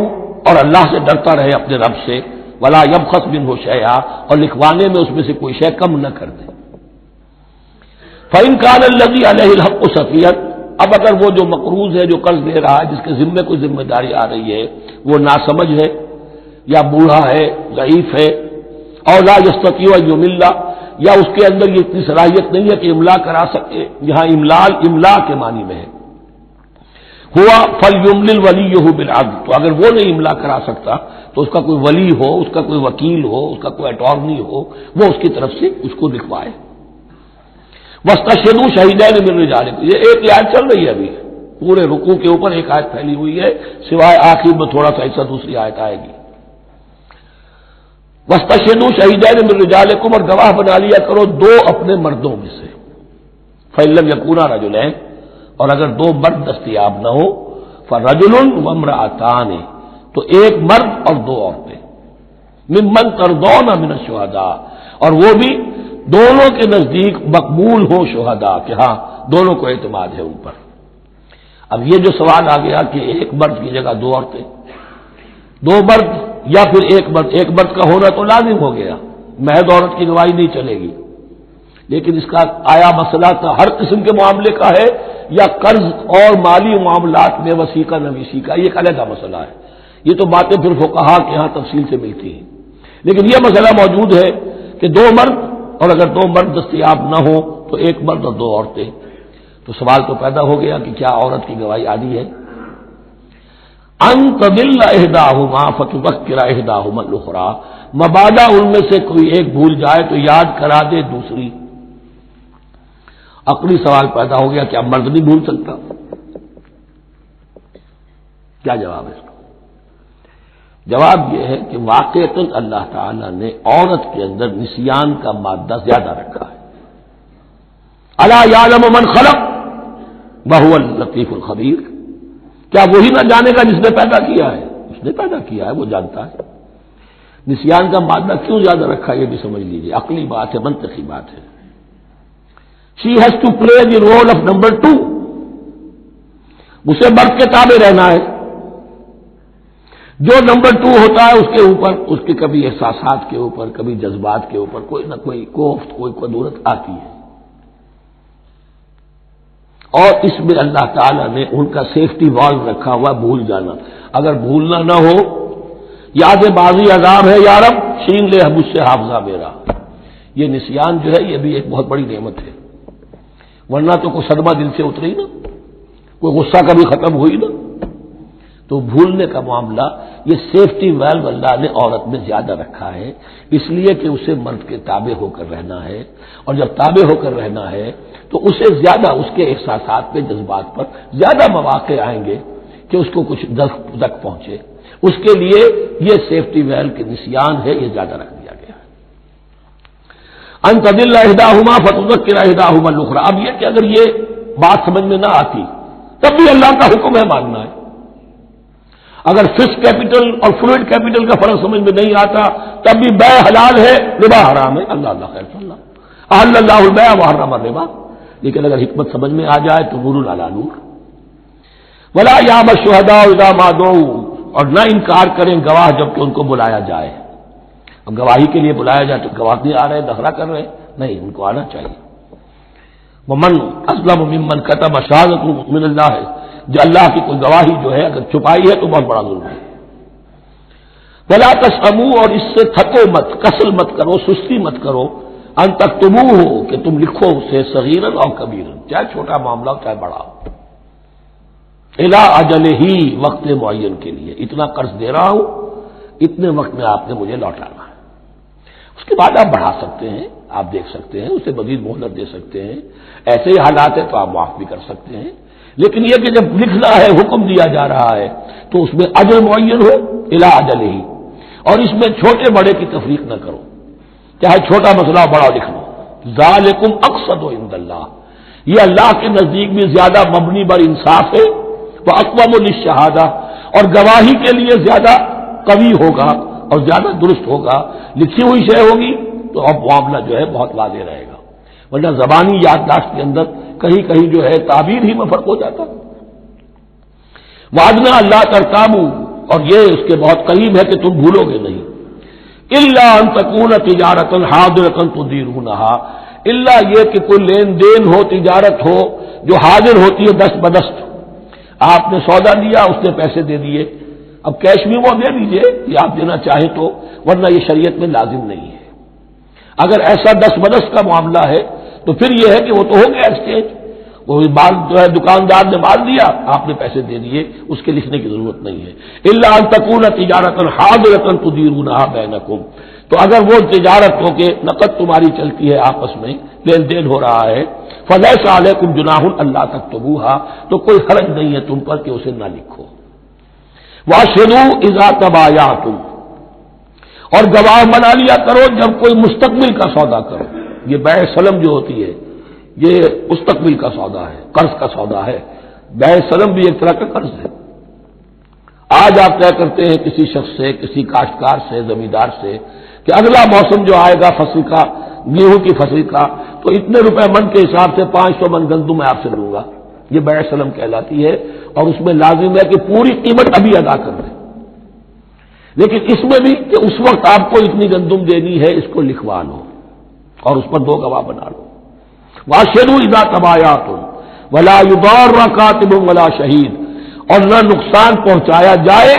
اور اللہ سے ڈرتا رہے اپنے رب سے، وَلَا يَبْخَسْ مِنْهُ شَيْئًا، اور لکھوانے میں اس میں سے کوئی شے کم نہ کر دے۔ فَإِنْ كَانَ الَّذِي عَلَيْهِ الْحَقُّ سَفِيهًا، اب اگر وہ جو مقروض ہے، جو قرض دے رہا ہے، جس کے ذمے کوئی ذمہ داری آ رہی ہے، وہ ناسمجھ ہے یا بوڑھا ہے، ضعیف ہے، اور لا يستطيع ان يمل، یا اس کے اندر یہ اتنی صلاحیت نہیں ہے کہ املا کرا سکے، یہاں املا کے معنی میں ہے، ہوا فَلْيُمْلِلْ وَلِيُّهُ بِالْعَدْلِ، تو اگر وہ نہیں املا کرا سکتا تو اس کا کوئی ولی ہو، اس کا کوئی وکیل ہو، اس کا کوئی اٹارنی ہو، وہ اس کی طرف سے اس کو لکھوائے۔ وَاسْتَشْهِدُوا شَهِيدَيْنِ مِن رِجَالِكُمْ، یہ ایک آیت چل رہی ہے، ابھی پورے رکوع کے اوپر ایک آیت پھیلی ہوئی ہے، سوائے آخر میں تھوڑا سا حصہ دوسری آیت آئے گی۔ وَاسْتَشْهِدُوا شَهِيدَيْنِ مِن رِجَالِكُمْ، اور گواہ بنا لیا کرو دو اپنے مردوں میں سے، فَإِن لَّمْ يَكُونَا رَجُلَيْنِ، اور اگر دو مرد دستیاب نہ ہو، فَرَجُلٌ وَامْرَأَتَانِ، تو ایک مرد اور دو عورتیں، ممن ترضون من الشہداء، اور وہ بھی دونوں کے نزدیک مقبول ہو شہداء، کہ ہاں دونوں کو اعتماد ہے ان پر۔ اب یہ جو سوال آ گیا کہ ایک مرد کی جگہ دو عورتیں، دو مرد یا پھر ایک مرد کا ہونا تو لازم ہو گیا، محض عورت کی گواہی نہیں چلے گی، لیکن اس کا آیا مسئلہ تھا ہر قسم کے معاملے کا ہے یا قرض اور مالی معاملات میں وثیقہ نویسی کا، یہ ایک علیحدہ مسئلہ ہے، یہ تو باتیں پھر فقہا کے یہاں تفصیل سے ملتی ہیں، لیکن یہ مسئلہ موجود ہے کہ دو مرد، اور اگر دو مرد دستیاب نہ ہو تو ایک مرد اور دو عورتیں، تو سوال تو پیدا ہو گیا کہ کیا عورت کی گواہی عادی ہے؟ ان تضل احداہما فتذکر احداہما الاخری، مبادا ان میں سے کوئی ایک بھول جائے تو یاد کرا دے دوسری۔ عقلی سوال پیدا ہو گیا، کیا مرد نہیں بھول سکتا؟ کیا جواب ہے اس کا؟ جواب یہ ہے کہ واقعتاً اللہ تعالی نے عورت کے اندر نسیان کا مادہ زیادہ رکھا ہے۔ الا یعلم من خلق وهو اللطیف الخبیر، کیا وہی نہ جانے گا جس نے پیدا کیا ہے؟ اس نے پیدا کیا ہے، وہ جانتا ہے۔ نسیان کا مادہ کیوں زیادہ رکھا یہ بھی سمجھ لیجیے، عقلی بات ہے، منطقی بات ہے۔ She has to play the role of number 2، اسے مرد کے تابع رہنا ہے، جو نمبر 2 ہوتا ہے اس کے اوپر اس کے کبھی احساسات کے اوپر، کبھی جذبات کے اوپر کوئی نہ کوئی کوفت، کوئی قدورت آتی ہے، اور اس میں اللہ تعالیٰ نے ان کا سیفٹی والو رکھا ہوا بھول جانا، اگر بھولنا نہ ہو، یاد بازی عذاب ہے یارب چھین لے مجھ سے حافظہ میرا، یہ نسیان جو ہے یہ بھی ایک بہت بڑی نعمت ہے، ورنہ تو کوئی صدمہ دل سے اتری نا، کوئی غصہ کبھی ختم ہوئی نا، تو بھولنے کا معاملہ یہ سیفٹی ویلو اللہ نے عورت میں زیادہ رکھا ہے، اس لیے کہ اسے مرد کے تابع ہو کر رہنا ہے، اور جب تابع ہو کر رہنا ہے تو اسے زیادہ اس کے احساسات پہ، جذبات پر زیادہ مواقع آئیں گے کہ اس کو کچھ دک پہنچے، اس کے لیے یہ سیفٹی ویل کے نسیان ہے، یہ زیادہ رکھ دیا گیا ہے۔ ان تضل احداہما فتذکر احداہما الاخری. اب یہ کہ اگر یہ بات سمجھ میں نہ آتی تب بھی اللہ کا حکم ہے ماننا ہے. اگر فکس کیپٹل اور فلوئڈ کیپٹل کا فرق سمجھ میں نہیں آتا تب بھی بے حلال ہے ربا حرام ہے. اللہ خیر اللہ احل اللہ البیع وحرم الربا. لیکن اگر حکمت سمجھ میں آ جائے تو نور علی نور. ولا یأبى الشهداء اذا ما دعوا. اور نہ انکار کریں گواہ جب کہ ان کو بلایا جائے. اب گواہی کے لیے بلایا جائے تو گواہ نہیں آ رہے, دخلا کر رہے, نہیں, ان کو آنا چاہیے. ومن اسلم ممن کتم شہادۃ من اللہ ہے, جو اللہ کی کوئی گواہی جو ہے اگر چھپائی ہے تو بہت بڑا ظلم ہے. ولا تسأموا, اور اس سے تھکو مت, کسل مت کرو, سستی مت کرو, ان تکتبوہ, کہ تم لکھو اسے صغیرا اور کبیرا, چاہے چھوٹا معاملہ ہو چاہے بڑا ہو, الی اجلہ, وقت معین کے لیے. اتنا قرض دے رہا ہوں, اتنے وقت میں آپ نے مجھے لوٹانا ہے. اس کے بعد آپ بڑھا سکتے ہیں, آپ دیکھ سکتے ہیں, اسے مزید مہلت دے سکتے ہیں. ایسے ہی حالات ہیں تو آپ معاف بھی کر سکتے ہیں. لیکن یہ کہ جب لکھنا ہے, حکم دیا جا رہا ہے, تو اس میں اجل معین ہو الی اجلہ, اور اس میں چھوٹے بڑے کی تفریق نہ کرو, چاہے چھوٹا مسئلہ بڑا لکھ لو. ذالکم اقسط عند اللہ, یہ اللہ کے نزدیک بھی زیادہ مبنی بر انصاف ہے. واقوم للشہادہ, اور گواہی کے لیے زیادہ قوی ہوگا اور زیادہ درست ہوگا. لکھی ہوئی شے ہوگی تو اب معاملہ جو ہے بہت واضح رہے گا, ورنہ زبانی یادداشت کے اندر کہیں کہیں جو ہے تعبیر ہی میں فرق ہو جاتا. وعدنا اللہ ترتابوا, اور یہ اس کے بہت قریب ہے کہ تم بھولو گے نہیں. الا ان تکون تجارتا حاضرۃ تدیرونھا, الا یہ کہ کوئی لین دین ہو, تجارت ہو جو حاضر ہوتی ہے دست بدست. آپ نے سودا لیا, اس نے پیسے دے دیے, اب کیش بھی وہ دے دیجئے کہ آپ دینا چاہیں تو, ورنہ یہ شریعت میں لازم نہیں ہے. اگر ایسا دست بدست کا معاملہ ہے تو پھر یہ ہے کہ وہ تو ہو گیا ایکسچینج, وہ مال جو ہے دکاندار نے مال دیا, آپ نے پیسے دے دیے, اس کے لکھنے کی ضرورت نہیں ہے. الا ان تکون تجارتا حاضرۃ تدیرونھا بینکم, تو اگر وہ تجارت ہو کہ نقد تمہاری چلتی ہے, آپس میں لین دین ہو رہا ہے, فلیس علیکم جناح الا تکتبوھا, تو کوئی حرج نہیں ہے تم پر کہ اسے نہ لکھو. واشهدوا اذا تبایعتم, اور گواہ بنا لیا کرو جب کوئی مستقبل کا سودا کرو. یہ بیع سلم جو ہوتی ہے یہ مستقبل کا سودا ہے, قرض کا سودا ہے. بیع سلم بھی ایک طرح کا قرض ہے. آج آپ طے کرتے ہیں کسی شخص سے, کسی کاشتکار سے, زمیندار سے, کہ اگلا موسم جو آئے گا فصل کا, گیہوں کی فصل کا, تو اتنے روپے من کے حساب سے 500 من گندم میں آپ سے لوں گا. یہ بیع سلم کہلاتی ہے, اور اس میں لازم ہے کہ پوری قیمت ابھی ادا کر دیں. لیکن اس میں بھی کہ اس وقت آپ کو اتنی گندم دینی ہے, اس کو لکھوا لو اور اس پر 2 گواہ بنا لو. واشهدوا اذا تبایعتم ولا یضار کاتب ولا شہید, اور نہ نقصان پہنچایا جائے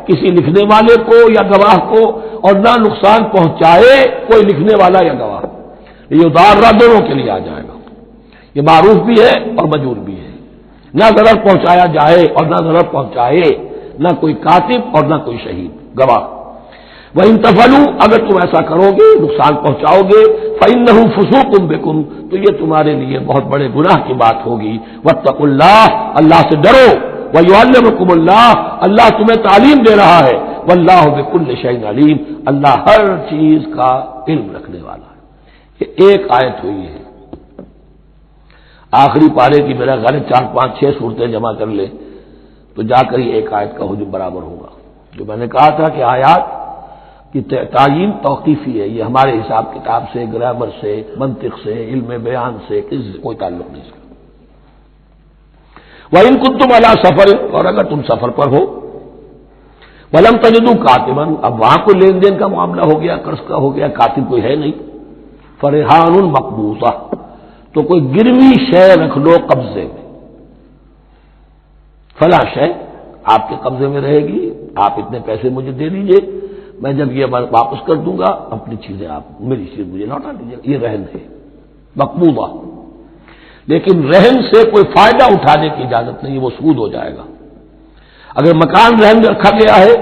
کسی لکھنے والے کو یا گواہ کو, اور نہ نقصان پہنچائے کوئی لکھنے والا یا گواہ. یہ یضار دونوں کے لیے آ جائے گا, یہ معروف بھی ہے اور مجور بھی ہے. نہ ضرر پہنچایا جائے اور نہ ضرر پہنچائے, نہ کوئی کاتب اور نہ کوئی شہید گواہ. وَإِن تَفْعَلُوا, اگر تم ایسا کرو گے, نقصان پہنچاؤ گے, فَإِنَّهُ فُسُوقٌ بِكُمْ, تو یہ تمہارے لیے بہت بڑے گناہ کی بات ہوگی. وَاتَّقُوا اللَّهَ, اللہ سے ڈرو. وَيُعَلِّمُكُمُ اللَّهُ, اللہ تمہیں تعلیم دے رہا ہے. وَاللَّهُ بِكُلِّ شَيْءٍ عَلِيمٌ, اللہ ہر چیز کا علم رکھنے والا ہے. یہ ایک آیت ہوئی ہے. آخری پارے کی میرا غالب 4 5 6 صورتیں جمع کر لے تو جا کر یہ ایک آیت کا حجم برابر ہوگا. جو میں نے کہا تھا کہ آیات کی تعین توقیفی ہے, یہ ہمارے حساب کتاب سے, گرامر سے, منطق سے, علم بیان سے کوئی تعلق نہیں اس کا. وَإِن كُنتُمْ عَلَىٰ سَفَرٍ, اور اگر تم سفر پر ہو, وَلَمْ تَجِدُوا كَاتِبًا, اب وہاں کوئی لین دین کا معاملہ ہو گیا, قرض کا ہو گیا, کاتب کوئی ہے نہیں. فَرِحَانٌ مَقْبُوضَةٌ, تو کوئی گروی شے رکھ لو قبضے میں. فلاں شے آپ کے قبضے میں رہے گی, آپ اتنے پیسے مجھے دے دیجئے, میں جب یہ واپس کر دوں گا اپنی چیزیں آپ, میری چیز مجھے لوٹا دیجیے. یہ رہن ہے مقبوضہ. لیکن رہن سے کوئی فائدہ اٹھانے کی اجازت نہیں, وہ سود ہو جائے گا. اگر مکان رہن میں رکھا گیا ہے,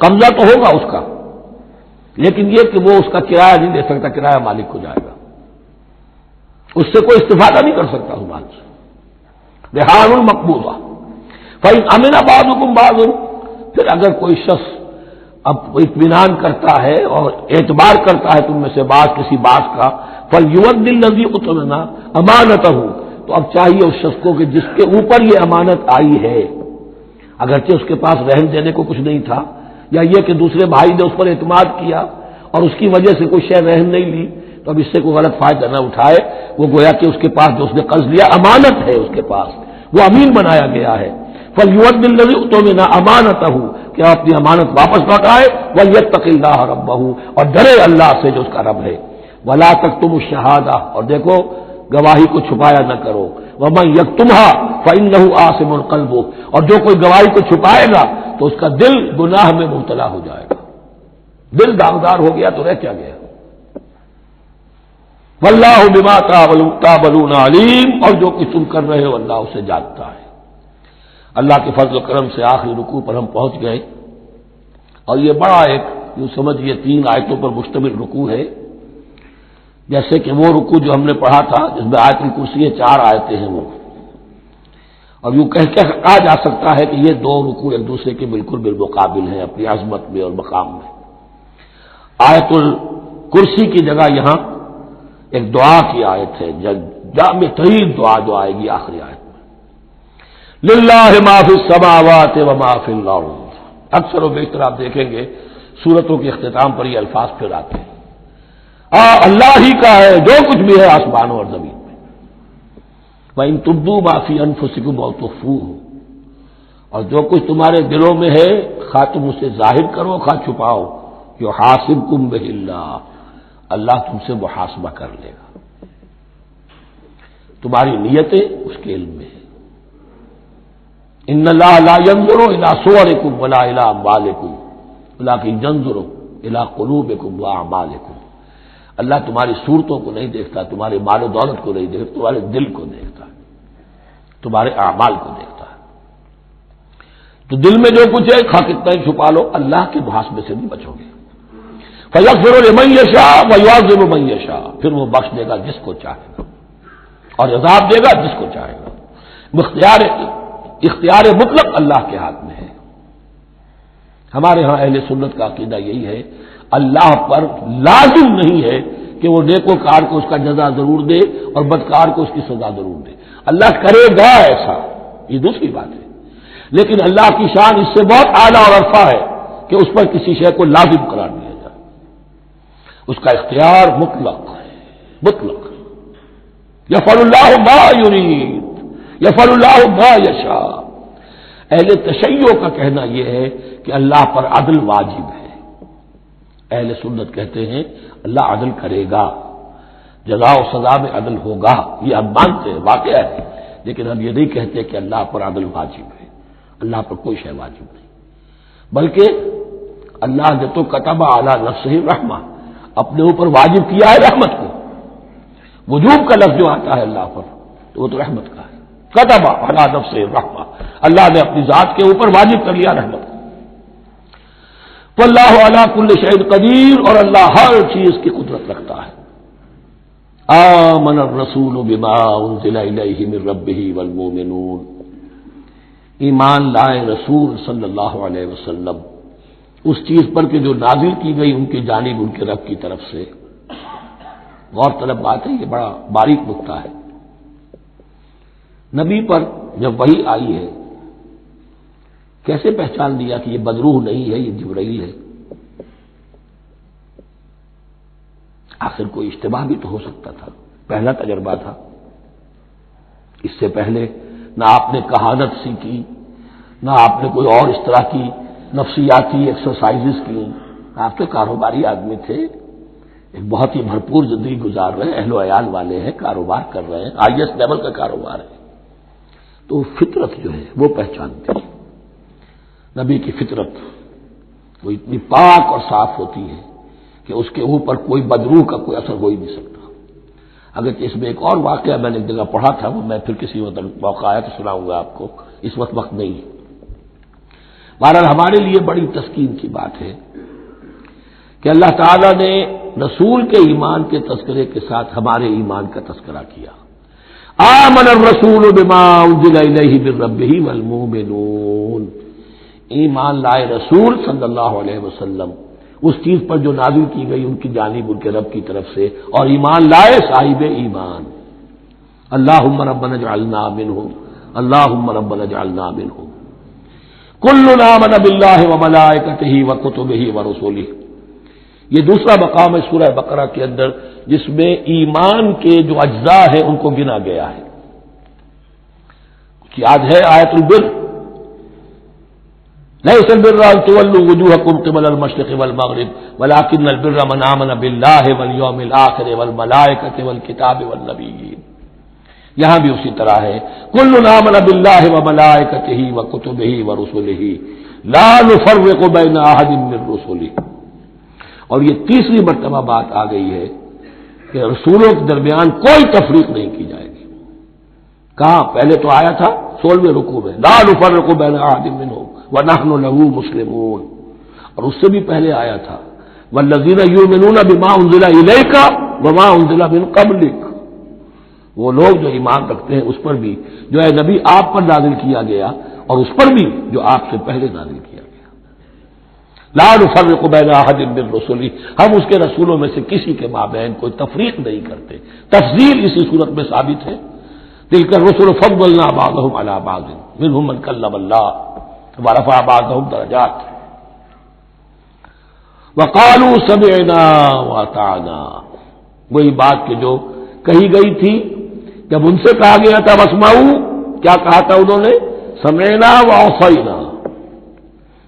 قبضہ تو ہوگا اس کا, لیکن یہ کہ وہ اس کا کرایہ نہیں دے سکتا, کرایہ مالک ہو جائے گا, اس سے کوئی استفادہ نہیں کر سکتا اس مال سے. رہان مقبوضہ. فَإِنْ أَمِنَ بَعْضُكُمْ بَعْضًا, پھر اگر کوئی شخص اب اطمینان کرتا ہے اور اعتبار کرتا ہے تم میں سے بعض کسی بعض کا, فَلْيُؤَدِّ الَّذِي اؤْتُمِنَ أَمَانَتَهُ، تو اب چاہیے اس شخص کو کہ جس کے اوپر یہ امانت آئی ہے، اگرچہ اس کے پاس رہن دینے کو کچھ نہیں تھا، یا یہ کہ دوسرے بھائی نے اس پر اعتماد کیا اور اس کی وجہ سے کوئی شے رہن نہیں لی، تو اب اس سے کوئی غلط فائدہ نہ اٹھائے، وہ گویا کہ اس کے پاس جو اس نے قرض لیا امانت ہے، اس کے پاس وہ امین بنایا گیا ہے۔ فَلْيُؤَدِّ الَّذِي اؤْتُمِنَ أَمَانَتَهُ، کہ آپ اپنی امانت واپس لوٹائے، وَلْيَتَّقِ اللَّهَ رَبَّهُ، اور ڈرے اللہ سے جو اس کا رب ہے، وَلَا تَكْتُمُوا الشَّهَادَةَ، اور دیکھو گواہی کو چھپایا نہ کرو، وَمَن يَكْتُمْهَا فَإِنَّهُ آثِمٌ قَلْبُهُ، اور جو کوئی گواہی کو چھپائے گا تو اس کا دل گناہ میں مبتلا ہو جائے گا، دل داغدار ہو گیا تو رہ کیا گیا۔ واللہ بما تعملون علیم، اور جو کچھ تم کر رہے ہو اللہ اسے جانتا ہے۔ اللہ کے فضل و کرم سے آخری رکوع پر ہم پہنچ گئے، اور یہ بڑا ایک یوں سمجھئے 3 آیتوں پر مشتمل رکوع ہے، جیسے کہ وہ رکوع جو ہم نے پڑھا تھا جس میں آیت الکرسی 4 آیتیں ہیں وہ، اور یوں کہا جا سکتا ہے کہ یہ 2 رکوع ایک دوسرے کے بالکل بالمقابل ہیں اپنی عظمت میں اور مقام میں۔ آیت الکرسی کی جگہ یہاں ایک دعا کی آیت ہے، جامع ترین دعا جو آئے گی آخری آیت میں، للہ ما فی السماوات و ما فی الارض۔ اکثر و بیشتر آپ دیکھیں گے سورتوں کے اختتام پر یہ الفاظ پھر آتے ہیں، اللہ ہی کا ہے جو کچھ بھی ہے آسمانوں اور زمین میں۔ وَإِن تُبْدُوا مَا فِي أَنفُسِكُمْ أَوْ تُخْفُوهُ، اور جو کچھ تمہارے دلوں میں ہے خواہ تم اسے ظاہر کرو خواہ چھپاؤ، یحاسبکم بہ اللہ، اللہ تم سے محاسبہ کر لے گا، تمہاری نیتیں اس کے علم میں ہے۔ ان اللہ لا ينظر الى صورکم ولا الى اموالکم ولکن ينظر الى قلوبکم واعمالکم، اللہ تمہاری صورتوں کو نہیں دیکھتا، تمہارے مال و دولت کو نہیں دیکھتا، تمہارے دل کو دیکھتا ہے، تمہارے اعمال کو دیکھتا ہے۔ تو دل میں جو کچھ ہے خواہ کتنا ہی چھپا لو اللہ کے محاسبے سے نہیں بچو گے۔ فَيَغْفِرُ لِمَن يَشَاءُ وَيُعَذِّبُ مَن يَشَاءُ، پھر وہ بخش دے گا جس کو چاہے گا اور عذاب دے گا جس کو چاہے گا۔ اختیار مطلق اللہ کے ہاتھ میں ہے۔ ہمارے ہاں اہل سنت کا عقیدہ یہی ہے، اللہ پر لازم نہیں ہے کہ وہ نیکوکار کو اس کا جزا ضرور دے اور بدکار کو اس کی سزا ضرور دے، اللہ کرے گا ایسا، یہ دوسری بات ہے، لیکن اللہ کی شان اس سے بہت اعلیٰ اور عرفہ ہے کہ اس پر کسی شے کو لازم قرار دیا جائے، اس کا اختیار مطلق ہے، مطلق۔ یفعل اللہ ما یرید، یفعل اللہ ما یشاء۔ اہل تشیع کا کہنا یہ ہے کہ اللہ پر عدل واجب ہے، اہل سنت کہتے ہیں اللہ عدل کرے گا، جزا و سزا میں عدل ہوگا، یہ ہم مانتے ہیں، واقعہ ہے، لیکن ہم یہ نہیں کہتے کہ اللہ پر عدل واجب ہے، اللہ پر کوئی شے واجب نہیں، بلکہ اللہ نے تو کتب علی نفسہ الرحمہ، اپنے اوپر واجب کیا ہے رحمت کو۔ وجوب کا لفظ جو آتا ہے اللہ پر تو وہ تو رحمت کا ہے، کتب علی نفسہ الرحمہ، اللہ نے اپنی ذات کے اوپر واجب کر لیا رحمت کو۔ واللہ علی کل شیء قدیر، اور اللہ ہر چیز کی قدرت رکھتا ہے۔ آمن الرسول بما انزل الیہ من ربہ والمؤمنون، ایمان لائے رسول صلی اللہ علیہ وسلم اس چیز پر کہ جو نازل کی گئی ان کی جانب ان کے رب کی طرف سے۔ غور طلب بات ہے، یہ بڑا باریک نکتہ ہے۔ نبی پر جب وحی آئی ہے کیسے پہچان لیا کہ یہ بدروح نہیں ہے، یہ جبرائیل ہے؟ آخر کوئی اشتباہ بھی تو ہو سکتا تھا، پہلا تجربہ تھا، اس سے پہلے نہ آپ نے کہانت سیکھی، نہ آپ نے کوئی اور اس طرح کی نفسیاتی ایکسرسائزز کی، آپ تو کاروباری آدمی تھے، ایک بہت ہی بھرپور زندگی گزار رہے ہیں، اہل و عیال والے ہیں، کاروبار کر رہے ہیں، ہائی ایسٹ لیول کا کاروبار ہے، تو فطرت جو ہے وہ پہچانتی ہے۔ نبی کی فطرت وہ اتنی پاک اور صاف ہوتی ہے کہ اس کے اوپر کوئی بدروح کا کوئی اثر ہو ہی نہیں سکتا۔ اگرچہ اس میں ایک اور واقعہ میں نے ایک جگہ پڑھا تھا، وہ میں پھر کسی وقت موقع آیا تو سناؤں گا آپ کو، اس وقت نہیں ہے۔ بہرحال ہمارے لیے بڑی تسکین کی بات ہے کہ اللہ تعالیٰ نے رسول کے ایمان کے تذکرے کے ساتھ ہمارے ایمان کا تذکرہ کیا۔ آمن الرسول بما انزل الیہ من ربہ والمؤمنون، ایمان لائے رسول صلی اللہ علیہ وسلم اس چیز پر جو نازل کی گئی ان کی جانب ان کے رب کی طرف سے، اور ایمان لائے صاحب ایمان۔ اللہم ربنا اجعلنا منہم، اللہم ربنا اجعلنا منہم۔ کلنا آمن باللہ وملائکتہ وکتبہ ورسلہ، یہ دوسرا مقام ہے سورہ بقرہ کے اندر جس میں ایمان کے جو اجزاء ہیں ان کو گنا گیا ہے۔ یاد ہے آیت البر، لیس البر ان تولوا وجوہکم قبل المشرق والمغرب ولکن البر من آمن باللہ والیوم الآخر والملائکۃ والکتاب والنبیین، یہاں بھی اسی طرح ہے کلنا آمن باللہ وملائکتہ وکتبہ ورسلہ لا نفرق بین احد من رسلہ۔ اور یہ تیسری مرتبہ بات آ گئی ہے کہ رسولوں کے درمیان کوئی تفریق نہیں کی جائے گی۔ کہاں؟ پہلے تو آیا تھا 16ویں رکوع میں لا نفرق بین احد منہم ونحن له مسلمون، اور اس سے بھی پہلے آیا تھا والذین یؤمنون بما انزل الیک وما انزل من قبلک، وہ لوگ جو ایمان رکھتے ہیں اس پر بھی جو ہے نبی آپ پر نازل کیا گیا اور اس پر بھی جو آپ سے پہلے نازل کیا گیا۔ لا نفرق بین احد من رسلہ، ہم اس کے رسولوں میں سے کسی کے مابین کوئی تفریق نہیں کرتے۔ تفضیل اسی صورت میں ثابت ہے، تلک الرسل فضلنا بعضهم علی بعض منهم من کلم اللہ ورفع بعضهم درجات وقالوا سمعنا واطعنا، وہی بات کہ جو کہی گئی تھی جب ان سے کہا گیا تھا واسمعوا، کیا کہا تھا انہوں نے؟ سمعنا واطعنا،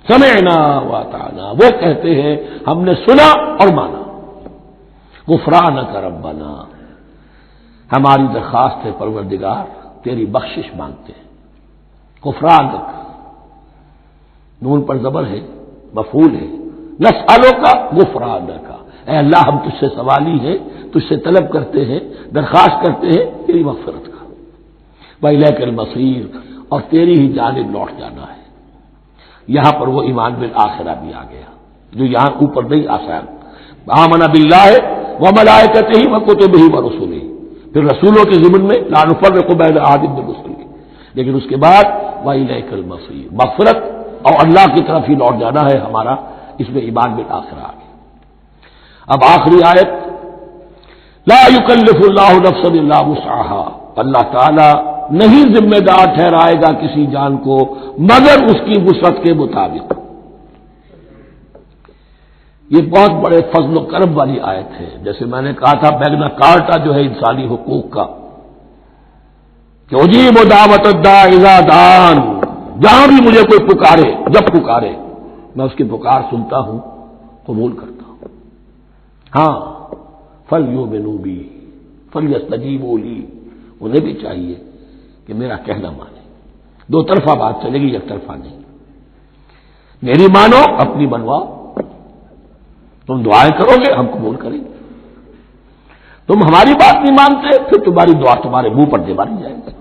سمعنا واطعنا، وہ کہتے ہیں ہم نے سنا اور مانا۔ غفرانک ربنا، ہماری درخواست ہے پروردگار تیری بخشش مانگتے ہیں۔ غفرانک، نون پر زبر ہے، مفعول ہے، نسألو کا غفرانک، اے اللہ ہم تجھ سے سوالی ہیں، تجھ سے طلب کرتے ہیں، درخواست کرتے ہیں تیری مغفرت کا۔ وإلیک المصیر، اور تیری ہی جانب لوٹ جانا ہے۔ یہاں پر وہ ایمان بالآخرہ بھی آ گیا جو یہاں اوپر نہیں آسان۔ آمن باللہ وملائکتہ وکتبہ ورسلہ، پھر رسولوں کے ضمن میں لا نفرق بین احد من رسلہ، لیکن اس کے بعد وإلیک المصیر، مغفرت اور اللہ کی طرف ہی لوٹ جانا ہے ہمارا، اس میں ایمان بالآخرہ آ گیا۔ اب آخری آیت، لا یکلف اللہ نفسا الا وسعها، اللہ تعالی نہیں ذمہ دار ٹھہرائے گا کسی جان کو مگر اس کی وسعت کے مطابق۔ یہ بہت بڑے فضل و کرم والی آیت ہے، جیسے میں نے کہا تھا میگنا کارٹا جو ہے انسانی حقوق کا، کہ اجیب دعوت الداع اذا دعان، جہاں بھی مجھے کوئی پکارے، جب پکارے میں اس کی پکار سنتا ہوں، قبول کرتا ہوں۔ ہاں فلیؤمنوا بی فلیستجیبوا لی، انہیں بھی چاہیے کہ میرا کہنا مانے۔ دو طرفہ بات چلے گی، یک طرفہ نہیں۔ میری مانو، اپنی منواؤ، تم دعائیں کرو گے ہم قبول کریں گے، تم ہماری بات نہیں مانتے پھر تمہاری دعا تمہارے منہ پر دے ماری جائے گی۔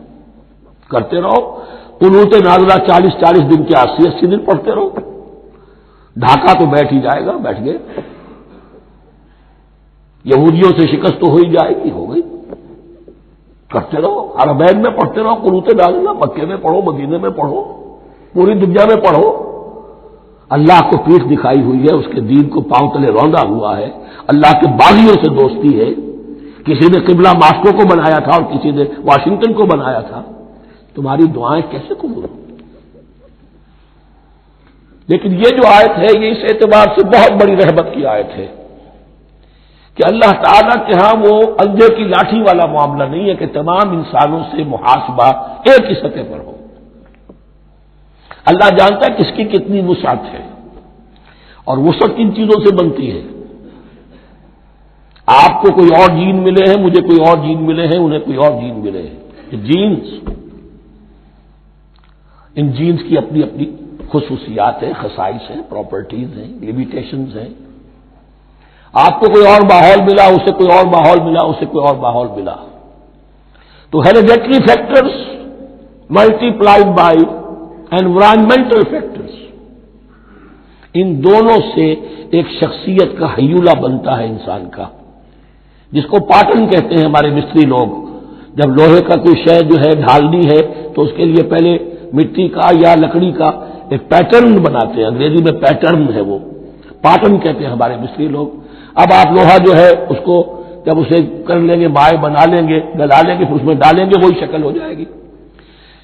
کرتے رہو قنوت نازلہ 40 دن کے 80 دن پڑھتے رہو، ڈھاکہ تو بیٹھ ہی جائے گا، بیٹھ گئے۔ یہودیوں سے شکست تو ہو ہی جائے گی، ہو گئی۔ کرتے رہو، حرمین میں پڑھتے رہو قنوت نازلہ، مکے میں پڑھو، مدینے میں پڑھو، پوری دنیا میں پڑھو۔ اللہ کو پیٹھ دکھائی ہوئی ہے، اس کے دین کو پاؤں تلے روندا ہوا ہے، اللہ کے باغیوں سے دوستی ہے۔ کسی نے قبلہ ماسکو کو بنایا تھا اور کسی نے واشنگٹن کو بنایا تھا، تمہاری دعائیں کیسے قبول ہوں؟ لیکن یہ جو آیت ہے یہ اس اعتبار سے بہت بڑی رحمت کی آیت ہے کہ اللہ تعالیٰ کے ہاں وہ اندھے کی لاٹھی والا معاملہ نہیں ہے کہ تمام انسانوں سے محاسبہ ایک ہی سطح پر ہو۔ اللہ جانتا ہے کس کی کتنی وسعت ہے، اور وسعت کن چیزوں سے بنتی ہے۔ آپ کو کوئی اور جین ملے ہیں، مجھے کوئی اور جین ملے ہیں، انہیں کوئی اور جین ملے ہیں، یہ جینز، ان جینز کی اپنی اپنی خصوصیات ہیں، خصائص ہیں، پراپرٹیز ہیں، لیمیٹیشنز ہیں۔ آپ کو کوئی اور ماحول ملا، اسے کوئی اور ماحول ملا، اسے کوئی اور ماحول ملا، تو hereditary factors multiplied by environmental factors, ان دونوں سے ایک شخصیت کا ہیولہ بنتا ہے انسان کا، جس کو پیٹرن کہتے ہیں ہمارے مستری لوگ۔ جب لوہے کا کوئی شے جو ہے ڈھالنی ہے تو اس کے لیے پہلے مٹی کا یا لکڑی کا ایک پیٹرن بناتے ہیں، انگریزی میں پیٹرن ہے وہ، پاٹن کہتے ہیں ہمارے مصری لوگ. اب آپ لوہا جو ہے اس کو جب اسے کر لیں گے، مائع بنا لیں گے، گلا لیں گے، پھر اس میں ڈالیں گے، وہی شکل ہو جائے گی.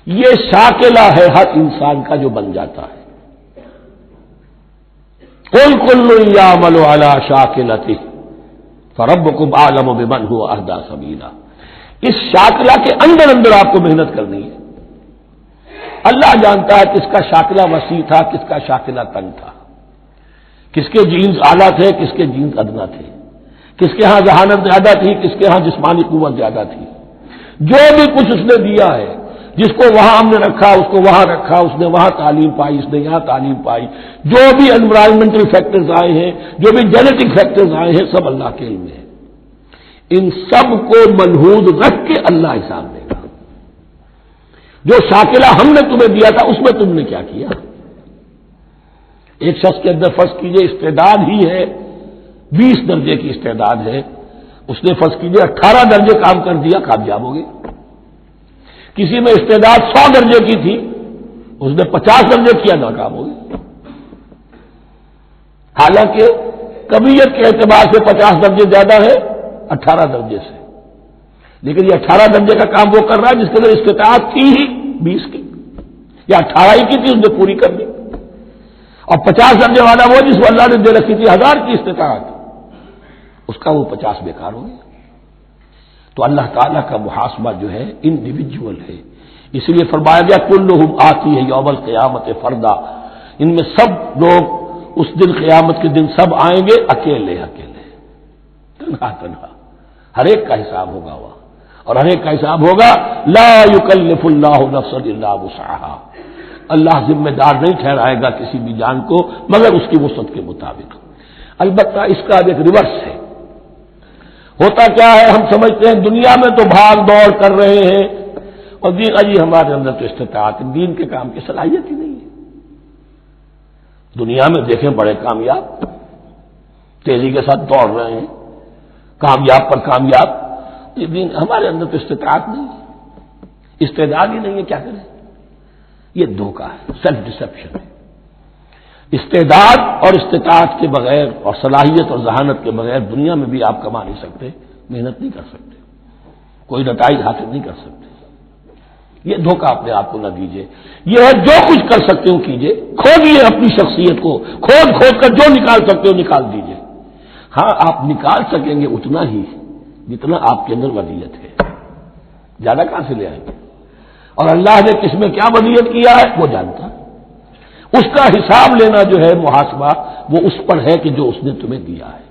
یہ شاکلہ ہے ہر انسان کا جو بن جاتا ہے. قل کل یعمل علی شاکلتہ فربکم اعلم بمن هو اہدی سبیلا. اس شاکلہ کے اندر اندر آپ کو محنت کرنی ہے. اللہ جانتا ہے کس کا شاکلہ وسیع تھا، کس کا شاکلہ تنگ تھا، کس کے جینز اعلیٰ تھے، کس کے جینز ادنا تھے، کس کے ہاں ذہانت زیادہ تھی، کس کے ہاں جسمانی قوت زیادہ تھی. جو بھی کچھ اس نے دیا ہے، جس کو وہاں ہم نے رکھا اس کو وہاں رکھا، اس نے وہاں تعلیم پائی، اس نے یہاں تعلیم پائی. جو بھی انوائرمنٹل فیکٹرز آئے ہیں، جو بھی جینیٹک فیکٹرز آئے ہیں، سب اللہ کے علم میں ہے. ان سب کو ملحوظ رکھ کے اللہ حساب دے گا. جو شاکلہ ہم نے تمہیں دیا تھا اس میں تم نے کیا کیا. ایک شخص کے اندر فرض کیجئے استعداد ہی ہے 20 درجے کی استعداد ہے، اس نے فرض کیجئے 18 درجے کام کر دیا، کامیاب ہو گئے. کسی میں استعداد 100 درجے کی تھی، اس نے 50 درجے کیا، ناکام ہو گئی. حالانکہ کمیت کے اعتبار سے 50 درجے زیادہ ہے 18 درجے سے، لیکن یہ 18 درجے کا کام وہ کر رہا ہے جس کے اندر استطاعت تھی ہی 20 کی، یا 18 ہی کی تھی، اس نے پوری کر دی. اور 50 درجے والا وہ جس کو اللہ نے دے رکھی تھی 1000 کی استطاعت، اس کا وہ 50 بیکار ہو گیا. تو اللہ تعالیٰ کا محاسبہ جو ہے انڈیویجول ہے. اس لیے فرمایا گیا کلہم آتی ہے یوم القیامت فردا. ان میں سب لوگ اس دن قیامت کے دن سب آئیں گے اکیلے اکیلے، تنہا تنہا. ہر ایک کا حساب ہوگا وہاں، اور ہر ایک کا حساب ہوگا لا یکلف اللہ نفسا الا وسعها. اللہ ذمہ دار نہیں ٹھہرائے گا کسی بھی جان کو مگر اس کی وسعت کے مطابق. البتہ اس کا ایک ریورس ہے. ہوتا کیا ہے، ہم سمجھتے ہیں دنیا میں تو بھاگ دوڑ کر رہے ہیں اور دین اجی ہمارے اندر تو استطاعت دین کے کام کی صلاحیت ہی نہیں ہے. دنیا میں دیکھیں بڑے کامیاب تیزی کے ساتھ دوڑ رہے ہیں، کامیاب پر کامیاب. یہ دین ہمارے اندر تو استطاعت نہیں ہے، استعداد ہی نہیں ہے، کیا کریں. یہ دھوکہ ہے، سیلف ڈسپشن ہے. استعداد اور استطاعت کے بغیر اور صلاحیت اور ذہانت کے بغیر دنیا میں بھی آپ کما نہیں سکتے، محنت نہیں کر سکتے، کوئی نتائج حاصل نہیں کر سکتے. یہ دھوکہ اپنے آپ کو نہ دیجیے. یہ ہے جو کچھ کر سکتے ہو کیجیے، کھودیے اپنی شخصیت کو، کھود کھود کر جو نکال سکتے ہو نکال دیجیے. ہاں آپ نکال سکیں گے اتنا ہی جتنا آپ کے اندر ودیت ہے، زیادہ کہاں سے لے آئیں گے. اور اللہ نے کس میں کیا ودیت کیا ہے وہ جانتا ہے. اس کا حساب لینا جو ہے محاسبہ وہ اس پر ہے کہ جو اس نے تمہیں دیا ہے.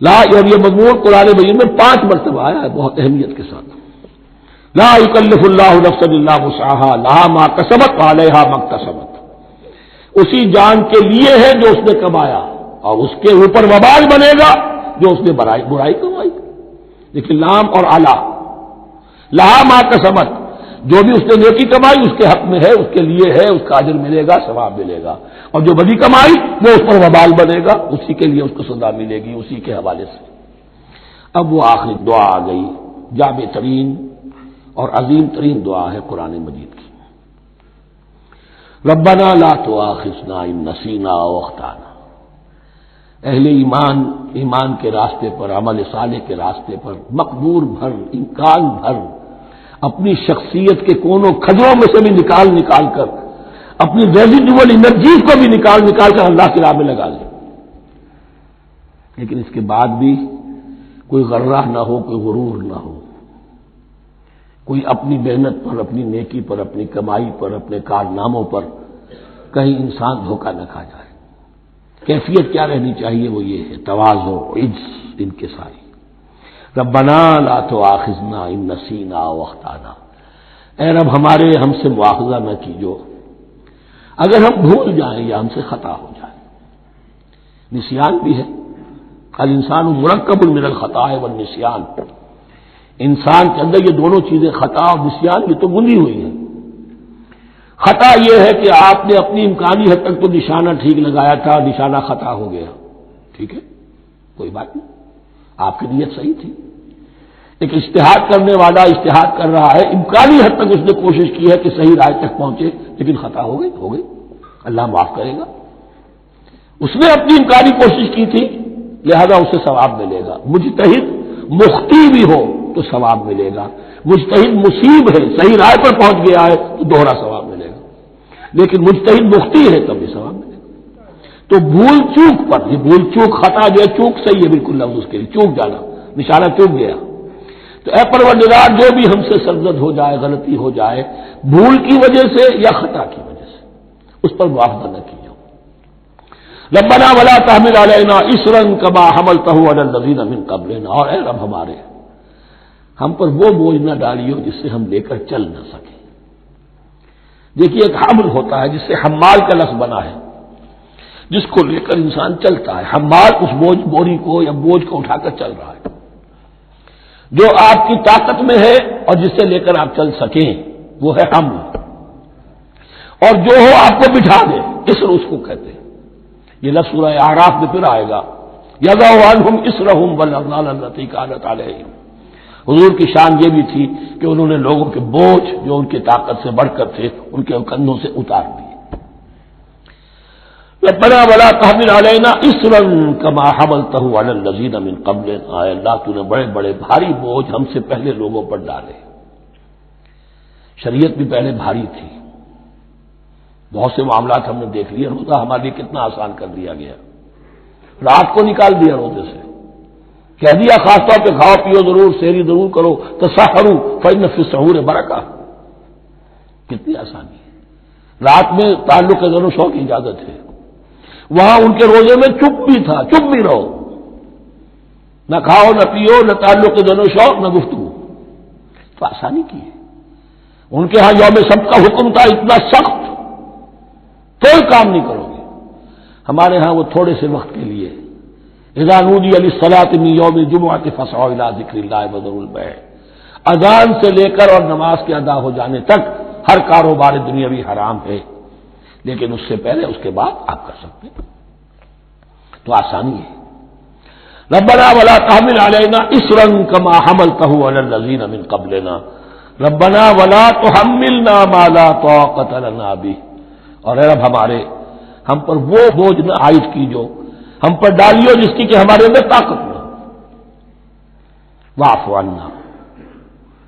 لا، اور یہ مضمون قرآن مجید میں 5 مرتبہ آیا ہے بہت اہمیت کے ساتھ. لا یکلف اللہ نفسا الا وسعها لها ما کسبت وعلیہا ما اکتسبت. اسی جان کے لیے ہے جو اس نے کمایا، اور اس کے اوپر وبال بنے گا جو اس نے برائی کمائی. لیکن لام اور اعلی، لہا ما کسبت، جو بھی اس نے نیکی کمائی اس کے حق میں ہے، اس کے لیے ہے، اس کا اجر ملے گا، ثواب ملے گا. اور جو بدی کمائی وہ اس پر وبال بنے گا، اسی کے لیے اس کو سزا ملے گی، اسی کے حوالے سے. اب وہ آخری دعا آ گئی، جامع ترین اور عظیم ترین دعا ہے قرآن مجید کی. ربنا لا تؤاخذنا ان نسینا او اخطانا. اہل ایمان کے راستے پر، عمل صالح کے راستے پر مقدور بھر، امکان بھر اپنی شخصیت کے کونوں کھجروں میں سے بھی نکال کر، اپنی ریزیڈول انرجیز کو بھی نکال کر اللہ کی راہ میں لگا لیں. لیکن اس کے بعد بھی کوئی غرہ نہ ہو، کوئی غرور نہ ہو، کوئی اپنی محنت پر، اپنی نیکی پر، اپنی کمائی پر، اپنے کارناموں پر کہیں انسان دھوکہ نہ کھا جائے. کیفیت کیا رہنی چاہیے وہ یہ ہے تواضع، عجز، انکساری. ربنا لا تؤاخذنا ان نسینا او اخطانا. اے رب ہم سے مواخذہ نہ کیجو اگر ہم بھول جائیں یا ہم سے خطا ہو جائے. نسیان بھی ہے، الانسان مرکب من الخطاء والنسیان. انسان کے اندر یہ دونوں چیزیں خطا اور نسیان یہ تو بندھی ہوئی ہیں. خطا یہ ہے کہ آپ نے اپنی امکانی حد تک تو نشانہ ٹھیک لگایا تھا، نشانہ خطا ہو گیا، ٹھیک ہے کوئی بات نہیں، آپ کی نیت صحیح تھی. ایک اجتہاد کرنے والا اجتہاد کر رہا ہے، امکانی حد تک اس نے کوشش کی ہے کہ صحیح رائے تک پہنچے، لیکن خطا ہو گئی، اللہ معاف کرے گا. اس نے اپنی امکانی کوشش کی تھی، لہذا اسے ثواب ملے گا۔ مجتہد مخطی بھی ہو تو ثواب ملے گا، مجتہد مصیب ہے، صحیح رائے پر پہنچ گیا ہے تو دوہرا ثواب ملے گا، لیکن مجتہد مخطی ہے تب بھی ثواب ملے گا۔ تو بھول چوک پر، یہ بھول چوک خطا جو ہے، چوک صحیح ہے بالکل لفظ اس کے لیے، چوک جانا، نشانہ چوک گیا۔ تو اے پروردگار، جو بھی ہم سے سرزد ہو جائے، غلطی ہو جائے، بھول کی وجہ سے یا خطا کی وجہ سے، اس پر معاوضہ نہ کیجیے۔ ربنا ولا تحمل علینا اصرا کما حملته علی الذین من قبلنا، اور اے رب ہمارے، ہم پر وہ بوجھ نہ ڈالیو جس سے ہم لے کر چل نہ سکیں۔ دیکھیے ایک حمل ہوتا ہے جس سے حمال کا لفظ بنا ہے، جس کو لے کر انسان چلتا ہے۔ حمال اس بوری کو یا بوجھ کو اٹھا کر چل رہا ہے، جو آپ کی طاقت میں ہے اور جس سے لے کر آپ چل سکیں وہ ہے حمل، اور جو ہو آپ کو بٹھا دے، اسر اس کو کہتے ہیں۔ یہ لفظ سورہ اعراف میں پھر آئے گا، یضع عنہم اسرہم والاغلال التی کانت علیہم۔ حضور کی شان یہ بھی تھی کہ انہوں نے لوگوں کے بوجھ جو ان کی طاقت سے بڑھ کر تھے ان کے کندھوں سے اتار دیے۔ ربنا ولا تحمل علینا اصرا کما حملته علی الذین من قبلنا، اے اللہ تو نے بڑے بڑے بھاری بوجھ ہم سے پہلے لوگوں پر ڈالے۔ شریعت بھی پہلے بھاری تھی، بہت سے معاملات ہم نے دیکھ لیے، روزہ ہمارے لیے کتنا آسان کر دیا گیا، رات کو نکال دیا روزے سے، کہہ دیا خاص طور پہ کھاؤ پیو ضرور، سحری ضرور کرو، تسحروا فإن فی السحور برکہ، کتنی آسانی ہے۔ رات میں تعلق زن و شو کی اجازت ہے، وہاں ان کے روزے میں چپ بھی تھا، چپ بھی رہو، نہ کھاؤ نہ پیو، نہ تعلق زن و شو، نہ گفتگو، تو آسانی کی ہے۔ ان کے ہاں یوم سبت کا حکم تھا اتنا سخت، کوئی کام نہیں کرو گے۔ ہمارے ہاں وہ تھوڑے سے وقت کے لیے، اذا نودی للصلاۃ من یوم الجمعۃ فاسعوا الی ذکر اللہ وذروا البیع، اذان سے لے کر اور نماز کے ادا ہو جانے تک ہر کاروبار دنیاوی حرام ہے، لیکن اس سے پہلے اس کے بعد آپ کر سکتے ہیں، تو آسانی ہے۔ ربنا ولا تحمل علینا اصرا کما حملته علی الذین من قبلنا ربنا ولا تحملنا ما لا طاقۃ لنا به، اور اے رب ہمارے، ہم پر وہ بوجھ نہ عائد کی جو ہم پر ڈالیو جس کی کہ ہمارے اندر طاقت نہ ہو۔ واعف عنا،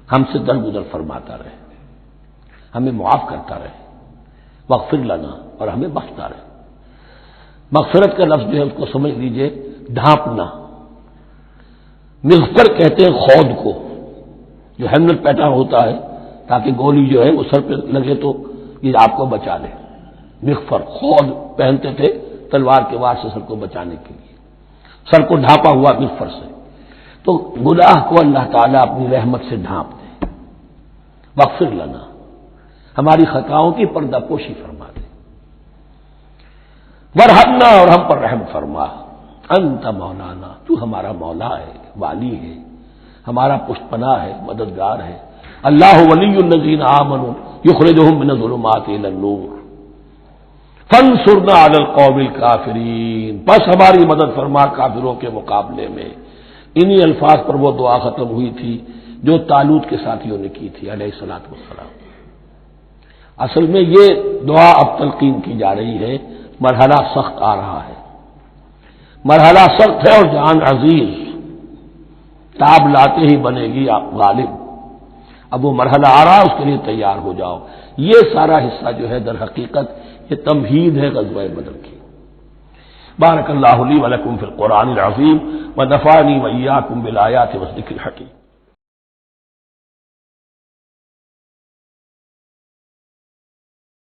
ہم سے درگزر فرماتا رہے، ہمیں معاف کرتا رہے، واغفر لنا، اور ہمیں بخشتا رہے۔ مغفرت کا لفظ جو ہے اس کو سمجھ لیجئے ڈھانپنا، مغفر کہتے ہیں خود کو، جو ہیملٹ پیٹرن ہوتا ہے تاکہ گولی جو ہے وہ سر پہ لگے تو یہ آپ کو بچا لے۔ مغفر خود پہنتے تھے تلوار کے وار سے سر کو بچانے کے لیے، سر کو ڈھانپا ہوا مغفر سے، تو گناہ کو اللہ تعالیٰ اپنی رحمت سے ڈھانپ دے۔ واغفر لنا، ہماری خطاؤں کی پردہ پوشی فرما دے۔ ورحمنا، اور ہم پر رحم فرما۔ انت مولانا، تو ہمارا مولا ہے، والی ہے، ہمارا پشت پناہ ہے، مددگار ہے۔ اللہ ولی الذین آمنوا یخرجہم من الظلمات الی النور فانصرنا علی القوم الکافرین، بس ہماری مدد فرما کافروں کے مقابلے میں۔ انہی الفاظ پر وہ دعا ختم ہوئی تھی جو طالوت کے ساتھیوں نے کی تھی علیہ الصلوۃ والسلام۔ اصل میں یہ دعا اب تلقین کی جا رہی ہے، مرحلہ سخت آ رہا ہے، مرحلہ سخت ہے اور جان عزیز، تاب لاتے ہی بنے گی آپ غالب۔ اب وہ مرحلہ آ رہا ہے، اس کے لیے تیار ہو جاؤ۔ یہ سارا حصہ جو ہے در حقیقت یہ تمہید ہے غزوہ بدر کی۔ بارک اللہ لی ولکم فی القرآن العظیم ونفعنی وإیاکم بالآیات والذکر الحکیم۔